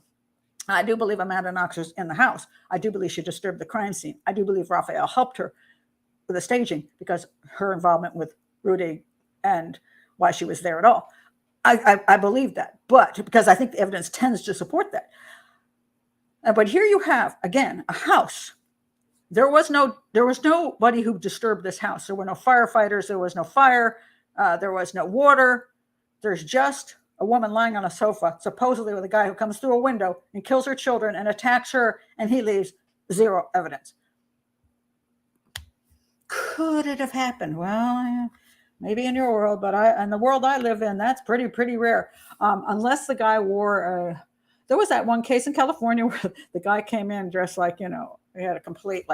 I do believe Amanda Knox was in the house. I do believe she disturbed the crime scene. I do believe Raphael helped her with the staging, because her involvement with Rudy and why she was there at all. I believe that, but because I think the evidence tends to support that. But here you have, again, a house. There was nobody who disturbed this house. There were no firefighters. There was no fire. There was no water. There's just a woman lying on a sofa, supposedly with a guy who comes through a window and kills her children and attacks her, and he leaves. Zero evidence. Could it have happened? Well, maybe in your world, but in the world I live in, that's pretty rare. Unless the guy wore there was that one case in California where the guy came in dressed like, he had a complete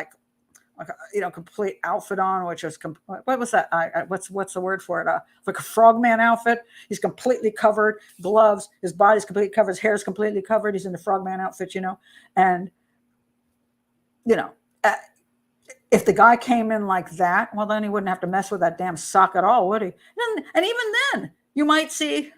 complete outfit on, which was what was that? What's the word for it? Like a frogman outfit. He's completely covered, gloves. His body's completely covered. His hair's completely covered. He's in the frogman outfit, and if the guy came in like that, well, then he wouldn't have to mess with that damn sock at all, would he? And even then, you might see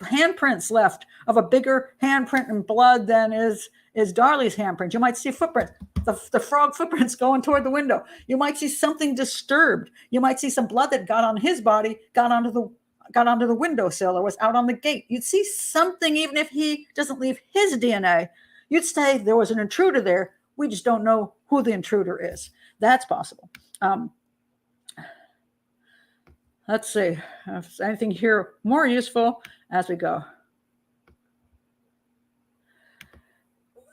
handprints left of a bigger handprint in blood than is Darlie's handprint. You might see footprint. The frog footprints going toward the window. You might see something disturbed. You might see some blood that got on his body, got onto the windowsill, or was out on the gate. You'd see something, even if he doesn't leave his DNA. You'd say there was an intruder there. We just don't know who the intruder is. That's possible. Let's see if anything here more useful as we go.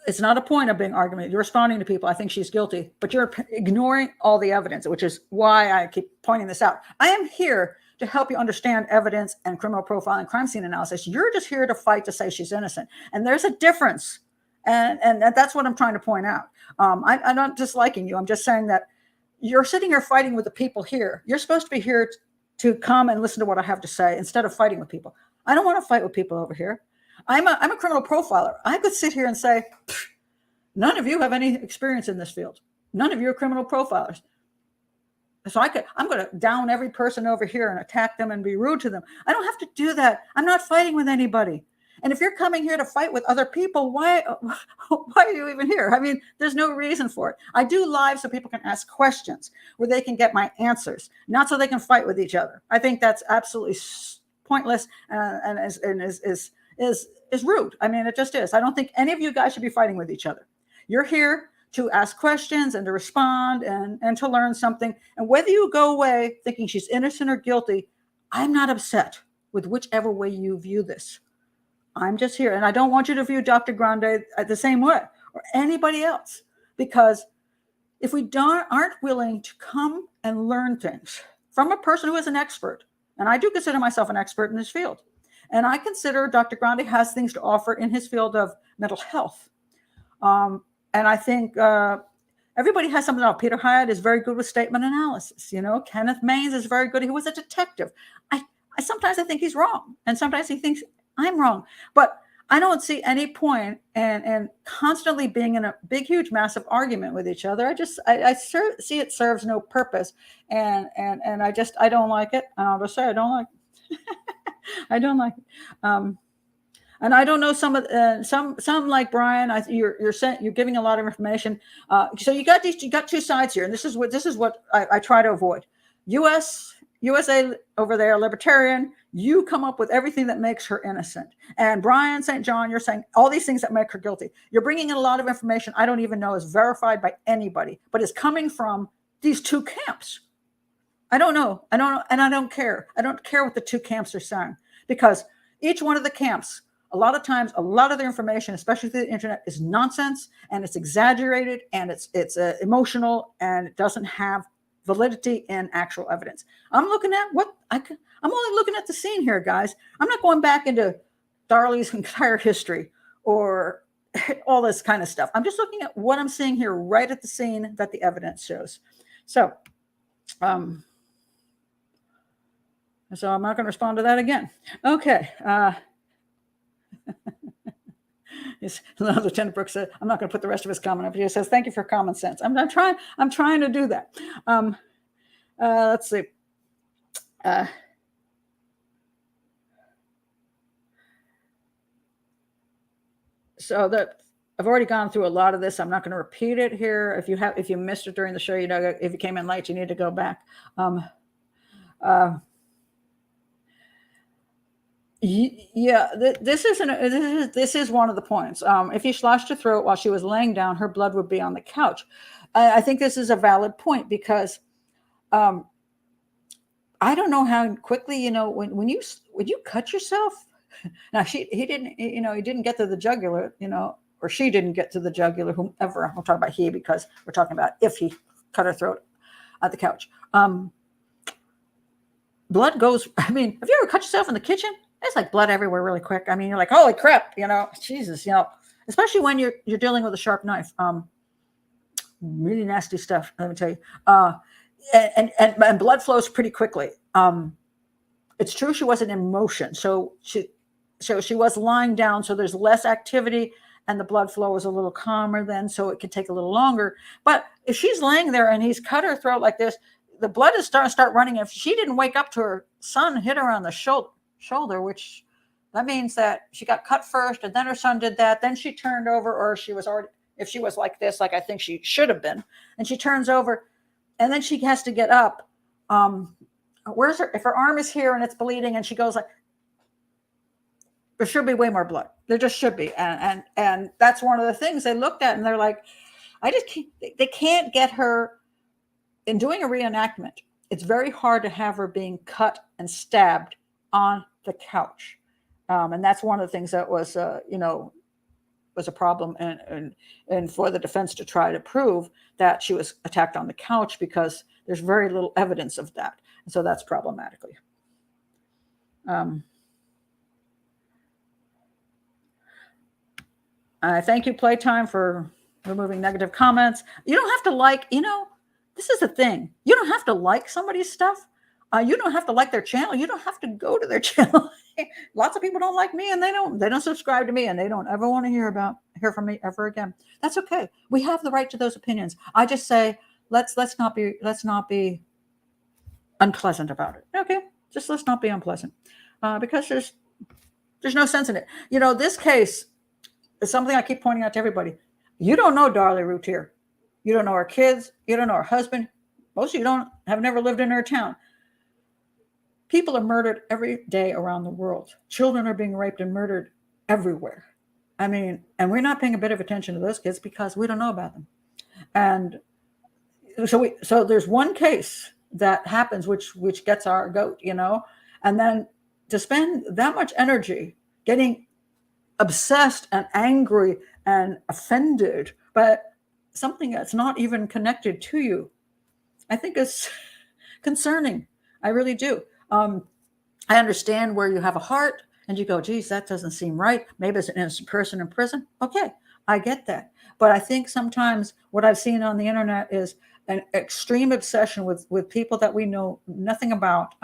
It's not a point of being argument. You're responding to people. I think she's guilty, but you're ignoring all the evidence, which is why I keep pointing this out. I am here to help you understand evidence and criminal profiling, crime scene analysis. You're just here to fight to say she's innocent. And there's a difference. And that's what I'm trying to point out. I'm not disliking you. I'm just saying that you're sitting here fighting with the people here. You're supposed to be here to come and listen to what I have to say instead of fighting with people. I don't want to fight with people over here. I'm a criminal profiler. I could sit here and say, none of you have any experience in this field. None of you are criminal profilers. So I'm going to down every person over here and attack them and be rude to them. I don't have to do that. I'm not fighting with anybody. And if you're coming here to fight with other people, why are you even here? I mean, there's no reason for it. I do live so people can ask questions where they can get my answers, not so they can fight with each other. I think that's absolutely pointless and is rude. I mean, it just is. I don't think any of you guys should be fighting with each other. You're here to ask questions and to respond and to learn something. And whether you go away thinking she's innocent or guilty, I'm not upset with whichever way you view this. I'm just here. And I don't want you to view Dr. Grande the same way or anybody else, because if we aren't willing to come and learn things from a person who is an expert, and I do consider myself an expert in this field, and I consider Dr. Grande has things to offer in his field of mental health. And I think everybody has something else. Peter Hyatt is very good with statement analysis. You know, Kenneth Maines is very good. He was a detective. I sometimes I think he's wrong, and sometimes he thinks I'm wrong. But I don't see any point in constantly being in a big, huge, massive argument with each other. I see it serves no purpose, and I don't like it. And I'll just say I don't like it. I don't like it. And I don't know some like Brian. You're giving a lot of information. So you got two sides here, and this is what I try to avoid. USA over there, libertarian. You come up with everything that makes her innocent. And Brian St. John, you're saying all these things that make her guilty. You're bringing in a lot of information I don't even know is verified by anybody, but is coming from these two camps. I don't know, and I don't care. I don't care what the two camps are saying, because each one of the camps, a lot of times, a lot of their information, especially through the internet, is nonsense, and it's exaggerated, and it's emotional, and it doesn't have validity in actual evidence. I'm looking at I'm only looking at the scene here, guys. I'm not going back into Darlie's entire history or all this kind of stuff. I'm just looking at what I'm seeing here right at the scene that the evidence shows. So I'm not going to respond to that again. Okay. Lieutenant Brooks said, I'm not going to put the rest of his comment up. He says, thank you for common sense. I'm trying to do that. Let's see. So that I've already gone through a lot of this. I'm not going to repeat it here. If you missed it during the show, if you came in late, you need to go back. This is one of the points. If he slashed her throat while she was laying down, her blood would be on the couch. I think this is a valid point, because I don't know how quickly, when you cut yourself. Now he didn't get to the jugular, or she didn't get to the jugular, whomever. We'll talk about he, because we're talking about if he cut her throat at the couch. Blood goes. I mean, have you ever cut yourself in the kitchen? It's like blood everywhere really quick. I mean, you're like, holy crap, Jesus, especially when you're dealing with a sharp knife. Really nasty stuff, let me tell you. And blood flows pretty quickly. It's true she wasn't in motion, so she was lying down, so there's less activity, and the blood flow is a little calmer then, so it could take a little longer. But if she's laying there and he's cut her throat like this, the blood is starting to start running. If she didn't wake up to her son hit her on the shoulder, which that means that she got cut first, and then her son did that, then she turned over, or she was already, if she was like this, like I think she should have been, and she turns over, and then she has to get up. Where's her? If her arm is here and it's bleeding, and she goes like, there should be way more blood. There just should be, and that's one of the things they looked at, and they're like, they can't get her. In doing a reenactment, it's very hard to have her being cut and stabbed on the couch, and that's one of the things that was was a problem, and for the defense to try to prove that she was attacked on the couch, because there's very little evidence of that. And so that's problematically. I thank you, Playtime, for removing negative comments. You don't have to like, this is the thing. You don't have to like somebody's stuff. You don't have to like their channel. You don't have to go to their channel. Lots of people don't like me, and they don't subscribe to me, and they don't ever want to hear from me ever again. That's okay. We have the right to those opinions. I just say, let's not be unpleasant about it. Okay. Just let's not be unpleasant, because there's no sense in it. This case is something I keep pointing out to everybody. You don't know Darlie Routier. You don't know her kids. You don't know her husband. Most of you have never lived in her town. People are murdered every day around the world. Children are being raped and murdered everywhere. I mean, and we're not paying a bit of attention to those kids because we don't know about them. And so there's one case that happens, which gets our goat, and then to spend that much energy getting obsessed and angry and offended by something that's not even connected to you, I think is concerning. I really do. I understand where you have a heart and you go, geez, that doesn't seem right. Maybe it's an innocent person in prison. Okay, I get that. But I think sometimes what I've seen on the internet is an extreme obsession with people that we know nothing about.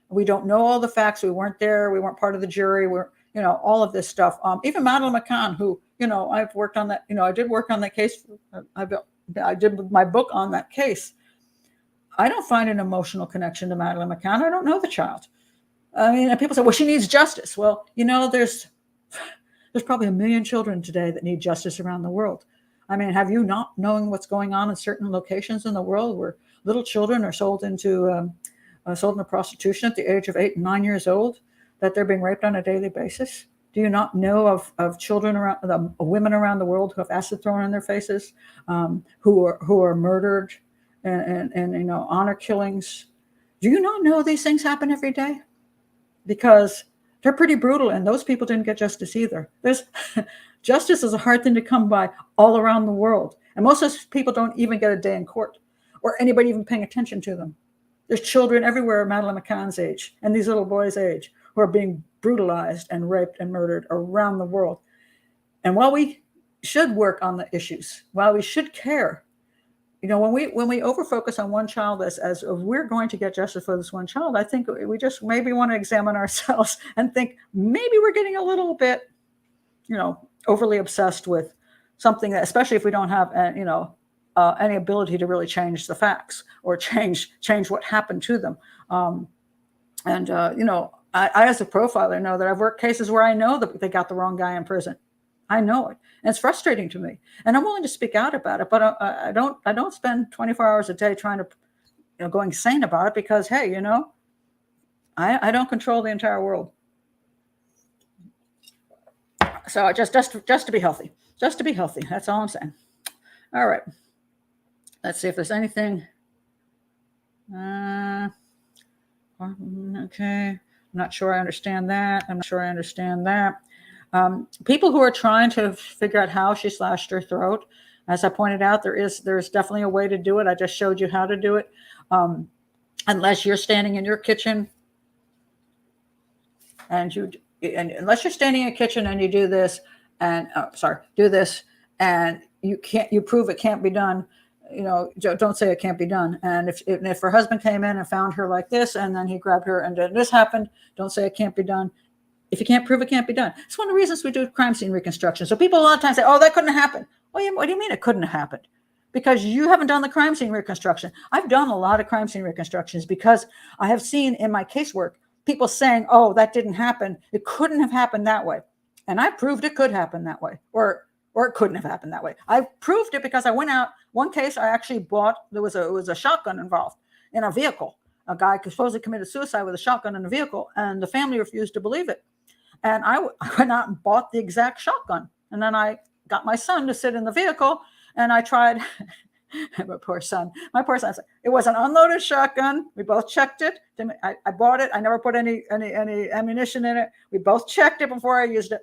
We don't know all the facts. We weren't there. We weren't part of the jury. We're, all of this stuff. Even Madeleine McCann, who, I've worked on that, I did work on that case. I did my book on that case. I don't find an emotional connection to Madeleine McCann. I don't know the child. I mean, and people say, well, she needs justice. Well, there's probably 1 million children today that need justice around the world. I mean, have you not knowing what's going on in certain locations in the world where little children are sold into prostitution at the age of 8 and 9 years old, that they're being raped on a daily basis? Do you not know of children women around the world who have acid thrown in their faces, who are murdered, and honor killings? Do you not know these things happen every day? Because they're pretty brutal, and those people didn't get justice either. Justice is a hard thing to come by all around the world, and most of those people don't even get a day in court, or anybody even paying attention to them. There's children everywhere Madeleine McCann's age and these little boys' age who are being brutalized and raped and murdered around the world. And while we should work on the issues, while we should care, when we overfocus on one child as if we're going to get justice for this one child, I think we just maybe want to examine ourselves and think maybe we're getting a little bit, overly obsessed with something that, especially if we don't have, any ability to really change the facts or change what happened to them. I as a profiler know that I've worked cases where I know that they got the wrong guy in prison. I know it, and it's frustrating to me, and I'm willing to speak out about it. But I don't spend 24 hours a day trying to, go insane about it, because hey, I don't control the entire world. So just to be healthy, That's all I'm saying. All right. Let's see if there's anything. Okay. I'm not sure I understand that. People who are trying to figure out how she slashed her throat, as I pointed out, there's definitely a way to do it. I just showed you how to do it. Unless you're standing in your kitchen and unless you're standing in a kitchen and you do this and you prove it can't be done. Don't say it can't be done. And if her husband came in and found her like this, and then he grabbed her and then this happened, don't say it can't be done. If you can't prove it can't be done. It's one of the reasons we do crime scene reconstruction. So people a lot of times say, oh, that couldn't have happened. Well, what do you mean it couldn't have happened? Because you haven't done the crime scene reconstruction. I've done a lot of crime scene reconstructions because I have seen in my casework people saying, oh, that didn't happen. It couldn't have happened that way. And I proved it could happen that way, or it couldn't have happened that way. I proved it because I went out. One case I actually bought, there was a shotgun involved in a vehicle. A guy supposedly committed suicide with a shotgun in a vehicle, and the family refused to believe it. And I went out and bought the exact shotgun. And then I got my son to sit in the vehicle, and I tried. My poor son. It was an unloaded shotgun. We both checked it. I bought it. I never put any ammunition in it. We both checked it before I used it.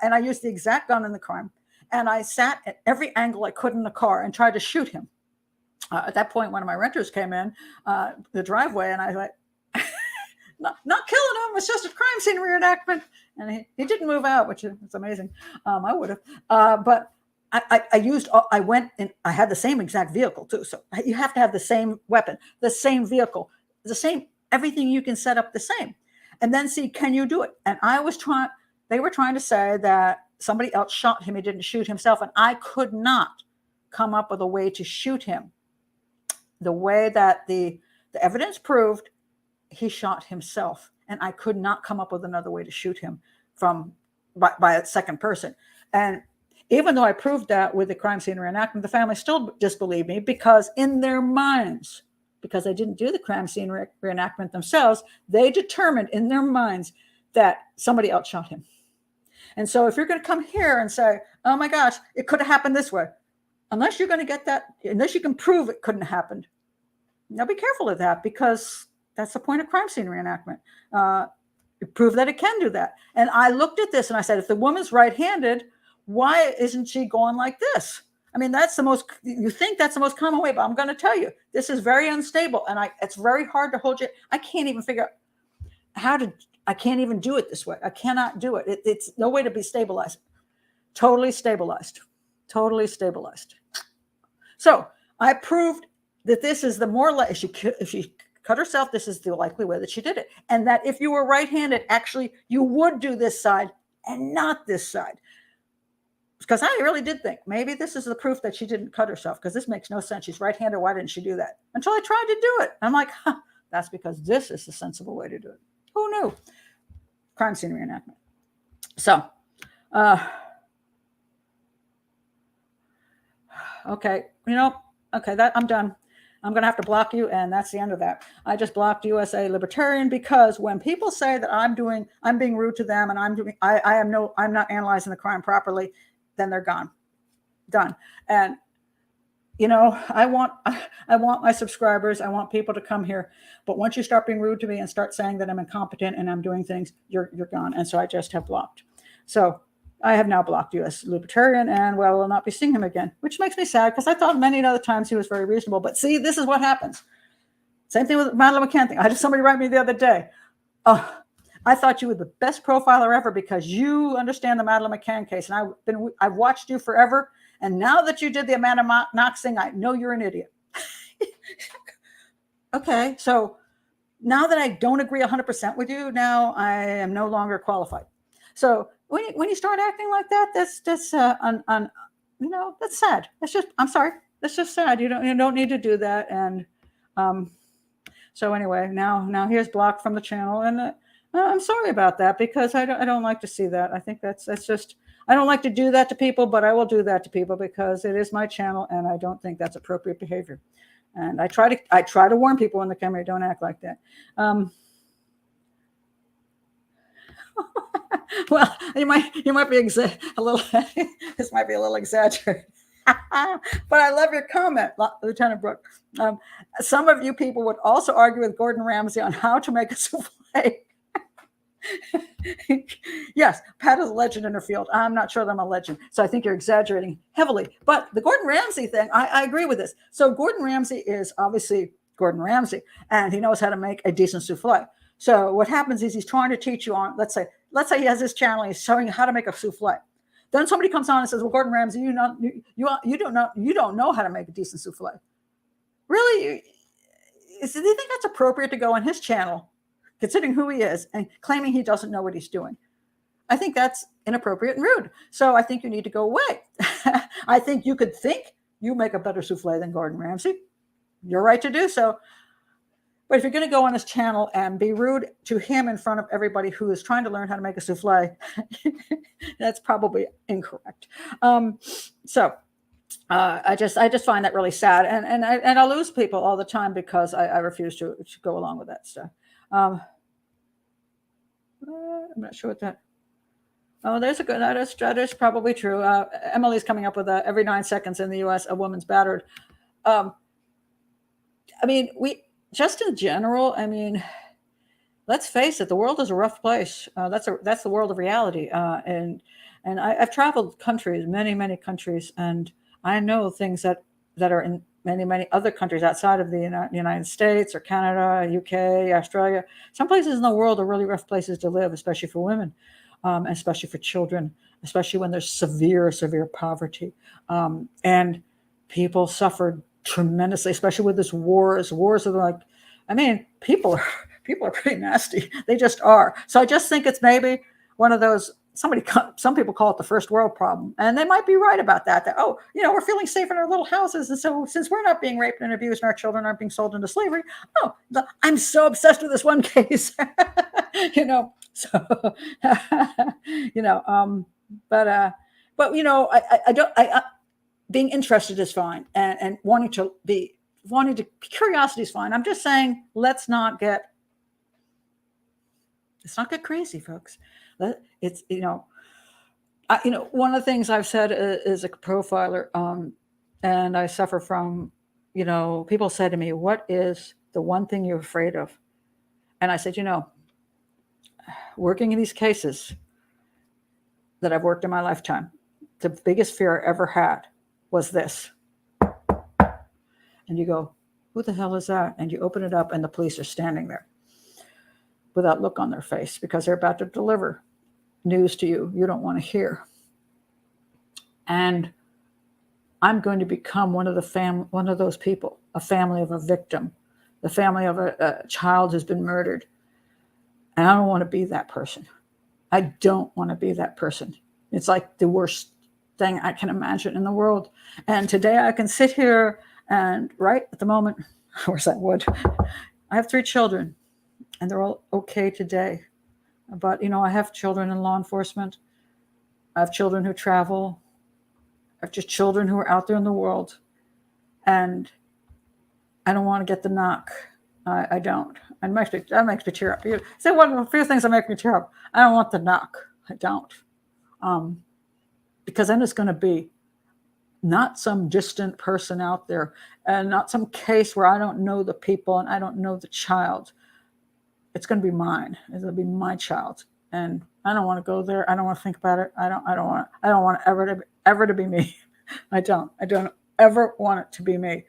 and I used the exact gun in the crime. And I sat at every angle I could in the car and tried to shoot him. At that point, one of my renters came in the driveway, and I was like, not killing him. It's just a crime scene reenactment. And he didn't move out, which is amazing. I would have. But I went and I had the same exact vehicle too. So you have to have the same weapon, the same vehicle, the same, everything you can set up the same. And then see, can you do it? And they were trying to say that somebody else shot him. He didn't shoot himself. And I could not come up with a way to shoot him the way that the evidence proved. He shot himself, and I could not come up with another way to shoot him by a second person. And even though I proved that with the crime scene reenactment, the family still disbelieved me because in their minds, because they didn't do the crime scene reenactment themselves, they determined in their minds that somebody else shot him. And so if you're going to come here and say, oh my gosh, it could have happened this way, unless you're going to get that, unless you can prove it couldn't have happened, now be careful of that, because that's the point of crime scene reenactment. Prove that it can do that. And I looked at this and I said, if the woman's right-handed, why isn't she going like this? I mean, you think that's the most common way, but I'm going to tell you, this is very unstable. And it's very hard to hold you. I can't even figure out I can't even do it this way. I cannot do it. It's no way to be stabilized. Totally stabilized. Totally stabilized. So I proved that this is if she cut herself, this is the likely way that she did it. And that if you were right-handed, actually, you would do this side and not this side. Because I really did think maybe this is the proof that she didn't cut herself, because this makes no sense. She's right-handed. Why didn't she do that? Until I tried to do it. I'm like, that's because this is the sensible way to do it. Who knew? Crime scene reenactment. So, okay, I'm done. I'm going to have to block you, and that's the end of that. I just blocked USA Libertarian because when people say that I'm being rude to them, and I'm not analyzing the crime properly, then they're gone, done. And I want my subscribers, I want people to come here, but once you start being rude to me and start saying that I'm incompetent and I'm doing things, you're gone. And so I just have blocked. So I have now blocked US Libertarian, and will not be seeing him again, which makes me sad because I thought many other times he was very reasonable. But see, this is what happens. Same thing with Madeleine McCann thing. I had somebody write me the other day. I thought you were the best profiler ever because you understand the Madeleine McCann case, and I've watched you forever. And now that you did the Amanda Knox thing, I know you're an idiot. Okay, so now that I don't agree 100% with you, now I am no longer qualified. So when you start acting like that, that's that's sad. I'm sorry. That's just sad. You don't need to do that. And so anyway, now here's blocked from the channel, and I'm sorry about that because I don't like to see that. I think that's just. I don't like to do that to people, but I will do that to people because it is my channel, and I don't think that's appropriate behavior. And I try to warn people when they come here, don't act like that. Well, you might be a little. This might be a little exaggerated, but I love your comment, Lieutenant Brooke. Some of you people would also argue with Gordon Ramsay on how to make a souffle. Yes, Pat is a legend in her field. I'm not sure that I'm a legend, so I think you're exaggerating heavily. But the Gordon Ramsay thing, I agree with this. So Gordon Ramsay is obviously Gordon Ramsay, and he knows how to make a decent souffle. So what happens is he's trying to teach you on, let's say he has this channel, he's showing you how to make a souffle. Then somebody comes on and says, well, Gordon Ramsay, you don't know how to make a decent souffle. Really? Do you think that's appropriate to go on his channel, considering who he is, and claiming he doesn't know what he's doing? I think that's inappropriate and rude. So I think you need to go away. I think you could think you make a better souffle than Gordon Ramsay. You're right to do so. But if you're going to go on his channel and be rude to him in front of everybody who is trying to learn how to make a souffle, that's probably incorrect. I just find that really sad, and I lose people all the time because I refuse to go along with that stuff. I'm not sure what that. Oh, there's a good. That is probably true. Emily's coming up with every 9 seconds in the U.S. a woman's battered. I mean, just in general. I mean, let's face it. The world is a rough place. That's the world of reality. And And I've traveled countries, many, many countries, and I know things that are in many, many other countries outside of the United States or Canada, UK, Australia. Some places in the world are really rough places to live, especially for women, especially for children, especially when there's severe, severe poverty. And people suffered tremendously, especially with this wars. Wars are like, I mean, people are pretty nasty. They just are. So I just think it's maybe one of those, some people call it the first world problem, and they might be right about that. That, oh, we're feeling safe in our little houses, and so since we're not being raped and abused, and our children aren't being sold into slavery, I'm so obsessed with this one case, So, but I don't. Being interested is fine, and wanting to curiosity is fine. I'm just saying, let's not get crazy, folks. It's one of the things I've said is a profiler, and I suffer from, people say to me, what is the one thing you're afraid of? And I said, working in these cases that I've worked in my lifetime, the biggest fear I ever had was this. And you go, who the hell is that? And you open it up and the police are standing there with that look on their face because they're about to deliver news to you you don't want to hear. And I'm going to become one of those people, a family of a victim, the family of a child who's been murdered. And I don't want to be that person. I don't want to be that person. It's like the worst thing I can imagine in the world. And today I can sit here and right at the moment, where's that wood? I have 3 children and they're all okay today. But, I have children in law enforcement. I have children who travel. I have just children who are out there in the world. And I don't want to get the knock. I don't. And that makes me tear up. You say one of the few things that make me tear up. I don't want the knock. I don't. Because then it's going to be not some distant person out there and not some case where I don't know the people and I don't know the child. It's going to be mine. It's going to be my child. And I don't want to go there. I don't want to think about it. I don't want ever to be me. I don't ever want it to be me.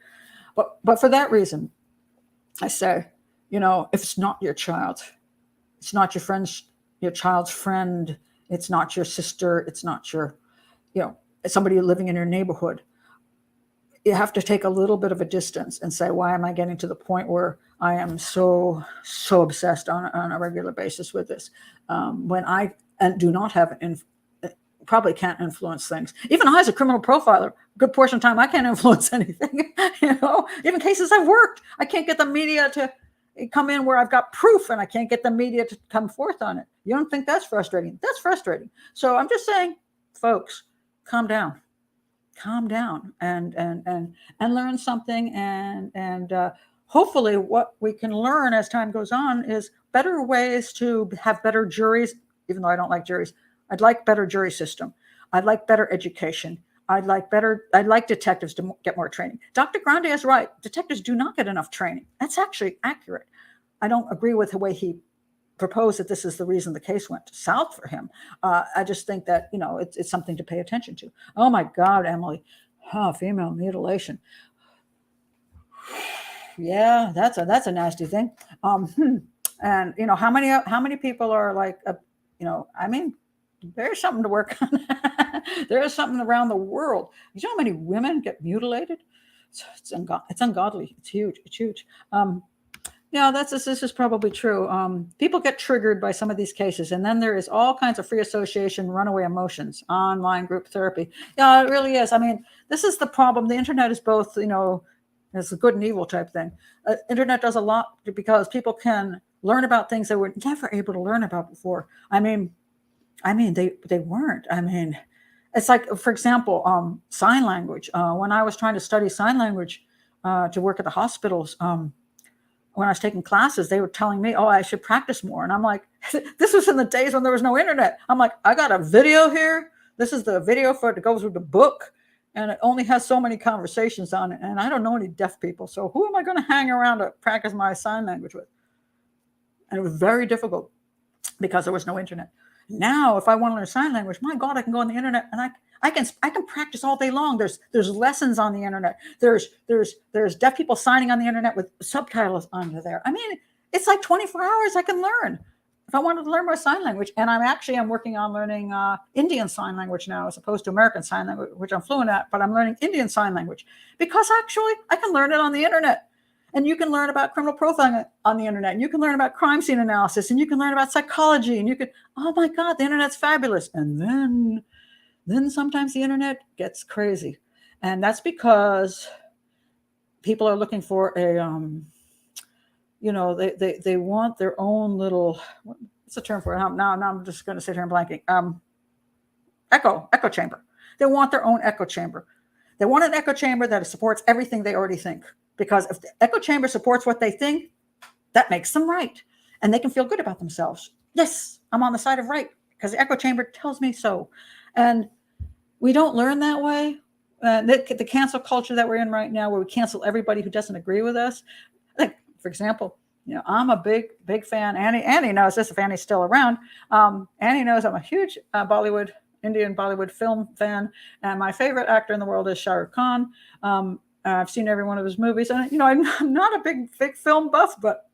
But for that reason, I say, if it's not your child, it's not your child's friend, it's not your sister, it's not your, somebody living in your neighborhood, you have to take a little bit of a distance and say, why am I getting to the point where I am so obsessed on a regular basis with this? When I do not have, probably can't influence things. Even I, as a criminal profiler, a good portion of the time, I can't influence anything. Even cases I've worked, I can't get the media to come in where I've got proof, and I can't get the media to come forth on it. You don't think that's frustrating? That's frustrating. So I'm just saying, folks, calm down, and learn something, and hopefully, what we can learn as time goes on is better ways to have better juries. Even though I don't like juries, I'd like better jury system. I'd like better education. I'd like detectives to get more training. Dr. Grande is right. Detectives do not get enough training. That's actually accurate. I don't agree with the way he proposed that this is the reason the case went south for him. I just think that, it's something to pay attention to. Oh my God, Emily, female mutilation. Yeah, that's a nasty thing. And how many people are like, there's something to work on. There's something around the world. You know how many women get mutilated? It's ungodly. It's huge. This is probably true. People get triggered by some of these cases, and then there is all kinds of free association, runaway emotions, online group therapy. Yeah, it really is. This is the problem. The internet is both, it's a good and evil type thing. Internet does a lot because people can learn about things they were never able to learn about before. They weren't. It's like, for example, sign language. When I was trying to study sign language to work at the hospitals, when I was taking classes, they were telling me, I should practice more. And I'm like, this was in the days when there was no internet. I'm like, I got a video here. This is the video for it to go through the book. And it only has so many conversations on it. And I don't know any deaf people. So who am I going to hang around to practice my sign language with? And it was very difficult because there was no internet. Now, if I want to learn sign language, my God, I can go on the internet and I can practice all day long. There's lessons on the internet. There's deaf people signing on the internet with subtitles under there. I mean, it's like 24 hours I can learn if I wanted to learn more sign language. And I'm working on learning Indian sign language now, as opposed to American sign language, which I'm fluent at, but I'm learning Indian sign language because actually I can learn it on the internet. And you can learn about criminal profiling on the internet. And you can learn about crime scene analysis. And you can learn about psychology. And you can, oh my God, the internet's fabulous. And then sometimes the internet gets crazy. And that's because people are looking for a, they want their own little, what's the term for it? Now I'm just going to sit here and blanking. Echo chamber. They want their own echo chamber. They want an echo chamber that supports everything they already think. Because if the echo chamber supports what they think, that makes them right. And they can feel good about themselves. Yes, I'm on the side of right because the echo chamber tells me so. And we don't learn that way. The cancel culture that we're in right now, where we cancel everybody who doesn't agree with us. Like, for example, I'm a big fan. Annie knows this if Annie's still around. Annie knows I'm a huge Indian Bollywood film fan. And my favorite actor in the world is Shah Rukh Khan. I've seen every one of his movies, and I'm not a big film buff, but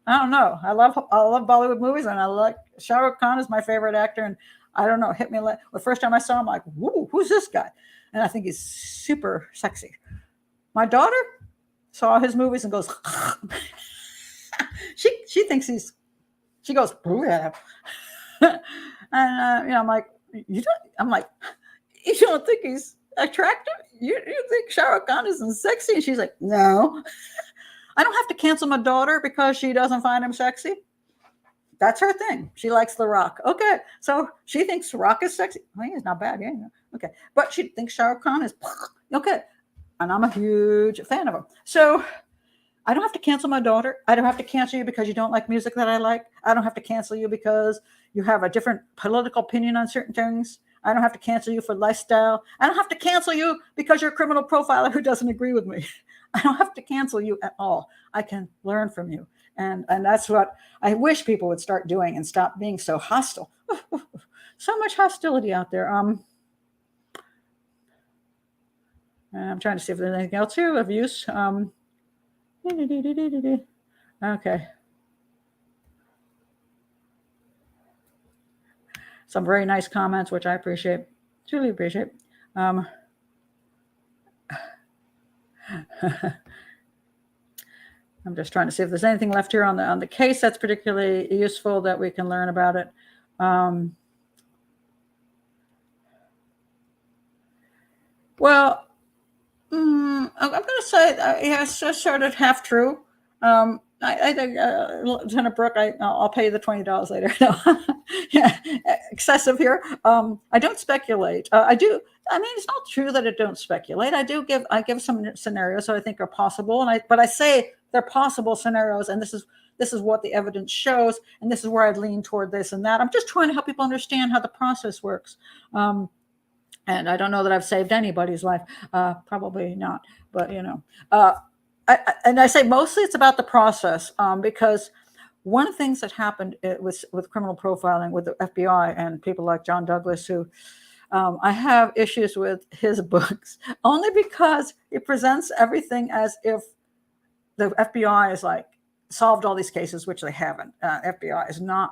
I don't know. I love Bollywood movies, and I like Shah Rukh Khan is my favorite actor. And I don't know, hit me like the first time I saw him, like, whoa, who's this guy? And I think he's super sexy. My daughter saw his movies and goes, she thinks she goes, yeah. And I'm like, you don't think he's attractive? You think Shah Rukh Khan isn't sexy? And she's like, no. I don't have to cancel my daughter because she doesn't find him sexy. That's her thing. She likes The Rock. Okay. So she thinks The Rock is sexy. Well, he's not bad. Yeah. Okay. But she thinks Shah Rukh Khan is okay. And I'm a huge fan of him. So I don't have to cancel my daughter. I don't have to cancel you because you don't like music that I like. I don't have to cancel you because you have a different political opinion on certain things. I don't have to cancel you for lifestyle. I don't have to cancel you because you're a criminal profiler who doesn't agree with me. I don't have to cancel you at all. I can learn from you. And that's what I wish people would start doing and stop being so hostile. So much hostility out there. I'm trying to see if there's anything else here of use. Okay. Some very nice comments, which I appreciate, truly appreciate. I'm just trying to see if there's anything left here on the case that's particularly useful that we can learn about it. Well, I'm going to say, yes, sort of half true. I think, Lieutenant Brooke, I'll pay you the $20 later. No. Yeah, excessive here. I don't speculate. I do. I mean, it's not true that I don't speculate. I give some scenarios that I think are possible, but I say they're possible scenarios, and this is what the evidence shows, and this is where I'd lean toward this and that. I'm just trying to help people understand how the process works. And I don't know that I've saved anybody's life. Probably not, but I say mostly it's about the process, because one of the things that happened with criminal profiling with the FBI and people like John Douglas, who I have issues with his books, only because it presents everything as if the FBI is like solved all these cases, which they haven't. FBI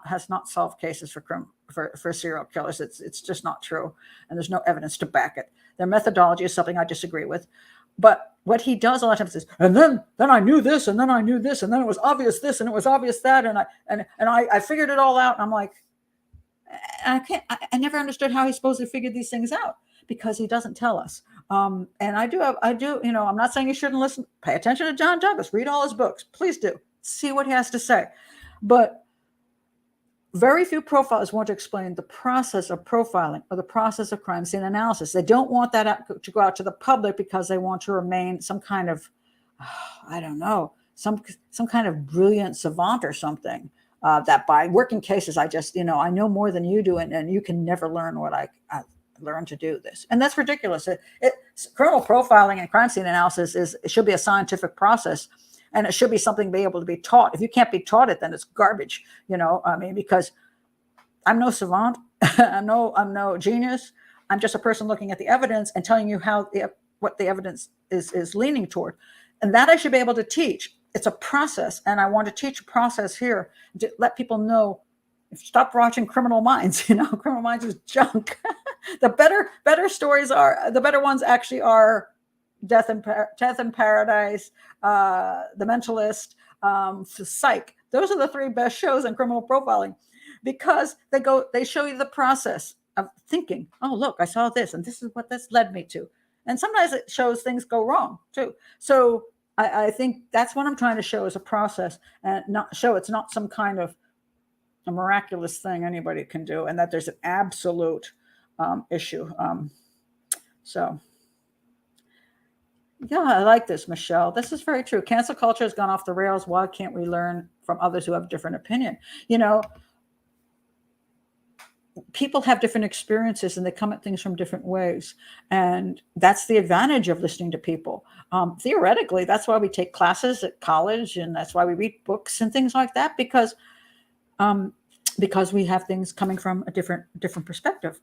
has not solved cases for serial killers. It's just not true, and there's no evidence to back it. Their methodology is something I disagree with. But what he does a lot of times is, and then I knew this, and then I knew this, and then it was obvious this, and it was obvious that, and I figured it all out. And I'm like, I never understood how he's supposed to figure these things out, because he doesn't tell us. And I do, I'm not saying you shouldn't listen. Pay attention to John Douglas. Read all his books. Please do. See what he has to say. But very few profilers want to explain the process of profiling or the process of crime scene analysis. They don't want that to go out to the public because they want to remain some kind of, I don't know, some kind of brilliant savant or something. That by working cases, I just, I know more than you do, and you can never learn what I learned to do this. And that's ridiculous. Criminal profiling and crime scene analysis it should be a scientific process. And it should be something to be able to be taught. If you can't be taught it, then it's garbage, because I'm no savant. I'm no genius. I'm just a person looking at the evidence and telling you what the evidence is leaning toward, and that I should be able to teach. It's a process, and I want to teach a process here to let people know. Stop watching Criminal Minds. Criminal Minds is junk. The better stories the better ones actually are Death in Paradise, The Mentalist, Psych. Those are the three best shows on criminal profiling, because they show you the process of thinking. Oh, look, I saw this, and this is what this led me to. And sometimes it shows things go wrong too. So I think that's what I'm trying to show is a process, and not show it's not some kind of a miraculous thing anybody can do, and that there's an absolute issue. So yeah, I like this, Michelle. This is very true. Cancel culture has gone off the rails. Why can't we learn from others who have different opinion? People have different experiences and they come at things from different ways. And that's the advantage of listening to people. Theoretically, that's why we take classes at college, and that's why we read books and things like that, because we have things coming from a different perspective.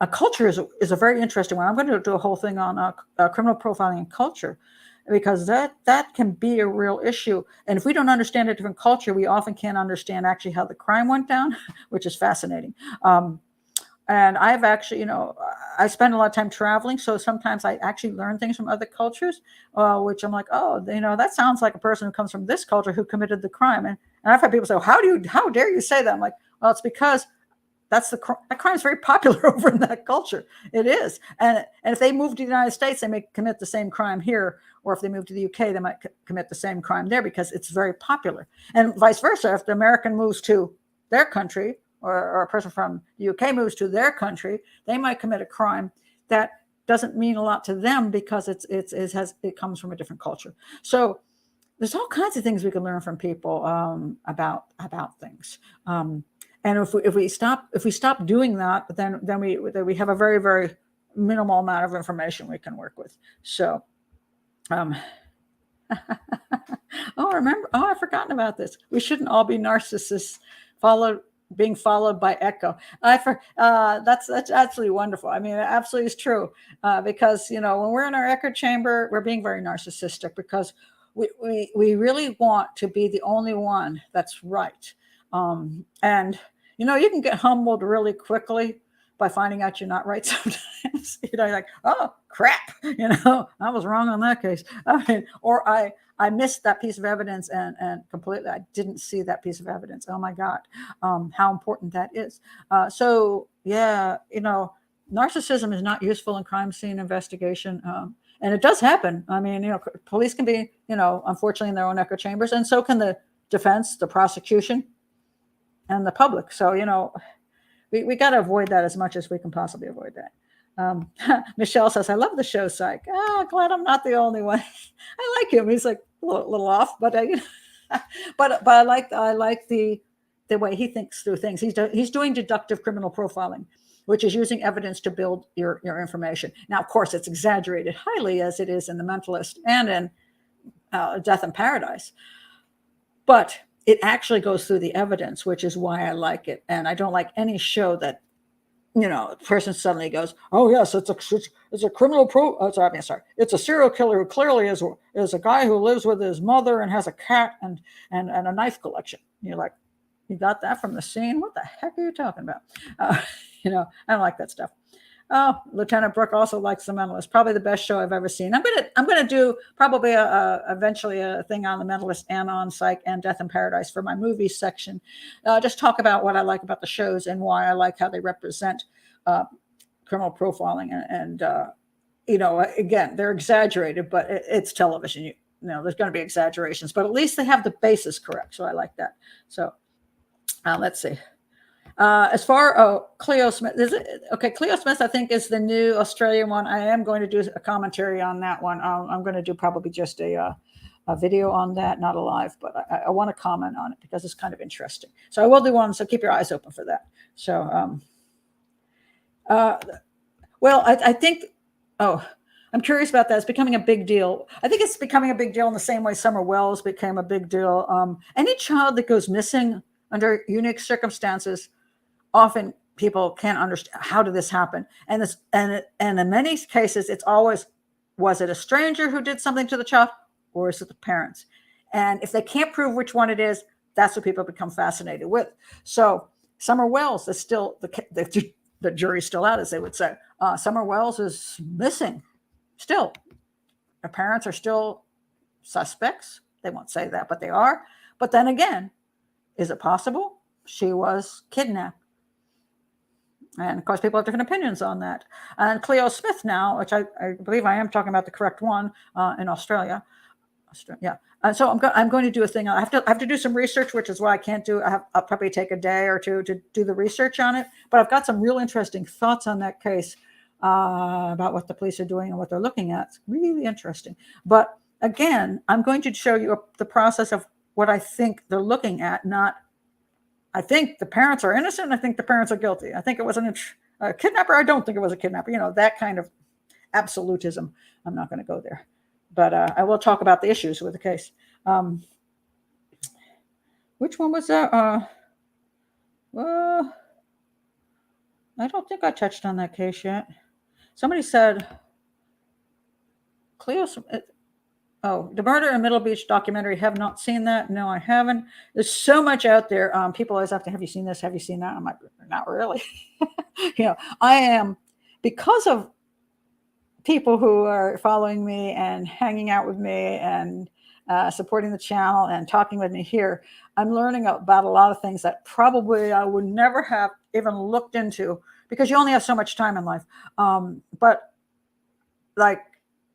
A culture is a very interesting one. I'm going to do a whole thing on criminal profiling and culture, because that can be a real issue. And if we don't understand a different culture, we often can't understand actually how the crime went down, which is fascinating. And I've actually, I spend a lot of time traveling, so sometimes I actually learn things from other cultures, which I'm like, oh, that sounds like a person who comes from this culture who committed the crime. And I've had people say, how dare you say that? I'm like, well, it's because that crime is very popular over in that culture. It is. And if they move to the United States, they may commit the same crime here. Or if they move to the UK, they might commit the same crime there, because it's very popular. And vice versa, if the American moves to their country, or a person from the UK moves to their country, they might commit a crime that doesn't mean a lot to them, because it comes from a different culture. So there's all kinds of things we can learn from people about things. And if we stop doing that, then we have a very, very minimal amount of information we can work with. So, I've forgotten about this. We shouldn't all be narcissists, being followed by echo. That's absolutely wonderful. I mean, it absolutely is true, because when we're in our echo chamber, we're being very narcissistic, because we really want to be the only one that's right. And you can get humbled really quickly by finding out you're not right sometimes. You're like, oh crap, I was wrong on that case. Or I missed that piece of evidence and completely I didn't see that piece of evidence. Oh my God, how important that is. So yeah, narcissism is not useful in crime scene investigation. And it does happen. I mean, police can be, unfortunately in their own echo chambers, and so can the defense, the prosecution, and the public. So, we got to avoid that as much as we can possibly avoid that. Michelle says, I love the show, Psych. Oh, glad I'm not the only one. I like him. He's like a little off, but but I like the way he thinks through things. He's doing deductive criminal profiling, which is using evidence to build your information. Now, of course, it's exaggerated highly, as it is in The Mentalist and in Death in Paradise. But it actually goes through the evidence, which is why I like it. And I don't like any show that, a person suddenly goes, oh yes, it's a criminal it's a serial killer who clearly is a guy who lives with his mother and has a cat and a knife collection. And you're like, you got that from the scene? What the heck are you talking about? I don't like that stuff. Oh, Lieutenant Brooke also likes The Mentalist. Probably the best show I've ever seen. I'm gonna do probably eventually a thing on The Mentalist and on Psych and Death in Paradise for my movie section. Just talk about what I like about the shows and why I like how they represent criminal profiling. And again, they're exaggerated, but it's television. There's going to be exaggerations, but at least they have the basis correct. So I like that. So let's see. As far Cleo Smith, Cleo Smith, I think, is the new Australian one. I am going to do a commentary on that one. I'm going to do probably just a video on that, not a live, but I want to comment on it because it's kind of interesting. So I will do one. So keep your eyes open for that. So, well, I think. Oh, I'm curious about that. It's becoming a big deal. I think it's becoming a big deal in the same way Summer Wells became a big deal. Any child that goes missing under unique circumstances often people can't understand, how did this happen? And this, and in many cases, it's always, was it a stranger who did something to the child, or is it the parents? And if they can't prove which one it is, that's what people become fascinated with. So Summer Wells is still, the jury's still out, as they would say. Summer Wells is missing still. Her parents are still suspects. They won't say that, but they are. But then again, is it possible she was kidnapped? And of course, people have different opinions on that. And Cleo Smith now, which I believe I am talking about the correct one, in Australia. Yeah. So I'm going to do a thing. I have to do some research, which is why I can't do. I'll probably take a day or two to do the research on it. But I've got some real interesting thoughts on that case, about what the police are doing and what they're looking at. It's really interesting. But again, I'm going to show you the process of what I think they're looking at. Not, I think the parents are innocent. I think the parents are guilty. I think it was a kidnapper. I don't think it was a kidnapper. You know, that kind of absolutism. I'm not going to go there. But I will talk about the issues with the case. Which one was that? Well, I don't think I touched on that case yet. Somebody said, Cleo, the Murder in Middle Beach documentary. Have not seen that. No, I haven't. There's so much out there. People always have you seen this? Have you seen that? I'm like, not really. I am, because of people who are following me and hanging out with me and supporting the channel and talking with me here, I'm learning about a lot of things that probably I would never have even looked into, because you only have so much time in life. But like,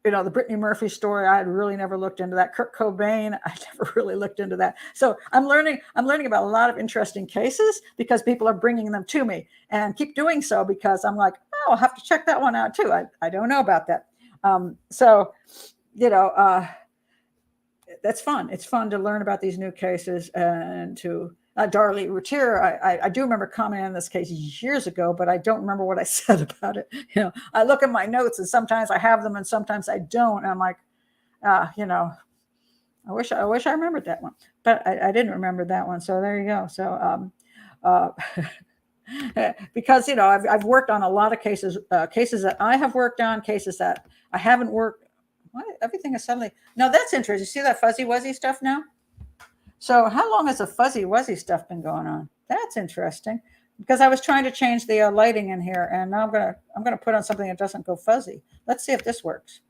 the Brittany Murphy story, I had really never looked into that. Kurt Cobain, I never really looked into that. So I'm learning about a lot of interesting cases because people are bringing them to me, and keep doing so, because I'm like, oh, I'll have to check that one out too. I don't know about that. That's fun. It's fun to learn about these new cases, and to Darlie Routier. I do remember commenting on this case years ago, but I don't remember what I said about it. I look at my notes, and sometimes I have them and sometimes I don't. And I'm like, I wish I remembered that one, but I didn't remember that one. So there you go. So, because, I've worked on a lot of cases that I have worked on, cases that I haven't worked. What? Everything is suddenly, now that's interesting. You see that fuzzy wuzzy stuff now? So how long has the fuzzy wuzzy stuff been going on? That's interesting, because I was trying to change the lighting in here, and now I'm gonna put on something that doesn't go fuzzy. Let's see if this works.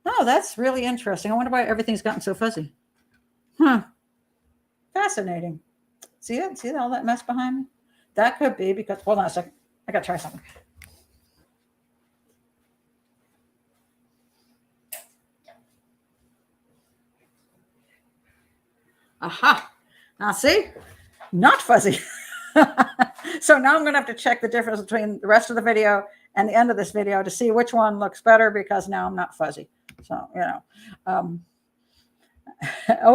Oh, that's really interesting. I wonder why everything's gotten so fuzzy. Fascinating. See it? See all that mess behind me? That could be because, hold on a second. I gotta try something. Aha. Now see, not fuzzy. So now I'm going to have to check the difference between the rest of the video and the end of this video to see which one looks better, because now I'm not fuzzy. So, oh,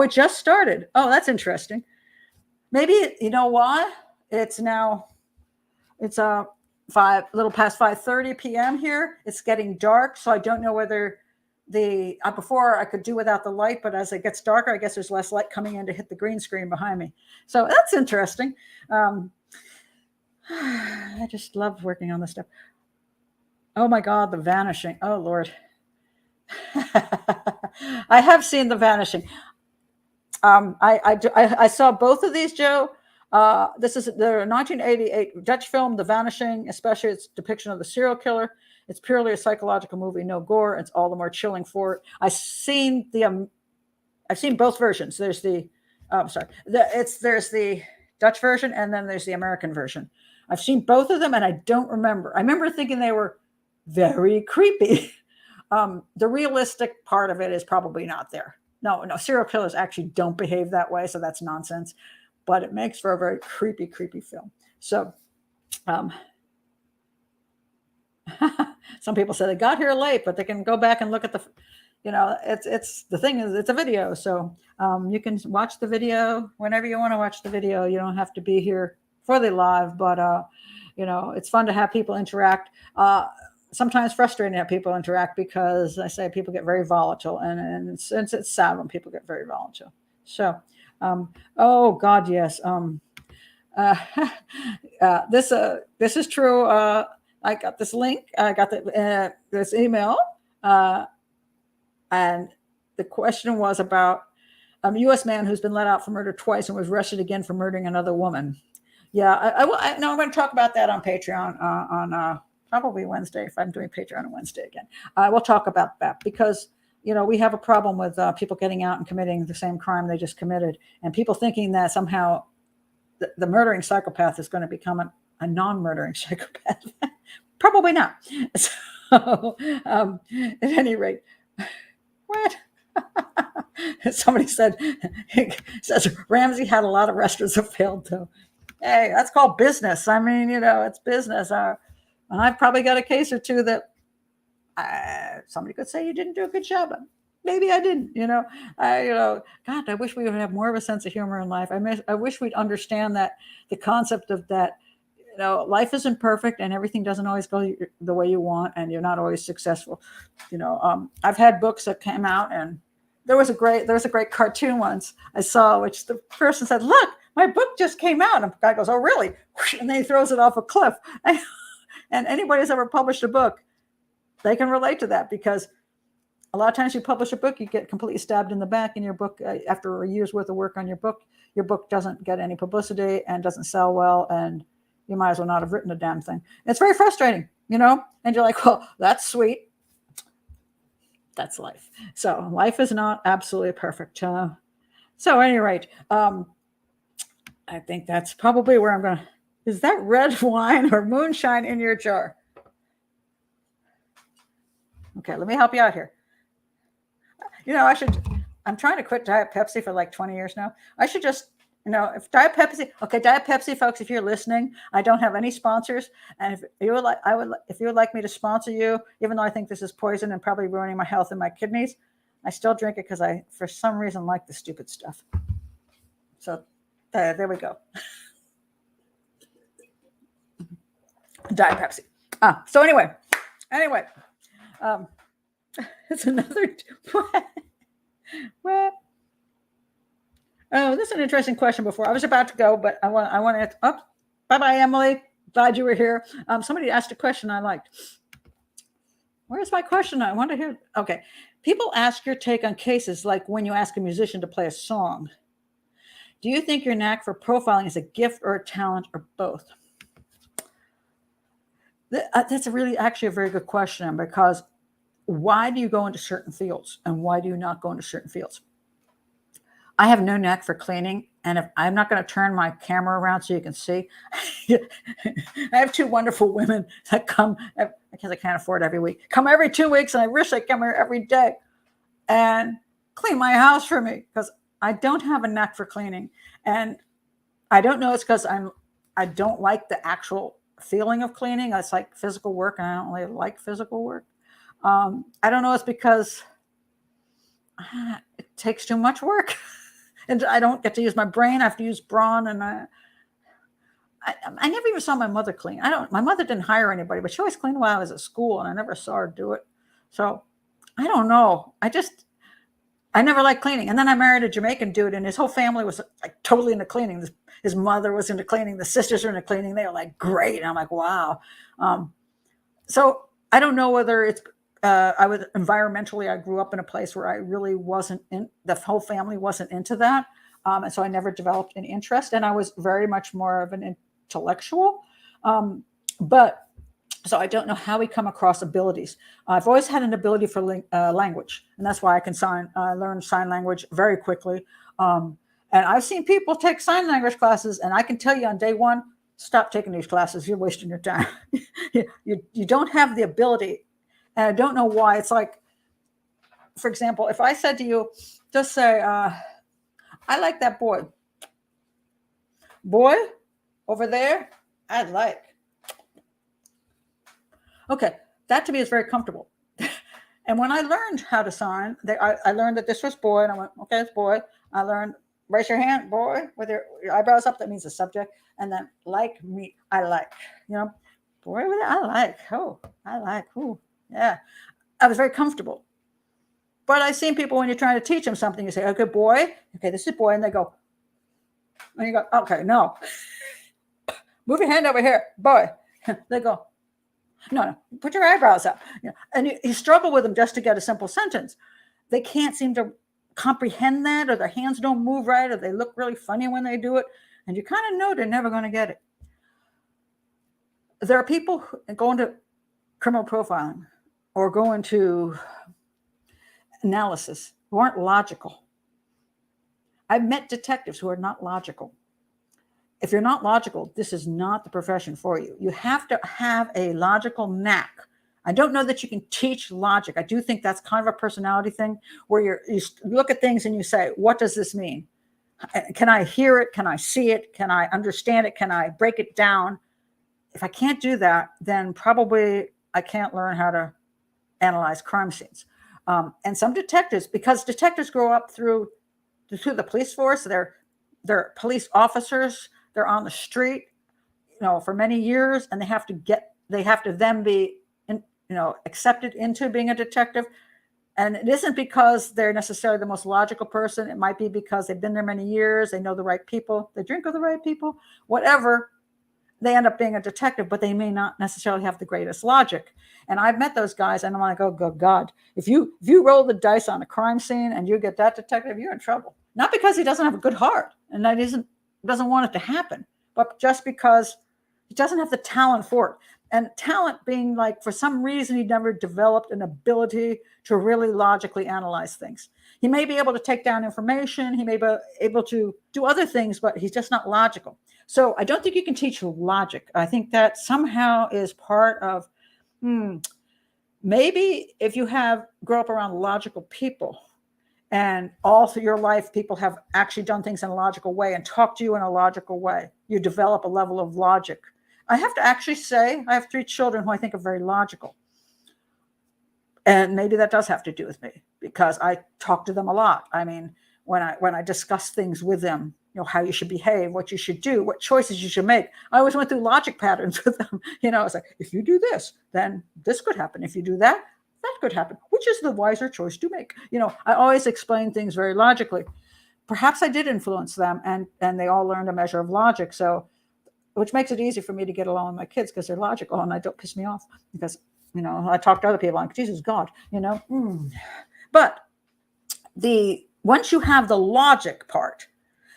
it just started. Oh, that's interesting. Maybe, you know why? It's a little past 5:30 p.m. here. It's getting dark. So I don't know whether before I could do without the light, but as it gets darker, I guess there's less light coming in to hit the green screen behind me. So that's interesting. I just love working on this stuff. Oh my God, The Vanishing. Oh Lord. I have seen The Vanishing. I saw both of these, Joe. This is the 1988 Dutch film, The Vanishing, especially its depiction of the serial killer. It's purely a psychological movie, no gore. It's all the more chilling for it. I've seen both versions. There's there's the Dutch version, and then there's the American version. I've seen both of them, and I don't remember. I remember thinking they were very creepy. The realistic part of it is probably not there. No, serial killers actually don't behave that way, so that's nonsense. But it makes for a very creepy, creepy film. So, some people say they got here late, but they can go back and look at it's the thing is, it's a video. So you can watch the video whenever you want to watch the video. You don't have to be here for the live, but it's fun to have people interact. Sometimes frustrating to have people interact, because I say people get very volatile, and it's sad when people get very volatile. So, oh God, yes. Uh, this is true. I got this link. I got this email, uh, and the question was about a U.S. man who's been let out for murder twice and was arrested again for murdering another woman. Yeah, no, I'm going to talk about that on Patreon on probably Wednesday if I'm doing Patreon on Wednesday again. We'll talk about that because we have a problem with people getting out and committing the same crime they just committed, and people thinking that somehow the murdering psychopath is going to become a non-murdering psychopath. Probably not. So, at any rate, what? Somebody says Ramsey had a lot of restaurants that failed too. Hey, that's called business. I mean, it's business. I've probably got a case or two that somebody could say you didn't do a good job. Maybe I didn't. God, I wish we would have more of a sense of humor in life. I wish we'd understand that the concept of that. Life isn't perfect and everything doesn't always go the way you want, and you're not always successful. I've had books that came out, and there was a great cartoon once I saw, which the person said, "Look, my book just came out." And the guy goes, "Oh, really?" And then he throws it off a cliff. And anybody who's ever published a book, they can relate to that, because a lot of times you publish a book, you get completely stabbed in the back in your book. After a year's worth of work on your book doesn't get any publicity and doesn't sell well, and you might as well not have written a damn thing. It's very frustrating, and you're like, well, that's sweet. That's life. So life is not absolutely perfect. So at any rate, I think that's probably where I'm going to, is that red wine or moonshine in your jar? Okay, let me help you out here. I'm trying to quit Diet Pepsi for like 20 years now. I should just, if Diet Pepsi, folks, if you're listening, I don't have any sponsors. And if you would like me to sponsor you, even though I think this is poison and probably ruining my health and my kidneys, I still drink it because I, for some reason, like the stupid stuff. So there we go. Diet Pepsi. So anyway, it's another. What? Oh, this is an interesting question. Before I was about to go, but I want to. Oh, bye, Emily. Glad you were here. Somebody asked a question I liked. Where's my question? I want to hear. Okay, people ask your take on cases like when you ask a musician to play a song. Do you think your knack for profiling is a gift or a talent or both? That's actually a very good question, because why do you go into certain fields and why do you not go into certain fields? I have no knack for cleaning, and if I'm not going to turn my camera around so you can see, I have two wonderful women that come, because I can't afford every week, come every 2 weeks, and I wish they come here every day and clean my house for me, because I don't have a knack for cleaning. And I don't know, it's because I don't like the actual feeling of cleaning. It's like physical work, and I don't really like physical work. I don't know, it's because it takes too much work. And I don't get to use my brain. I have to use brawn, and I never even saw my mother clean. My mother didn't hire anybody, but she always cleaned while I was at school, and I never saw her do it. So I don't know. I never liked cleaning. And then I married a Jamaican dude, and his whole family was like totally into cleaning. His mother was into cleaning. The sisters were into cleaning. They were like, great. And I'm like, wow. So I don't know whether it's, environmentally, I grew up in a place where I really wasn't the whole family wasn't into that. And so I never developed an interest, and I was very much more of an intellectual. So I don't know how we come across abilities. I've always had an ability for language, and that's why I can learn sign language very quickly. And I've seen people take sign language classes, and I can tell you on day one, stop taking these classes. You're wasting your time. You don't have the ability. And I don't know why. It's like, for example, if I said to you, just say, I like that boy. Boy, over there, I like. Okay, that to me is very comfortable. And when I learned how to sign, I learned that this was boy, and I went, okay, it's boy. I learned, raise your hand, boy, with your eyebrows up, that means the subject. And then like me, I like, boy, I like, oh, I like, oh. Yeah, I was very comfortable. But I've seen people, when you're trying to teach them something, you say, okay, boy, okay, this is boy. And they go, and you go, okay, no. Move your hand over here, boy. They go, no, put your eyebrows up. And you struggle with them just to get a simple sentence. They can't seem to comprehend that, or their hands don't move right, or they look really funny when they do it. And you kind of know they're never going to get it. There are people who go into criminal profiling or go into analysis who aren't logical. I've met detectives who are not logical. If you're not logical, this is not the profession for you. You have to have a logical knack. I don't know that you can teach logic. I do think that's kind of a personality thing where you look at things and you say, what does this mean? Can I hear it? Can I see it? Can I understand it? Can I break it down? If I can't do that, then probably I can't learn how to analyze crime scenes. And some detectives, because detectives grow up through the police force, they're police officers, they're on the street, for many years, and they have to then be, accepted into being a detective. And it isn't because they're necessarily the most logical person. It might be because they've been there many years, they know the right people, they drink with the right people, whatever. They end up being a detective, but they may not necessarily have the greatest logic. And I've met those guys, and I'm like, oh, good God, if you roll the dice on a crime scene and you get that detective, you're in trouble. Not because he doesn't have a good heart and that doesn't want it to happen, but just because he doesn't have the talent for it. And talent being like, for some reason, he never developed an ability to really logically analyze things. He may be able to take down information. He may be able to do other things, but he's just not logical. So I don't think you can teach logic. I think that somehow is part of, maybe if you grow up around logical people and all through your life, people have actually done things in a logical way and talked to you in a logical way, you develop a level of logic. I have to actually say, I have 3 children who I think are very logical. And maybe that does have to do with me because I talk to them a lot. I mean, when I discuss things with them, how you should behave, what you should do, what choices you should make. I always went through logic patterns with them. It's like, if you do this, then this could happen. If you do that, that could happen. Which is the wiser choice to make? I always explain things very logically. Perhaps I did influence them, and they all learned a measure of logic. So, which makes it easy for me to get along with my kids because they're logical and I don't piss me off because, I talk to other people like, Jesus God, But once you have the logic part,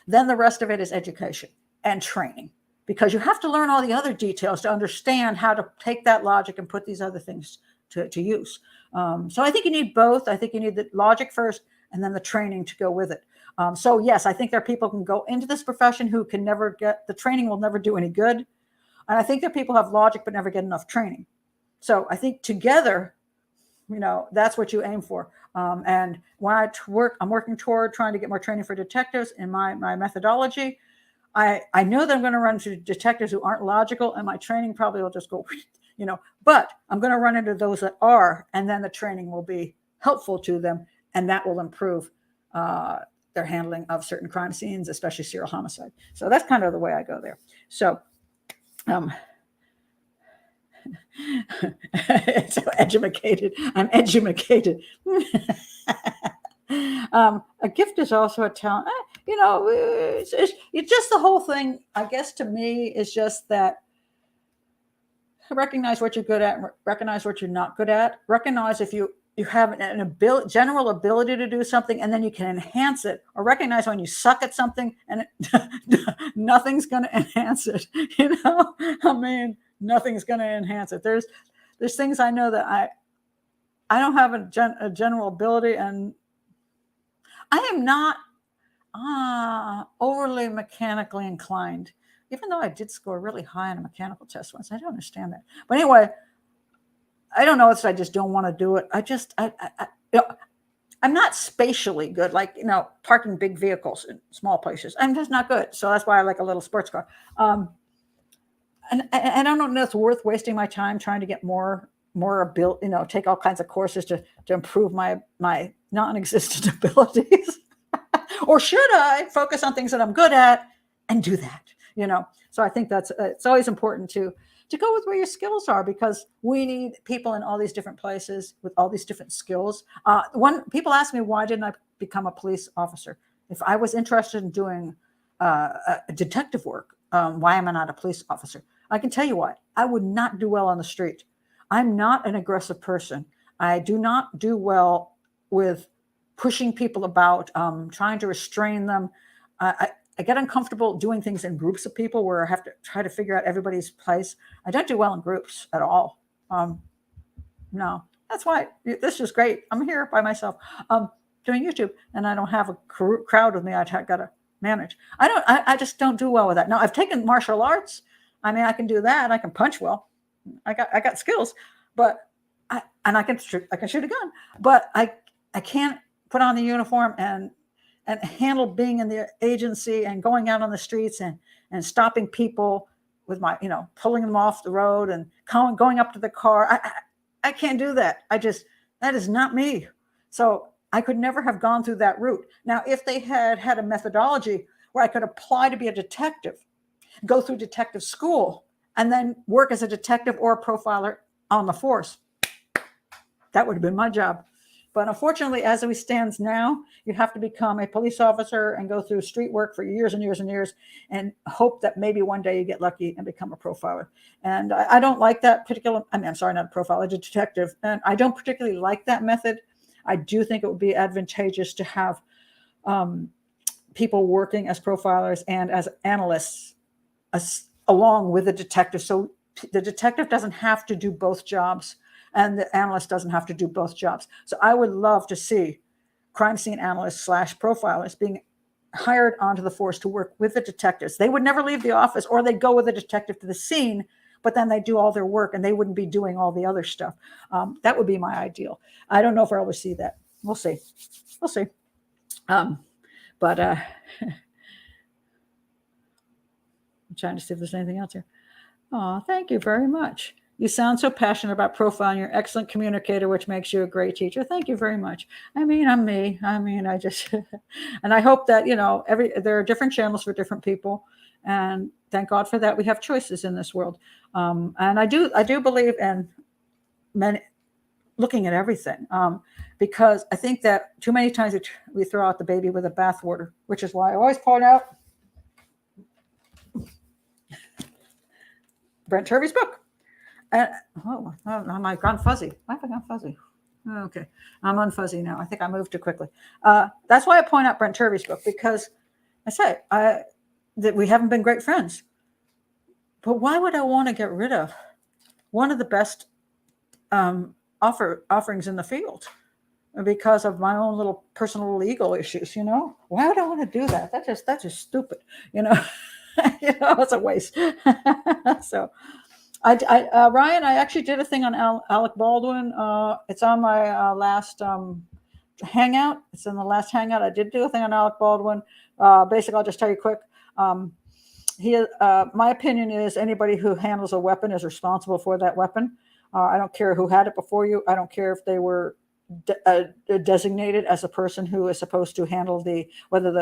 then the rest of it is education and training, because you have to learn all the other details to understand how to take that logic and put these other things to use. So I think you need both. I think you need the logic first and then the training to go with it. So yes, I think there are people who can go into this profession who can never get, the training will never do any good. And I think there are people who have logic but never get enough training. So I think together, that's what you aim for. And when I'm working toward trying to get more training for detectives in my methodology. I know that I'm going to run into detectives who aren't logical, and my training probably will just go, but I'm going to run into those that are, and then the training will be helpful to them, and that will improve their handling of certain crime scenes, especially serial homicide. So that's kind of the way I go there. So, so edumacated. I'm edumacated. A gift is also a talent. It's just the whole thing, I guess, to me, is just that recognize what you're good at, recognize what you're not good at, recognize if you have an general ability to do something, and then you can enhance it, or recognize when you suck at something and nothing's going to enhance it. Nothing's going to enhance it. There's things I know that I don't have a general ability, and I am not overly mechanically inclined, even though I did score really high on a mechanical test once. I don't understand that. But anyway, I don't know if I just don't want to do it. I'm not spatially good, like, parking big vehicles in small places. I'm just not good. So that's why I like a little sports car. And I don't know if it's worth wasting my time trying to get more ability, take all kinds of courses to improve my non-existent abilities. Or should I focus on things that I'm good at and do that? So I think it's always important to go with where your skills are, because we need people in all these different places with all these different skills. People ask me, why didn't I become a police officer? If I was interested in doing detective work, why am I not a police officer? I can tell you why. I would not do well on the street. I'm not an aggressive person. I do not do well with pushing people about, trying to restrain them. I get uncomfortable doing things in groups of people where I have to try to figure out everybody's place. I don't do well in groups at all. No, that's why this is great. I'm here by myself doing YouTube, and I don't have a crowd with me. I've got to manage. I just don't do well with that. Now, I've taken martial arts. I mean, I can do that. I can punch well. I got skills, but I can shoot a gun, but I can't put on the uniform and handle being in the agency and going out on the streets and stopping people with my, pulling them off the road and going up to the car. I can't do that. That is not me. So I could never have gone through that route. Now, if they had a methodology where I could apply to be a detective, go through detective school, and then work as a detective or a profiler on the force, that would have been my job. But unfortunately, as it stands now, you have to become a police officer and go through street work for years and years and years and hope that maybe one day you get lucky and become a profiler. And I don't like that particular, I'm sorry, not a profiler, a detective. And I don't particularly like that method. I do think it would be advantageous to have people working as profilers and as analysts along with the detective. So the detective doesn't have to do both jobs, and the analyst doesn't have to do both jobs. So I would love to see crime scene analysts / profilers being hired onto the force to work with the detectives. They would never leave the office, or they'd go with the detective to the scene, but then they do all their work and they wouldn't be doing all the other stuff. That would be my ideal. I don't know if I'll ever see that. We'll see. I'm trying to see if there's anything else here. Oh, thank you very much. You sound so passionate about profiling. You're an excellent communicator, which makes you a great teacher. Thank you very much. I mean, I'm me. I mean, I just, and I hope that, there are different channels for different people. And thank God for that. We have choices in this world. And I do believe in looking at everything, because I think that too many times we throw out the baby with the bathwater, which is why I always point out Brent Turvey's book. And am I gone fuzzy? Why have I gone fuzzy? Okay, I'm unfuzzy now. I think I moved too quickly. That's why I point out Brent Turvey's book, because I say that we haven't been great friends. But why would I want to get rid of one of the best offerings in the field because of my own little personal legal issues? Why would I want to do that? That's just stupid. It's a waste. So. Ryan, I actually did a thing on Alec Baldwin. It's on my last hangout. It's in the last hangout. I did do a thing on Alec Baldwin. Basically, I'll just tell you quick. My opinion is anybody who handles a weapon is responsible for that weapon. I don't care who had it before you. I don't care if they were designated as a person who is supposed to handle whether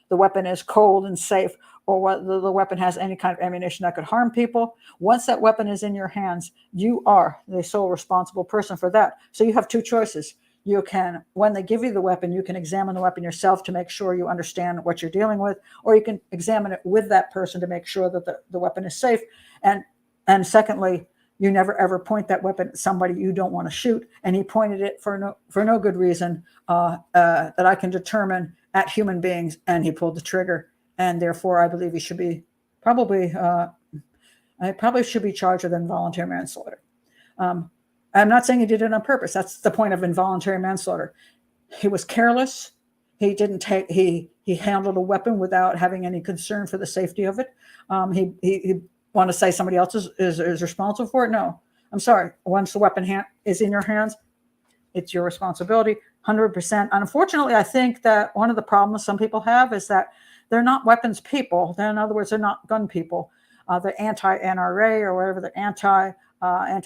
the weapon is cold and safe, or whether the weapon has any kind of ammunition that could harm people. Once that weapon is in your hands, you are the sole responsible person for that. So you have two choices. You can, when they give you the weapon, you can examine the weapon yourself to make sure you understand what you're dealing with, or you can examine it with that person to make sure that the weapon is safe. And secondly, you never ever point that weapon at somebody you don't want to shoot. And he pointed it for no good reason that I can determine at human beings, and he pulled the trigger. And therefore, I believe he should be probably should be charged with involuntary manslaughter. I'm not saying he did it on purpose. That's the point of involuntary manslaughter. He was careless. He handled a weapon without having any concern for the safety of it. He want to say somebody else is responsible for it? No, I'm sorry. Once the weapon is in your hands, it's your responsibility, 100%. Unfortunately, I think that one of the problems some people have is that they're not weapons people. In other words, they're not gun people. They're anti-NRA or whatever. They're anti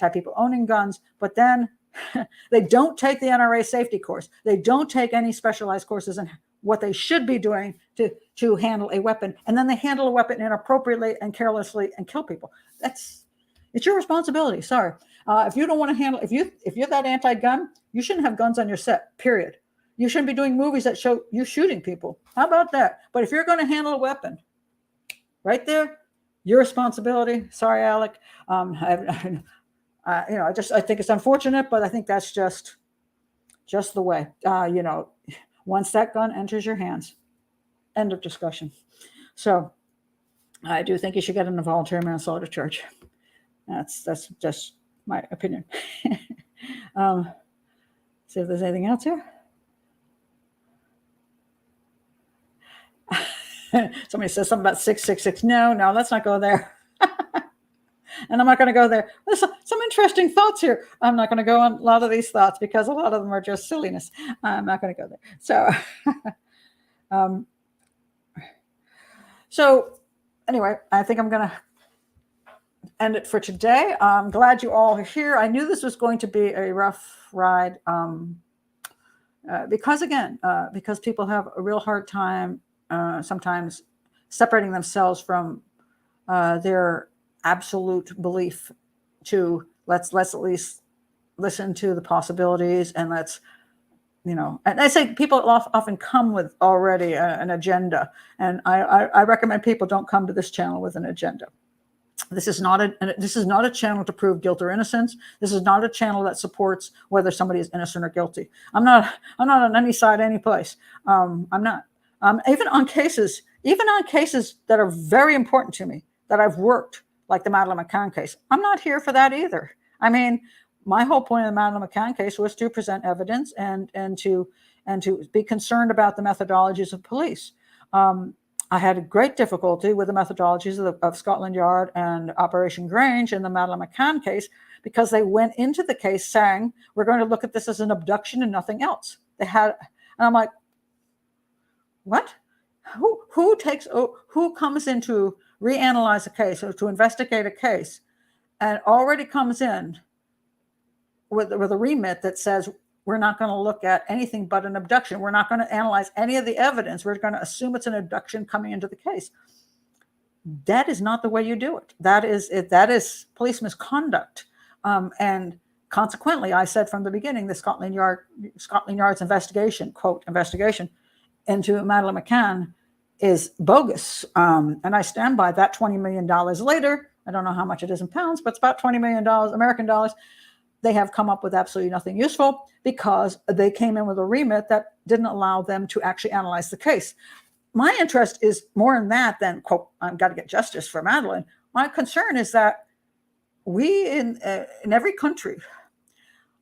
people owning guns. But then they don't take the NRA safety course. They don't take any specialized courses in what they should be doing to handle a weapon. And then they handle a weapon inappropriately and carelessly and kill people. It's your responsibility. Sorry. If you don't want to handle, if you're that anti-gun, you shouldn't have guns on your set, period. You shouldn't be doing movies that show you shooting people. How about that? But if you're going to handle a weapon, right there, your responsibility. Sorry, Alec. I think it's unfortunate, but I think that's just the way. Once that gun enters your hands, end of discussion. So I do think you should get an involuntary manslaughter charge. That's just my opinion. See if there's anything else here. Somebody says something about 666. No, let's not go there. And I'm not going to go there. There's some interesting thoughts here. I'm not going to go on a lot of these thoughts because a lot of them are just silliness. I'm not going to go there. So, anyway, I think I'm going to end it for today. I'm glad you all are here. I knew this was going to be a rough ride because people have a real hard time sometimes separating themselves from their absolute belief to let's at least listen to the possibilities, and and I say people often come with already an agenda, and I recommend people don't come to this channel with an agenda. This is not a channel to prove guilt or innocence. This is not a channel that supports whether somebody is innocent or guilty. I'm not on any side, any place. I'm not. Even on cases that are very important to me, that I've worked, like the Madeleine McCann case, I'm not here for that either. I mean, my whole point of the Madeleine McCann case was to present evidence and to be concerned about the methodologies of police. I had a great difficulty with the methodologies of Scotland Yard and Operation Grange in the Madeleine McCann case, because they went into the case saying, we're going to look at this as an abduction and nothing else. And I'm like, what? Who comes in to reanalyze a case or to investigate a case and already comes in with a remit that says, we're not going to look at anything but an abduction. We're not going to analyze any of the evidence. We're going to assume it's an abduction coming into the case. That is not the way you do it. That is police misconduct. And consequently, I said from the beginning, the Scotland Yard's investigation, quote, investigation into Madeleine McCann is bogus. And I stand by that. $20 million later, I don't know how much it is in pounds, but it's about $20 million American dollars. They have come up with absolutely nothing useful because they came in with a remit that didn't allow them to actually analyze the case. My interest is more in that than, quote, I've got to get justice for Madeleine. My concern is that we in every country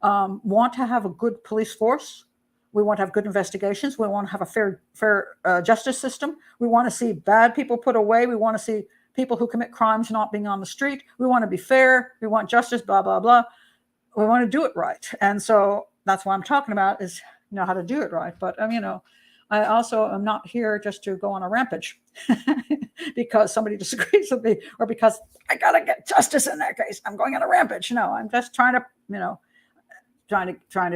want to have a good police force. We want to have good investigations. We want to have a fair justice system. We want to see bad people put away. We want to see people who commit crimes not being on the street. We want to be fair. We want justice, blah, blah, blah. We want to do it right. And so that's what I'm talking about is, how to do it right. But, I also am not here just to go on a rampage because somebody disagrees with me or because I got to get justice in that case. I'm going on a rampage. No, I'm just trying to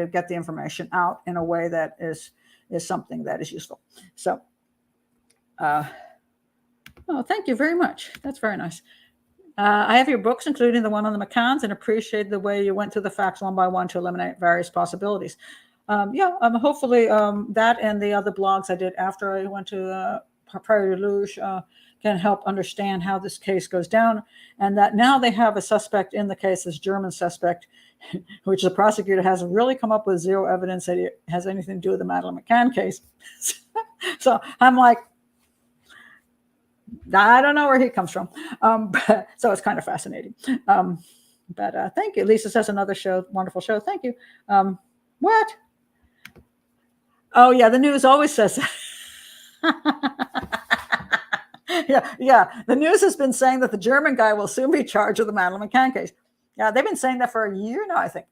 get the information out in a way that is something that is useful. So, thank you very much. That's very nice. I have your books, including the one on the McCanns, and appreciate the way you went through the facts one by one to eliminate various possibilities. Hopefully that and the other blogs I did after I went to Prairie Luge can help understand how this case goes down, and that now they have a suspect in the case, this German suspect, which the prosecutor has really come up with zero evidence that it has anything to do with the Madeleine McCann case. So I'm like, I don't know where he comes from. So it's kind of fascinating. But thank you. Lisa says another show, wonderful show. Thank you. What? Oh, yeah, the news always says that. Yeah. The news has been saying that the German guy will soon be charged with the Madeleine McCann case. Yeah, they've been saying that for a year now, I think.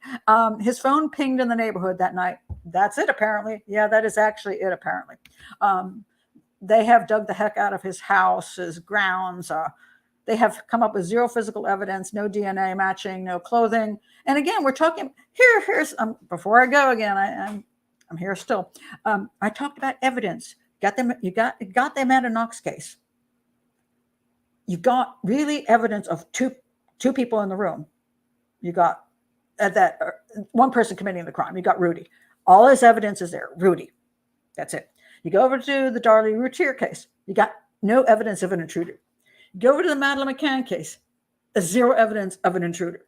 His phone pinged in the neighborhood that night. That's it, apparently. Yeah, that is actually it, apparently. They have dug the heck out of his house, his grounds. They have come up with zero physical evidence, no DNA matching, no clothing. And again, we're talking here's before I go again, I'm here still. I talked about evidence. You got the Amanda Knox case. You got really evidence of two people in the room. You got that one person committing the crime. You got Rudy. All his evidence is there. Rudy. That's it. You go over to the Darlie Routier case. You got no evidence of an intruder. Go over to the Madeleine McCann case. There's zero evidence of an intruder.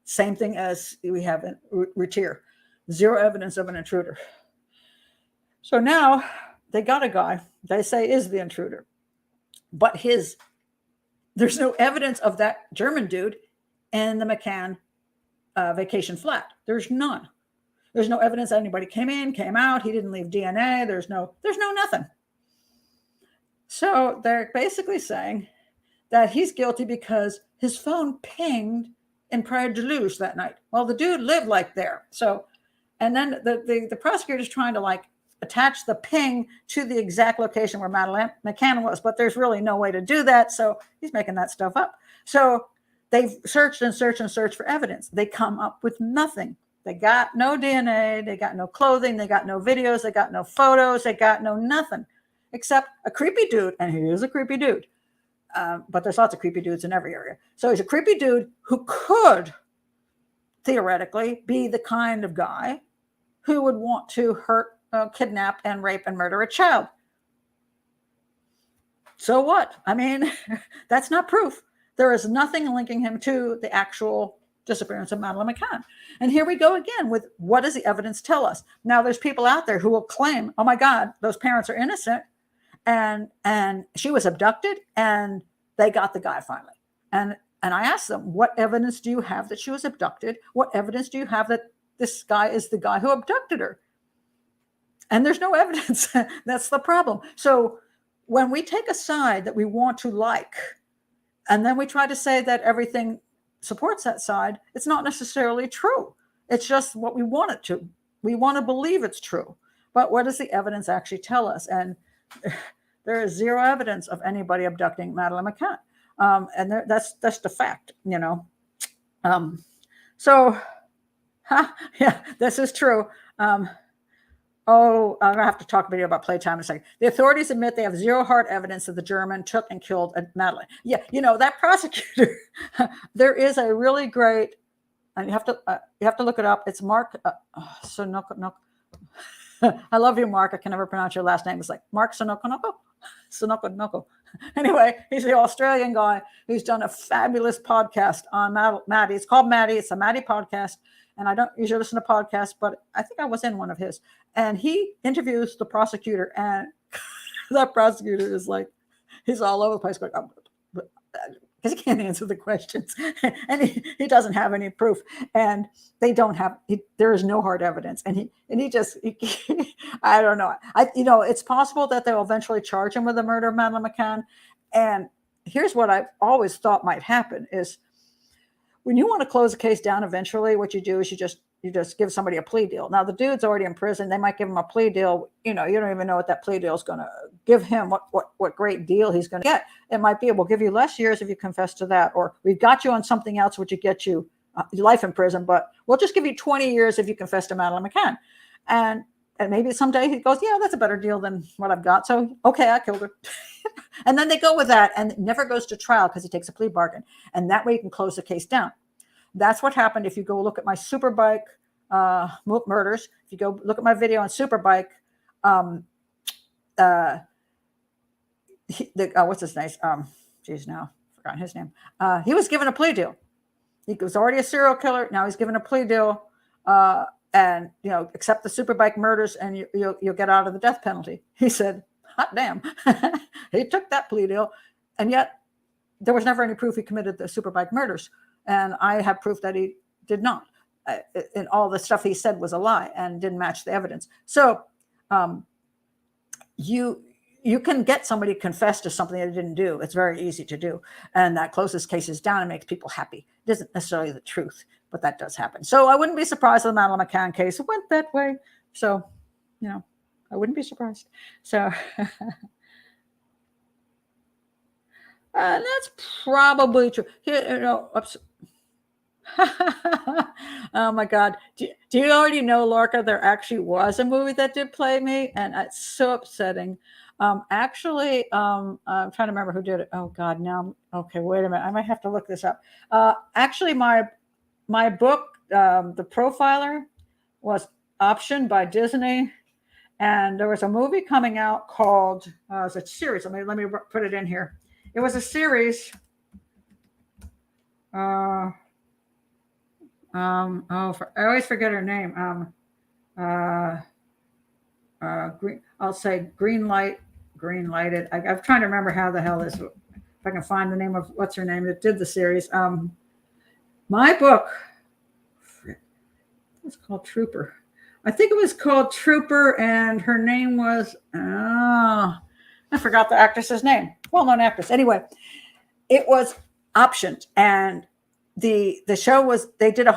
Same thing as we have in Routier. Zero evidence of an intruder. So now they got a guy they say is the intruder. But there's no evidence of that German dude in the McCann vacation flat. There's none. There's no evidence that anybody came in, came out. He didn't leave DNA. There's no nothing. So they're basically saying that he's guilty because his phone pinged in Praia de Luz that night. Well, the dude lived like there. So, and then the prosecutor's trying to like attach the ping to the exact location where Madeleine McCann was, but there's really no way to do that. So he's making that stuff up. So they've searched and searched and searched for evidence. They come up with nothing. They got no DNA. They got no clothing. They got no videos. They got no photos. They got no nothing except a creepy dude. And he is a creepy dude. But there's lots of creepy dudes in every area. So he's a creepy dude who could theoretically be the kind of guy who would want to hurt, kidnap, and rape and murder a child. So what? I mean, that's not proof. There is nothing linking him to the actual disappearance of Madeleine McCann. And here we go again with what does the evidence tell us? Now, there's people out there who will claim, oh my God, those parents are innocent. And she was abducted and they got the guy finally. And I asked them, what evidence do you have that she was abducted? What evidence do you have that this guy is the guy who abducted her? And there's no evidence. That's the problem. So when we take a side that we want to like, and then we try to say that everything supports that side, it's not necessarily true. It's just what we want it to. We want to believe it's true. But what does the evidence actually tell us? And there is zero evidence of anybody abducting Madeleine McCann. And that's the fact, you know. Yeah, this is true. I'm going to have to talk a bit about playtime in a second. The authorities admit they have zero hard evidence that the German took and killed Madeleine. Yeah, you know, that prosecutor, there is a really great, and you have to look it up. It's Mark Sonokonoko. I love you, Mark. I can never pronounce your last name. It's like Mark Sonokonoko. Anyway, he's the Australian guy who's done a fabulous podcast on Maddie. It's called Maddie. It's a Maddie podcast. And I don't usually listen to podcasts, but I think I was in one of his. And he interviews the prosecutor, and that prosecutor is like, he's all over the place going, because he can't answer the questions. And he doesn't have any proof. And they don't have, there is no hard evidence. And he just, I don't know. It's possible that they'll eventually charge him with the murder of Madeleine McCann. And here's what I've always thought might happen is, when you want to close a case down eventually, what you do is you just give somebody a plea deal. Now, the dude's already in prison. They might give him a plea deal. You know, you don't even know what that plea deal is going to give him, what great deal he's going to get. It might be, we'll give you less years if you confess to that, or we've got you on something else, which would get you life in prison, but we'll just give you 20 years if you confess to Madeleine McCann. And maybe someday he goes, yeah, that's a better deal than what I've got. So, okay, I killed her. And then they go with that, and it never goes to trial because he takes a plea bargain. And that way you can close the case down. That's what happened if you go look at my Superbike murders. If you go look at my video on Superbike, what's his name? Now forgotten his name. He was given a plea deal. He was already a serial killer. Now he's given a plea deal. And accept the Superbike murders, and you'll get out of the death penalty. He said, hot damn. He took that plea deal, and yet there was never any proof he committed the Superbike murders. And I have proof that he did not. And all the stuff he said was a lie and didn't match the evidence. So you can get somebody to confess to something they didn't do. It's very easy to do. And that closes cases down and makes people happy. It isn't necessarily the truth, but that does happen. So I wouldn't be surprised if the Madeleine McCann case went that way. So, I wouldn't be surprised. So that's probably true. Oh my God. Do you already know, Lorca, there actually was a movie that did play me, and it's so upsetting. I'm trying to remember who did it. Oh God, now. Okay, wait a minute. I might have to look this up. Actually, my book, The Profiler, was optioned by Disney, and there was a movie coming out called, it's a series. Let me put it in here. It was a series. I always forget her name. I'll say green lighted. I'm trying to remember how the hell this. If I can find the name of what's her name that did the series. My book. It's called Trooper. I think it was called Trooper, and her name was. I forgot the actress's name. Well-known actress. Anyway, it was optioned, and the show was. They did a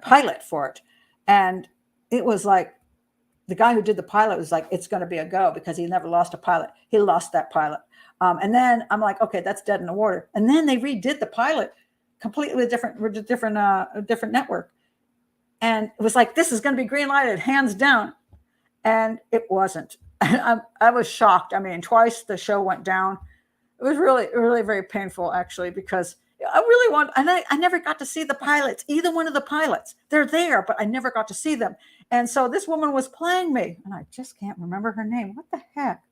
pilot for it, and it was like the guy who did the pilot was like, it's going to be a go because he never lost a pilot. He lost that pilot, and then I'm like, okay, that's dead in the water. And then they redid the pilot completely different network, and it was like, this is going to be green lighted, hands down. And it wasn't. I was shocked. I mean, twice the show went down. It was really, really very painful, actually, because I really want, and I never got to see the pilots, either one of the pilots. They're there, but I never got to see them. And so this woman was playing me, and I just can't remember her name. What the heck?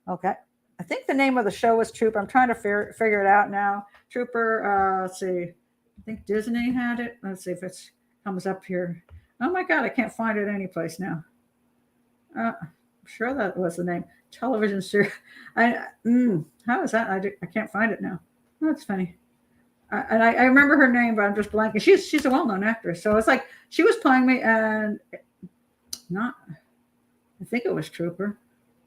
Okay. I think the name of the show was Trooper. I'm trying to figure it out now. Trooper, let's see. I think Disney had it. Let's see if it comes up here. Oh my God, I can't find it anyplace now. I'm sure that was the name. Television series. How is that? I can't find it now. That's funny. I remember her name, but I'm just blanking. She's a well-known actress. So it's like she was playing me, and I think it was Trooper.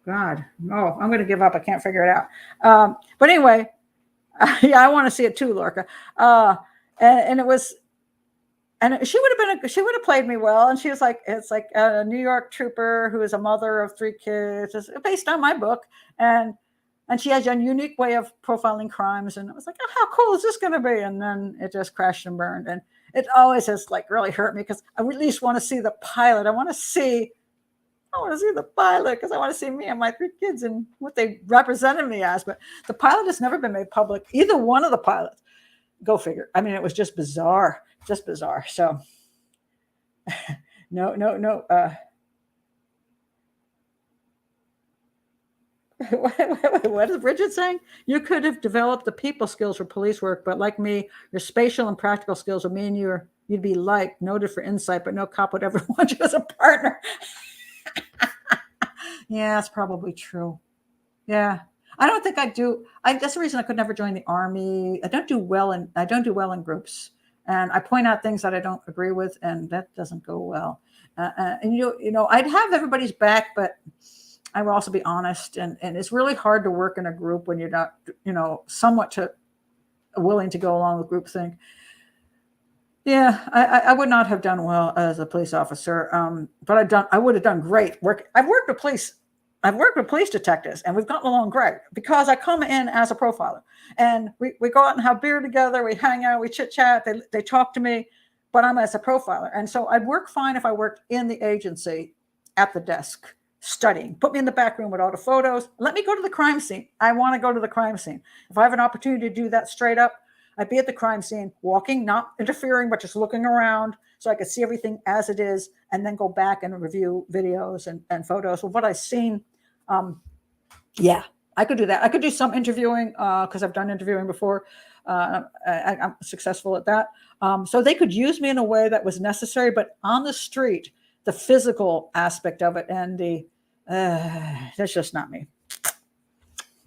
God, no, I'm going to give up. I can't figure it out. But anyway, yeah, I want to see it too, Lorca. And it was. And she would have played me well. And she was like, it's like a New York trooper who is a mother of 3 kids. It's based on my book. And she has a unique way of profiling crimes. And it was like, oh, how cool is this going to be? And then it just crashed and burned. And it always has like really hurt me because I at least want to see the pilot. I want to see the pilot because I want to see me and my 3 kids and what they represented me as. But the pilot has never been made public. Either one of the pilots. Go figure. I mean, it was just bizarre. Just bizarre. So no. What is Bridget saying? You could have developed the people skills for police work, but like me, your spatial and practical skills would mean you'd be liked, noted for insight, but no cop would ever want you as a partner. Yeah, that's probably true. Yeah. I don't think I do. That's the reason I could never join the army. I don't do well in groups. And I point out things that I don't agree with, and that doesn't go well. And I'd have everybody's back, but I will also be honest. And it's really hard to work in a group when you're not, somewhat willing to go along with groupthink. Yeah, I would not have done well as a police officer, but I would have done great work. I've worked with police detectives, and we've gotten along great because I come in as a profiler, and we go out and have beer together. We hang out, we chit chat. They talk to me, but I'm as a profiler. And so I'd work fine if I worked in the agency at the desk studying. Put me in the back room with all the photos. Let me go to the crime scene. I want to go to the crime scene. If I have an opportunity to do that straight up, I'd be at the crime scene, walking, not interfering, but just looking around so I could see everything as it is, and then go back and review videos and photos of what I've seen. Yeah, I could do that. I could do some interviewing because I've done interviewing before. I'm successful at that. So they could use me in a way that was necessary, but on the street, the physical aspect of it and that's just not me.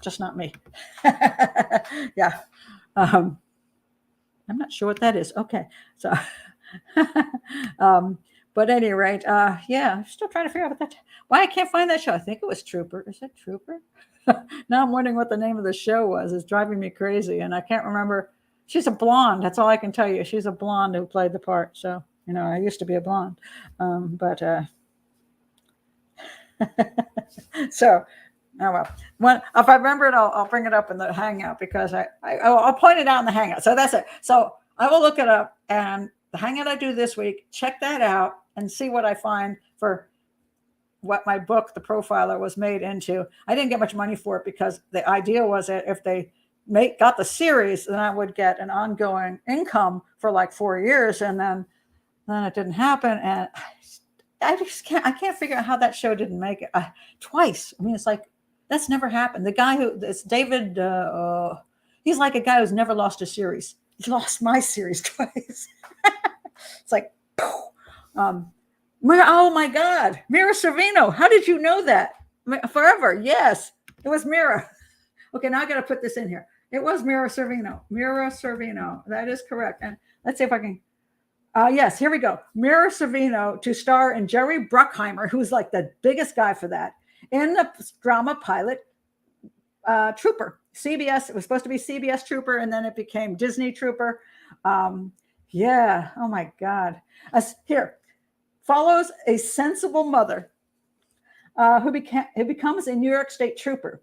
Just not me. Yeah. I'm not sure what that is. Okay. So, but at any rate, yeah, I'm still trying to figure out why I can't find that show. I think it was Trooper. Is it Trooper? Now I'm wondering what the name of the show was. It's driving me crazy. And I can't remember. She's a blonde. That's all I can tell you. She's a blonde who played the part. So, I used to be a blonde. So, oh well. If I remember it, I'll bring it up in the Hangout because I'll point it out in the Hangout. So that's it. So I will look it up, and the Hangout I do this week, check that out and see what I find for what my book, The Profiler, was made into. I didn't get much money for it because the idea was that if they got the series, then I would get an ongoing income for like 4 years, and then it didn't happen. And I can't figure out how that show didn't make it twice. I mean, it's like, That's never happened. The guy it's David, he's like a guy who's never lost a series. He lost my series twice. It's like, oh my God, Mira Sorvino. How did you know that? Forever. Yes, it was Mira. Okay, now I got to put this in here. It was Mira Sorvino. Mira Sorvino. That is correct. And let's see if I can. Yes, here we go. Mira Sorvino to star in Jerry Bruckheimer, who's like the biggest guy for that, in the drama pilot Trooper. CBS, it was supposed to be CBS Trooper, and then it became Disney Trooper. Yeah, oh my God. Here, follows a sensible mother who becomes a New York State Trooper.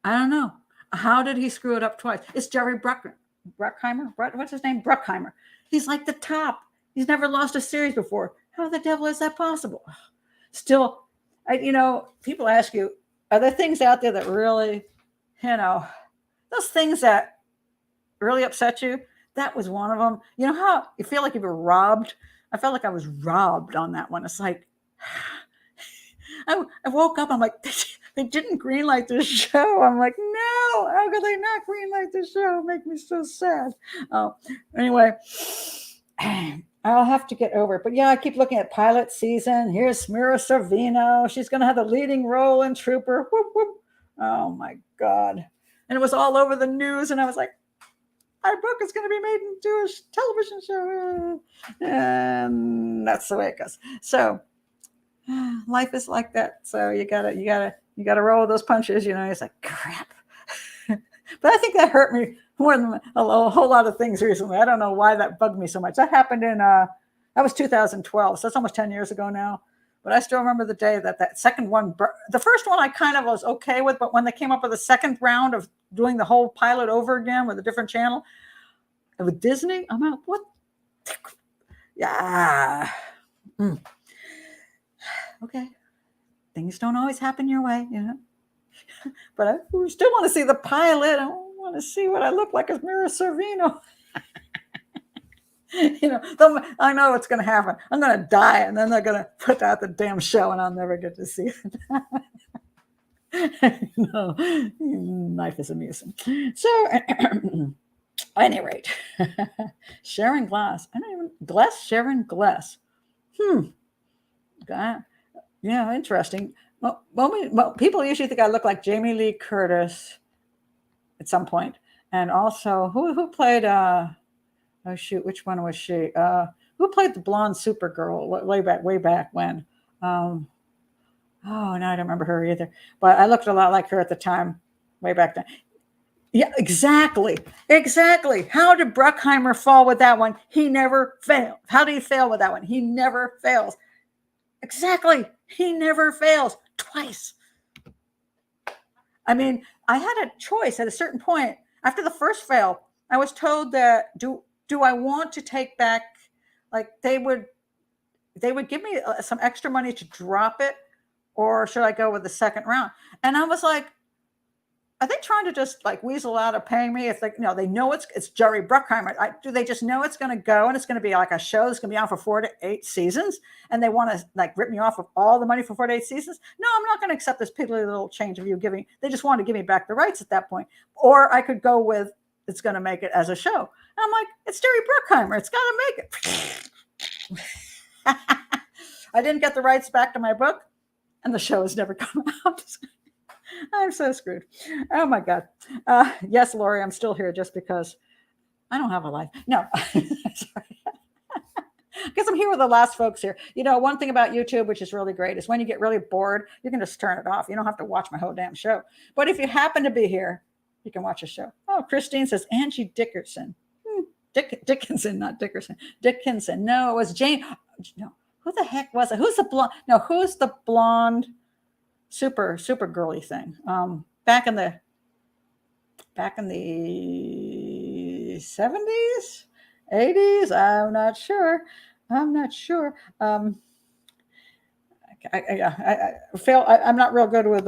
I don't know. How did he screw it up twice? It's Jerry Bruckheimer. What's his name? Bruckheimer. He's like the top. He's never lost a series before. How the devil is that possible? Still, people ask you, are there things out there that really, those things that really upset you? That was one of them. You know how you feel like you were robbed? I felt like I was robbed on that one. It's like, I woke up, I'm like, they didn't greenlight this show. I'm like, no, how could they not greenlight this show? It make me so sad. Oh, anyway, I'll have to get over it. But yeah, I keep looking at pilot season. Here's Mira Sorvino. She's going to have the leading role in Trooper. Whoop, whoop. Oh my God. And it was all over the news. And I was like, our book is going to be made into a television show. And that's the way it goes. So life is like that. So you gotta roll with those punches. It's like, crap. But I think that hurt me more than a whole lot of things recently. I don't know why that bugged me so much. That happened that was 2012. So that's almost 10 years ago now. But I still remember the day that second one, the first one I kind of was okay with, but when they came up with the second round of doing the whole pilot over again with a different channel, with Disney, I'm like, what? Yeah. Okay. Things don't always happen your way, But I still want to see the pilot. I want to see what I look like as Mira Sorvino. I know it's going to happen. I'm going to die, and then they're going to put out the damn show, and I'll never get to see it. No, life is amusing. So, at any rate, Sharon Glass. Sharon Glass. God. Yeah, interesting. Well, people usually think I look like Jamie Lee Curtis at some point. And also, who played, which one was she? Who played the blonde Supergirl way back when? Now I don't remember her either. But I looked a lot like her at the time, way back then. Yeah, exactly. How did Bruckheimer fall with that one? He never failed. How did he fail with that one? He never fails. Exactly. He never fails twice. I mean, I had a choice at a certain point. After the first fail, I was told that do I want to take back, like they would give me some extra money to drop it, or should I go with the second round? And I was like, are they trying to just like weasel out of paying me? If they know it's Jerry Bruckheimer. Do they just know it's going to go and it's going to be like a show that's going to be on for 4 to 8 seasons, and they want to like rip me off of all the money for 4 to 8 seasons? No, I'm not going to accept this piddly little change of you giving. They just want to give me back the rights at that point. Or I could go with it's going to make it as a show. And I'm like, it's Jerry Bruckheimer. It's got to make it. I didn't get the rights back to my book, and the show has never come out. I'm so screwed. Oh my God. Yes, Lori, I'm still here just because I don't have a life. No, sorry. Because I'm here with the last folks here. One thing about YouTube, which is really great, is when you get really bored, you can just turn it off. You don't have to watch my whole damn show. But if you happen to be here, you can watch a show. Oh, Christine says Angie Dickerson. Dickinson, not Dickerson. Dickinson. No, it was Jane. No, who the heck was it? Who's the blonde? No, who's the blonde? Super girly thing. Back in the 70s, 80s. I'm not sure. I'm not real good with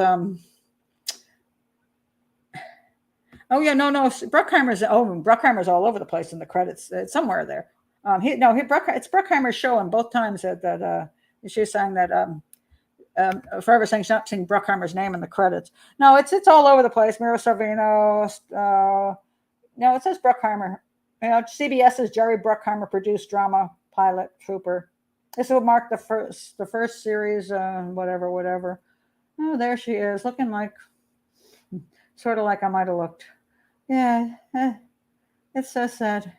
Bruckheimer's all over the place in the credits. It's somewhere there. It's Bruckheimer's show, and both times that she sang that forever saying she's not seeing Bruckheimer's name in the credits. No, it's all over the place. Mira Sorvino. No, it says Bruckheimer. CBS's Jerry Bruckheimer produced drama pilot Trooper. This will mark the first series. Whatever. Oh, there she is, looking like sort of like I might have looked. Yeah, it's so sad.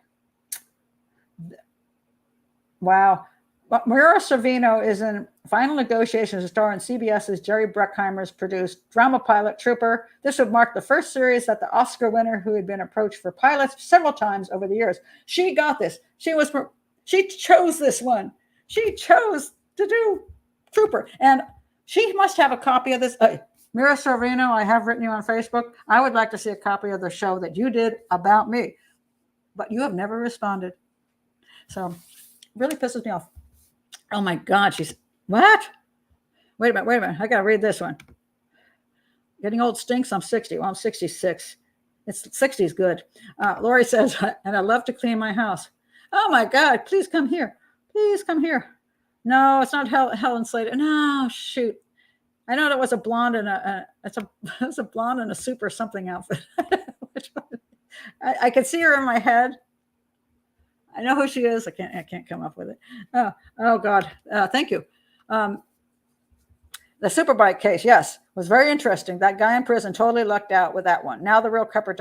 Wow. But Mira Sorvino is in final negotiations to star in CBS's Jerry Bruckheimer's produced drama pilot Trooper. This would mark the first series that the Oscar winner, who had been approached for pilots several times over the years, she got this. She chose this one. She chose to do Trooper, and she must have a copy of this. Mira Sorvino, I have written you on Facebook. I would like to see a copy of the show that you did about me, but you have never responded. So, really pisses me off. Oh my God, she's what? Wait a minute. I gotta read this one. Getting old stinks. I'm 60. Well, I'm 66. 60 is good. Lori says, and I love to clean my house. Oh my God, please come here. Please come here. No, it's not Helen Slater. No, shoot. I know that was a blonde and it's a blonde and a super something outfit. I can see her in my head. I know who she is. I can't come up with it. Oh God. Thank you. The Superbike case, yes, was very interesting. That guy in prison totally lucked out with that one. Now the real culprit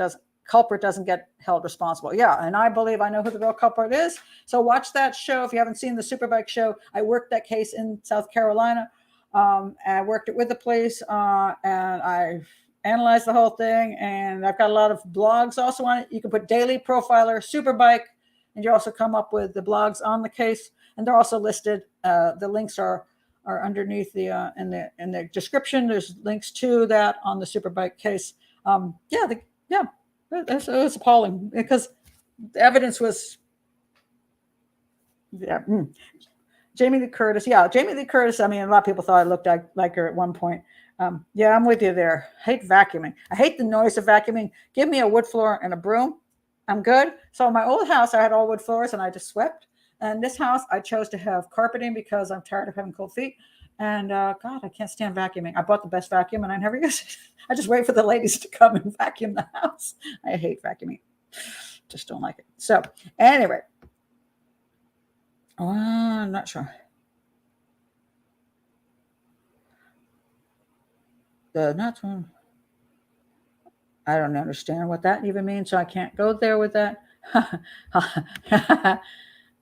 doesn't get held responsible. Yeah, and I believe I know who the real culprit is. So watch that show if you haven't seen the Superbike show. I worked that case in South Carolina. And I worked it with the police, and I analyzed the whole thing. And I've got a lot of blogs also on it. You can put Daily Profiler, Superbike, and you also come up with the blogs on the case, and they're also listed. The links are underneath in the description. There's links to that on the Superbike case. It was appalling because the evidence was. Yeah. Jamie Lee Curtis. Yeah, Jamie Lee Curtis. I mean, a lot of people thought I looked like her at one point. Yeah, I'm with you there. I hate vacuuming. I hate the noise of vacuuming. Give me a wood floor and a broom. I'm good. So in my old house, I had all wood floors and I just swept. And this house, I chose to have carpeting because I'm tired of having cold feet. And God, I can't stand vacuuming. I bought the best vacuum and I never use it. I just wait for the ladies to come and vacuum the house. I hate vacuuming. Just don't like it. So anyway. I'm not sure. The not one. I don't understand what that even means, so I can't go there with that.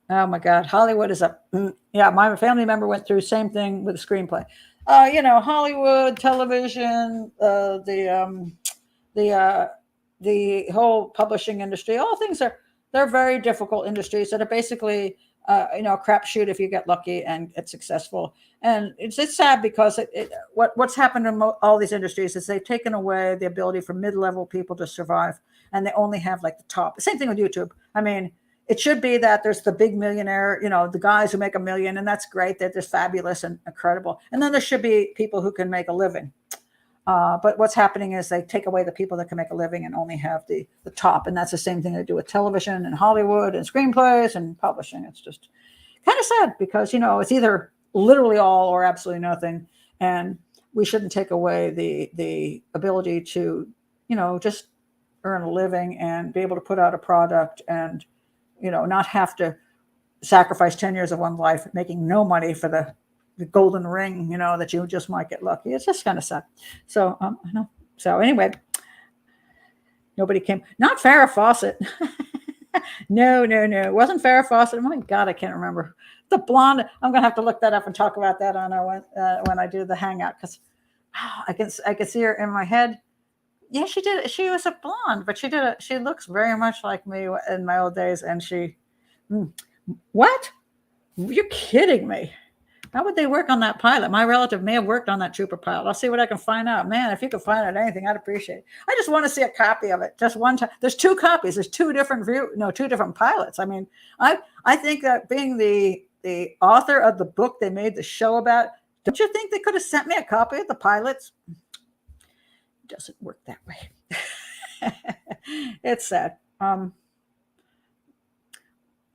Oh my God, Hollywood is up. Yeah, my family member went through same thing with the screenplay. Hollywood, television, the whole publishing industry. All things they're very difficult industries that are basically a crapshoot if you get lucky and get successful. And it's sad because what's happened in all these industries is they've taken away the ability for mid-level people to survive, and they only have like the top. Same thing with YouTube. I mean, it should be that there's the big millionaire, the guys who make $1 million, and that's great. They're just fabulous and incredible. And then there should be people who can make a living. But what's happening is they take away the people that can make a living and only have the top. And that's the same thing they do with television and Hollywood and screenplays and publishing. It's just kind of sad because, it's either literally all or absolutely nothing. And we shouldn't take away the ability to, just earn a living and be able to put out a product and, not have to sacrifice 10 years of one's life making no money for the golden ring, that you just might get lucky. It's just kind of sad. So, I know. So anyway, nobody came. Not Farrah Fawcett. No. It wasn't Farrah Fawcett. Oh my God, I can't remember. The blonde. I'm going to have to look that up and talk about that on when I do the hangout because I can see her in my head. Yeah, she did. She was a blonde, but she looks very much like me in my old days. And what? You're kidding me. How would they work on that pilot? My relative may have worked on that Trooper pilot. I'll see what I can find out. Man, if you could find out anything, I'd appreciate it. I just want to see a copy of it. Just one time. There's 2 copies. There's 2 different pilots. I mean, I think that being the author of the book they made the show about, don't you think they could have sent me a copy of the pilots? It doesn't work that way. It's sad.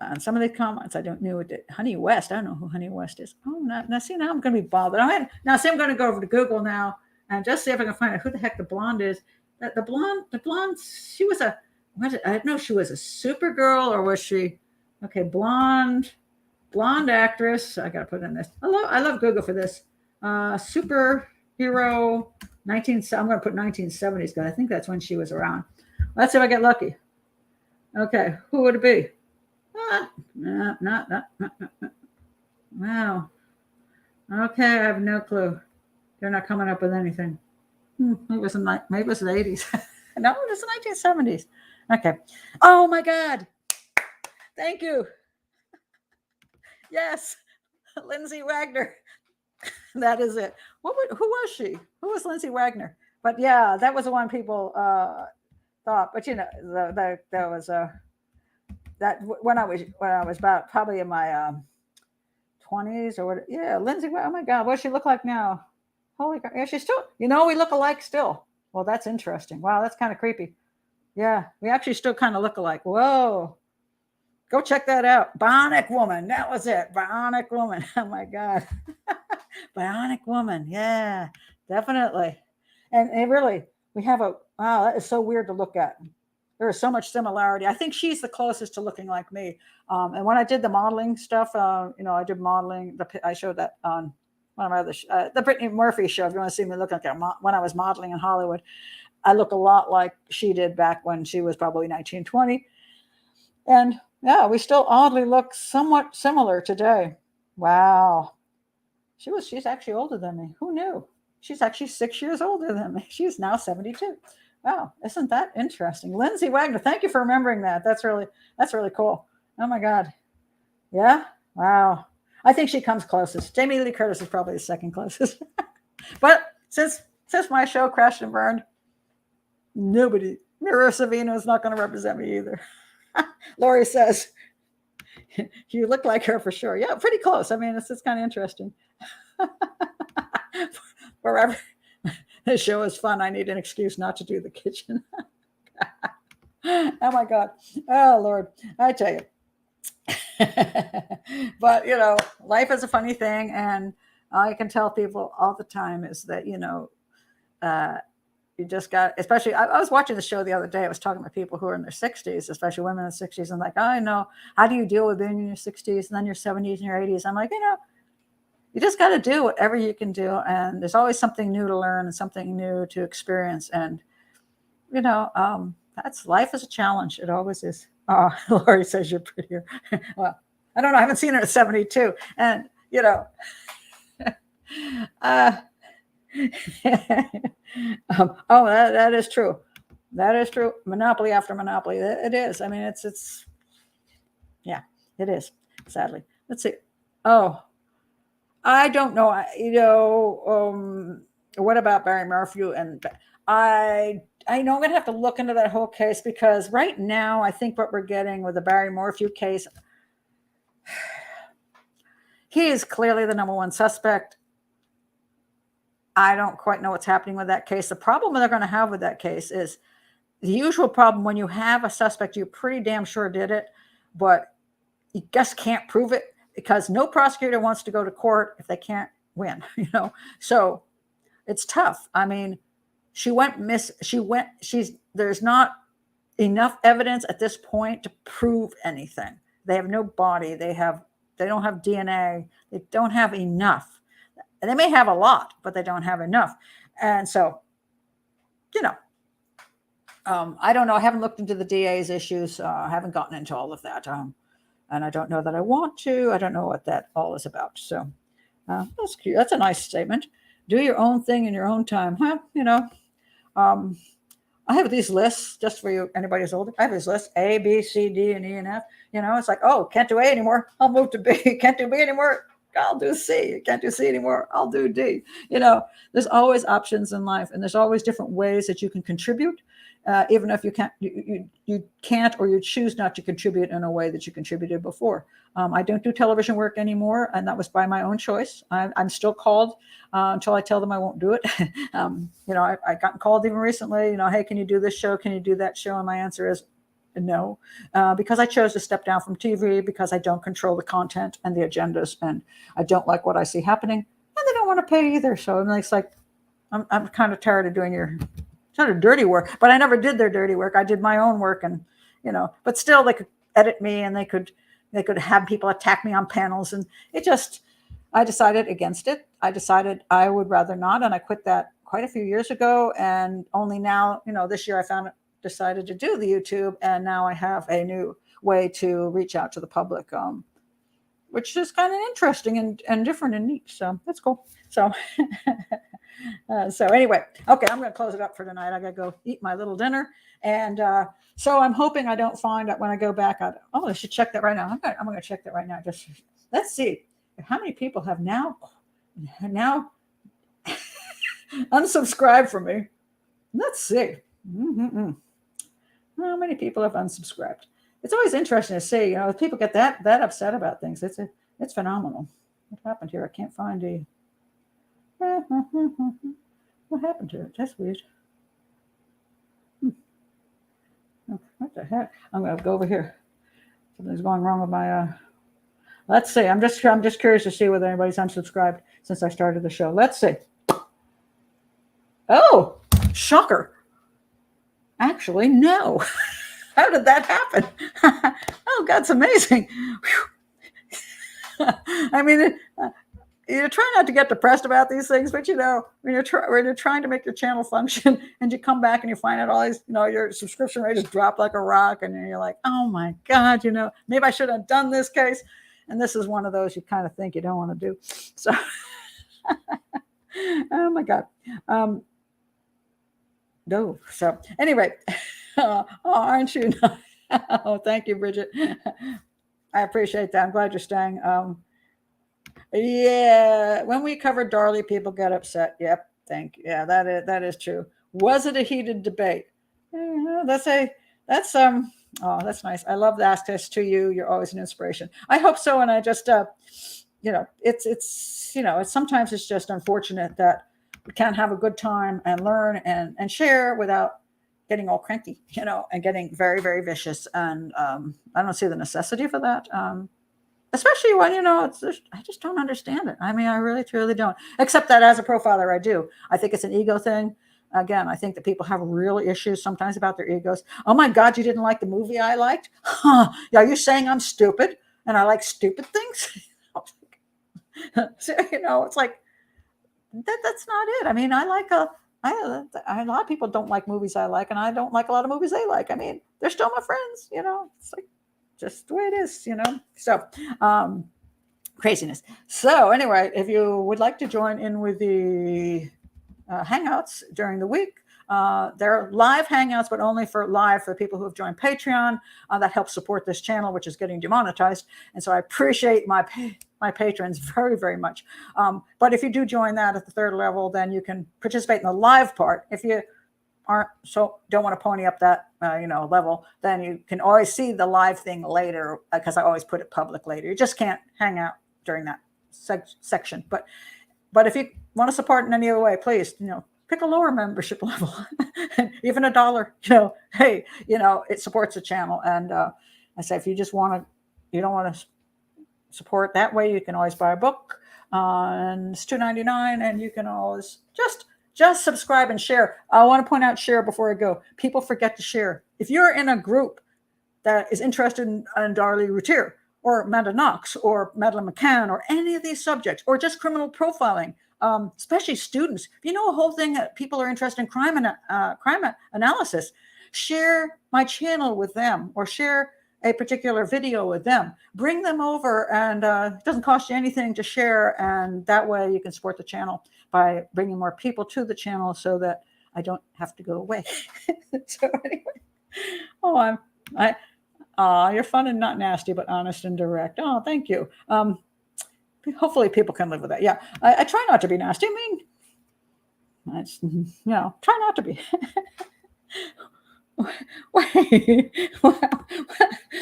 on some of the comments, I don't know what Honey West. I don't know who Honey West is. Oh, now see, now I'm going to be bothered. Now see, I'm going to go over to Google now and just see if I can find out who the heck the blonde is. The blonde, she was I don't know if she was a Supergirl or was she, okay, blonde actress. I got to put in this. I love Google for this. Superhero, I'm going to put 1970s because I think that's when she was around. Let's see if I get lucky. Okay, who would it be? No. Wow. Okay, I have no clue. They're not coming up with anything. Maybe it was the 80s. No, it was the 1970s. Okay. Oh my God. Thank you. Yes, Lindsay Wagner. That is it. Who was she? Who was Lindsay Wagner? But yeah, that was the one people thought. But that was that when I was about probably in my 20s or what? Yeah, Lindsay. Oh my God, what does she look like now? Holy God, yeah, she's still. We look alike still. Well, that's interesting. Wow, that's kind of creepy. Yeah, we actually still kind of look alike. Whoa. Go check that out. Bionic Woman. That was it. Bionic Woman. Oh my God. Bionic Woman. Yeah, definitely. And really, we have wow, that is so weird to look at. There is so much similarity. I think she's the closest to looking like me. And when I did the modeling stuff, I did modeling. I showed that on one of my other, the Brittany Murphy show. If you want to see me look like when I was modeling in Hollywood, I look a lot like she did back when she was probably 1920. And yeah, we still oddly look somewhat similar today. Wow. She's actually older than me. Who knew? She's actually 6 years older than me. She's now 72. Wow, isn't that interesting? Lindsay Wagner, thank you for remembering that. That's really cool. Oh my God. Yeah. Wow. I think she comes closest. Jamie Lee Curtis is probably the second closest. But since my show crashed and burned, nobody, Mira Savino is not going to represent me either. Lori says, you look like her for sure. Yeah, pretty close. I mean, it's kind of interesting. Forever. This show is fun. I need an excuse not to do the kitchen. Oh my God. Oh Lord. I tell you. But life is a funny thing. And I can tell people all the time is that, you just got, especially, I was watching the show the other day. I was talking to people who are in their 60s, especially women in their 60s. And like, I know, how do you deal with being in your 60s and then your 70s and your 80s? I'm like, you just got to do whatever you can do. And there's always something new to learn and something new to experience. And, that's life is a challenge. It always is. Oh, Lori says you're prettier. Well, I don't know. I haven't seen her at 72. And, that is true. That is true. Monopoly after monopoly. It is. I mean, it's yeah, it is. Sadly. Let's see. Oh, I don't know. What about Barry Murphy? And I know I'm going to have to look into that whole case because right now I think what we're getting with the Barry Murphy case, he is clearly the number one suspect. I don't quite know what's happening with that case. The problem they're going to have with that case is the usual problem when you have a suspect, you're pretty damn sure did it, but you just can't prove it because no prosecutor wants to go to court if they can't win, So it's tough. I mean, there's not enough evidence at this point to prove anything. They have no body. They don't have DNA. They don't have enough. And they may have a lot, but they don't have enough. And so, I don't know. I haven't looked into the DA's issues. I haven't gotten into all of that. And I don't know that I want to. I don't know what that all is about. So that's cute. That's a nice statement. Do your own thing in your own time. I have these lists just for you. Anybody who's older. I have these lists, A, B, C, D, and E, and F. It's like, oh, can't do A anymore. I'll move to B. Can't do B anymore. I'll do C. Can't do C anymore. I'll do D. There's always options in life, and there's always different ways that you can contribute, even if you can't or you choose not to contribute in a way that you contributed before. I don't do television work anymore, and that was by my own choice. I'm still called until I tell them I won't do it. I got called even recently. Hey, can you do this show? Can you do that show? And my answer is, No, because I chose to step down from TV because I don't control the content and the agendas, and I don't like what I see happening, and they don't want to pay either. So it's like I'm kind of tired of doing your sort of dirty work, but I never did their dirty work. I did my own work, and but still they could edit me, and they could have people attack me on panels, and I decided against it. I decided I would rather not, and I quit that quite a few years ago, and only now, this year I decided to do the YouTube, and now I have a new way to reach out to the public, which is kind of interesting and different and neat. So that's cool. So, so anyway, okay, I'm going to close it up for tonight. I got to go eat my little dinner, and so I'm hoping I don't find that when I go back. I should check that right now. I'm going to check that right now. Just let's see how many people have now unsubscribed from me. Let's see. How many people have unsubscribed? It's always interesting to see, if people get that upset about things. It's phenomenal. What happened here? I can't find a. What happened to it? That's weird. What the heck? I'm going to go over here. Something's going wrong with my. Let's see. I'm just curious to see whether anybody's unsubscribed since I started the show. Let's see. Oh, shocker. Actually, no. How did that happen? Oh, God's amazing. I mean, you try not to get depressed about these things, but when you're trying to make your channel function, and you come back and you find out all these, your subscription rate has dropped like a rock, and you're like, oh my God, maybe I should have done this case. And this is one of those you kind of think you don't want to do. So, oh my God. No. So anyway, aren't you? Oh, thank you, Bridget. I appreciate that. I'm glad you're staying. Yeah, when we cover Darlie, people get upset. Yep, thank you. Yeah, that is true. Was it a heated debate? That's nice. I love the access to you. You're always an inspiration. I hope so. And I just, it's sometimes it's just unfortunate that we can't have a good time and learn and share without getting all cranky, and getting very, very vicious. And I don't see the necessity for that. Especially when, I just don't understand it. I mean, I really, truly don't. Except that as a profiler, I do. I think it's an ego thing. Again, I think that people have real issues sometimes about their egos. Oh my God, you didn't like the movie I liked? Huh? Are you saying I'm stupid and I like stupid things? So, it's like, that's not it. I mean, a lot of people don't like movies I like, and I don't like a lot of movies they like. I mean, they're still my friends, it's like just the way it is, So, craziness. So anyway, if you would like to join in with the hangouts during the week, they're live hangouts, but only for people who have joined Patreon. That helps support this channel, which is getting demonetized. And so I appreciate my patrons very, very much. But if you do join that at the third level, then you can participate in the live part. If you don't want to pony up that level, then you can always see the live thing later, because I always put it public later. You just can't hang out during that section. But if you want to support in any other way, please, pick a lower membership level, even $1. Hey, it supports the channel. And I say, if you don't want to support that way, you can always buy a book, and it's $2.99, and you can always just subscribe and share. I want to point out share before I go. People forget to share. If you're in a group that is interested in Darlie Routier or Amanda Knox or Madeleine McCann or any of these subjects, or just criminal profiling, especially students, if a whole thing that people are interested in crime analysis, share my channel with them, or share a particular video with them. Bring them over, and it doesn't cost you anything to share, and that way you can support the channel by bringing more people to the channel so that I don't have to go away. So anyway, you're fun and not nasty, but honest and direct. Oh, thank you. Hopefully people can live with that. Yeah, I try not to be nasty. I mean, try not to be. Wait,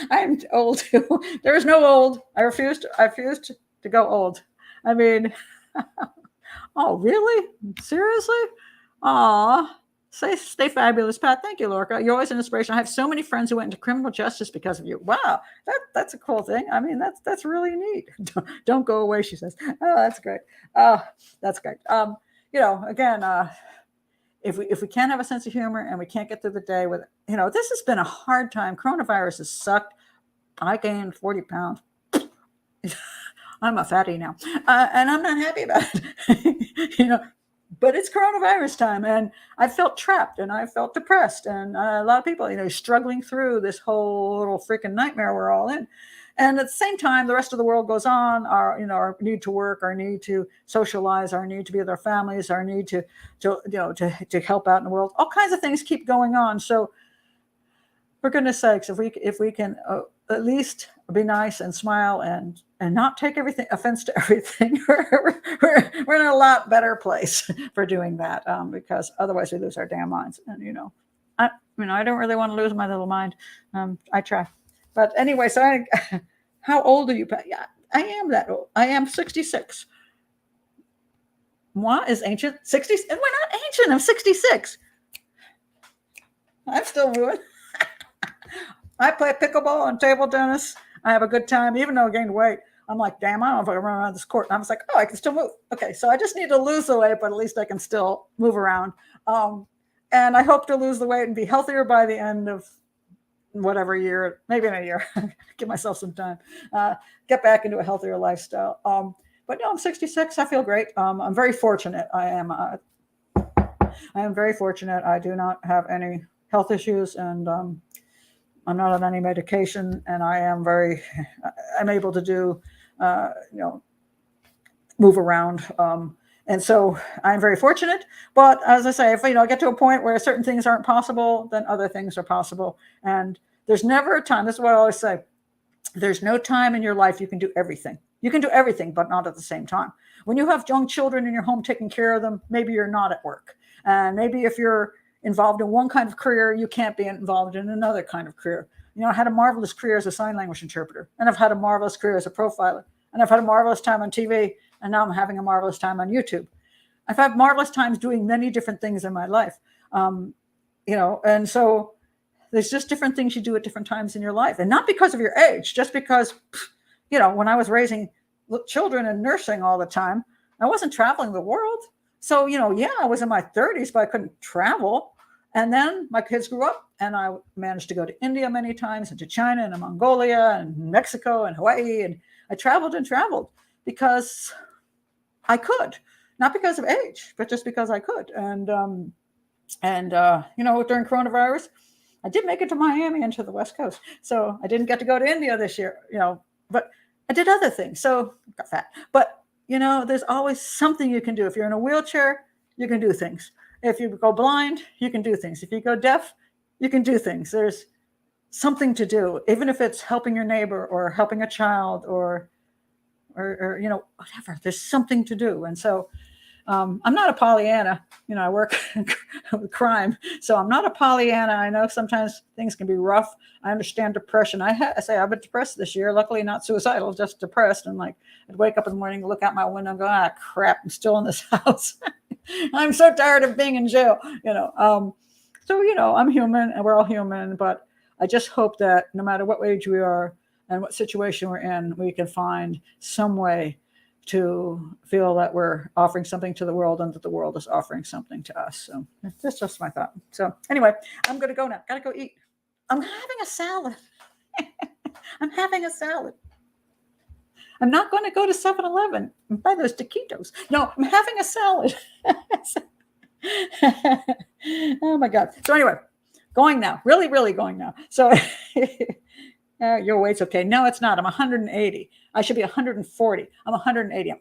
I'm old too. There is no old. I refuse to go old. I mean, oh, really? Seriously? Aw, Stay fabulous, Pat. Thank you, Lorca. You're always an inspiration. I have so many friends who went into criminal justice because of you. Wow, that's a cool thing. I mean, that's really neat. Don't go away, she says. Oh, that's great. That's great. Again, if we can't have a sense of humor and we can't get through the day with, this has been a hard time. Coronavirus has sucked. I gained 40 pounds. I'm a fatty now, and I'm not happy about it. But it's coronavirus time, and I felt trapped, and I felt depressed, and a lot of people, struggling through this whole little freaking nightmare we're all in. And at the same time, the rest of the world goes on. Our need to work, our need to socialize, our need to be with our families, our need to help out in the world. All kinds of things keep going on. So, for goodness sakes, if we can at least be nice and smile and not take offense to everything, we're in a lot better place for doing that, because otherwise we lose our damn minds. And I don't really want to lose my little mind. I try, but anyway. So how old are you, Pat? Yeah, I am that old. I am 66. Moi is ancient. 60. We're not ancient. I'm 66. I'm still moving. I play pickleball and table tennis. I have a good time, even though I gained weight. I'm like, damn, I don't know if I can run around this court. And I was like, oh, I can still move. Okay, so I just need to lose the weight, but at least I can still move around. And I hope to lose the weight and be healthier by the end of whatever year, maybe in a year. Give myself some time. Get back into a healthier lifestyle. But no, I'm 66. I feel great. I'm very fortunate. I am very fortunate. I do not have any health issues, and I'm not on any medication, and I'm able to do, move around. And so I'm very fortunate. But as I say, if I get to a point where certain things aren't possible, then other things are possible. And there's never a time. This is what I always say. There's no time in your life you can do everything. You can do everything, but not at the same time. When you have young children in your home taking care of them, maybe you're not at work. And maybe if you're involved in one kind of career, you can't be involved in another kind of career. I had a marvelous career as a sign language interpreter, and I've had a marvelous career as a profiler, and I've had a marvelous time on TV, and now I'm having a marvelous time on YouTube. I've had marvelous times doing many different things in my life, and so there's just different things you do at different times in your life, and not because of your age, just because, when I was raising children and nursing all the time, I wasn't traveling the world. So, I was in my 30s, but I couldn't travel. And then my kids grew up, and I managed to go to India many times, and to China, and to Mongolia, and Mexico, and Hawaii. And I traveled because I could, not because of age, but just because I could. And during coronavirus, I did make it to Miami and to the West Coast. So I didn't get to go to India this year, but I did other things. So I got fat. But, there's always something you can do. If you're in a wheelchair, you can do things. If you go blind, you can do things. If you go deaf, you can do things. There's something to do, even if it's helping your neighbor or helping a child or whatever. There's something to do. And so I'm not a Pollyanna. I work with crime, so I'm not a Pollyanna. I know sometimes things can be rough. I understand depression. I say I've been depressed this year. Luckily, not suicidal, just depressed. And I'd wake up in the morning, look out my window, and go, crap, I'm still in this house. I'm so tired of being in jail. So I'm human, and we're all human. But I just hope that no matter what age we are and what situation we're in, we can find some way to feel that we're offering something to the world and that the world is offering something to us. So that's just my thought. So anyway, I'm going to go now. Got to go eat. I'm having a salad. I'm having a salad. I'm not going to go to 7-Eleven and buy those taquitos. No, I'm having a salad. Oh my God. So anyway, going now. Really, really going now. So your weight's okay. No, it's not. I'm 180. I should be 140. I'm 180. I'm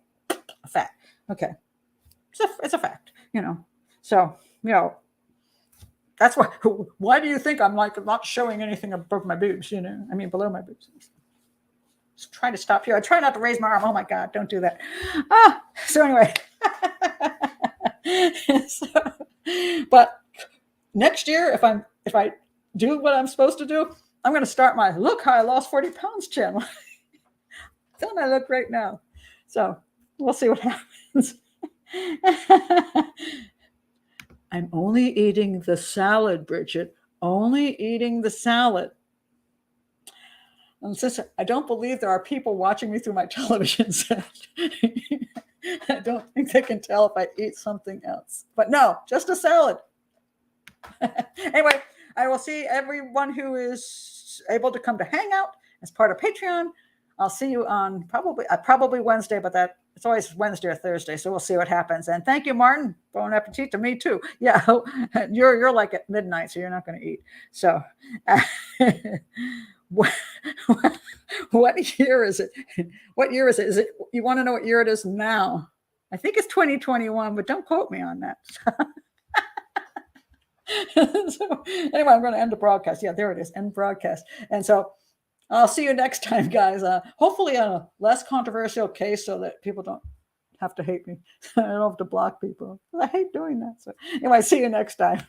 fat. Okay. It's a fact, So, that's why do you think I'm not showing anything above my boobs, below my boobs. Just try to stop here. I try not to raise my arm. Oh my God, don't do that. So anyway. But next year, if I do what I'm supposed to do, I'm going to start my look how I lost 40 pounds channel. Don't I look great now? So we'll see what happens. I'm only eating the salad, Bridget. Only eating the salad. And sister, I don't believe there are people watching me through my television set. I don't think they can tell if I eat something else. But no, just a salad. Anyway, I will see everyone who is able to come to hang out as part of Patreon. I'll see you on probably Wednesday, but it's always Wednesday or Thursday, so we'll see what happens. And thank you, Martin. Bon appetit to me too. Yeah, you're like at midnight, so you're not going to eat. So, what year is it? What year is it? Is it? You want to know what year it is now? I think it's 2021, but don't quote me on that. So anyway, I'm going to end the broadcast. Yeah, there it is. End broadcast. And so I'll see you next time, guys. Hopefully on a less controversial case so that people don't have to hate me. I don't have to block people. I hate doing that. So anyway, see you next time.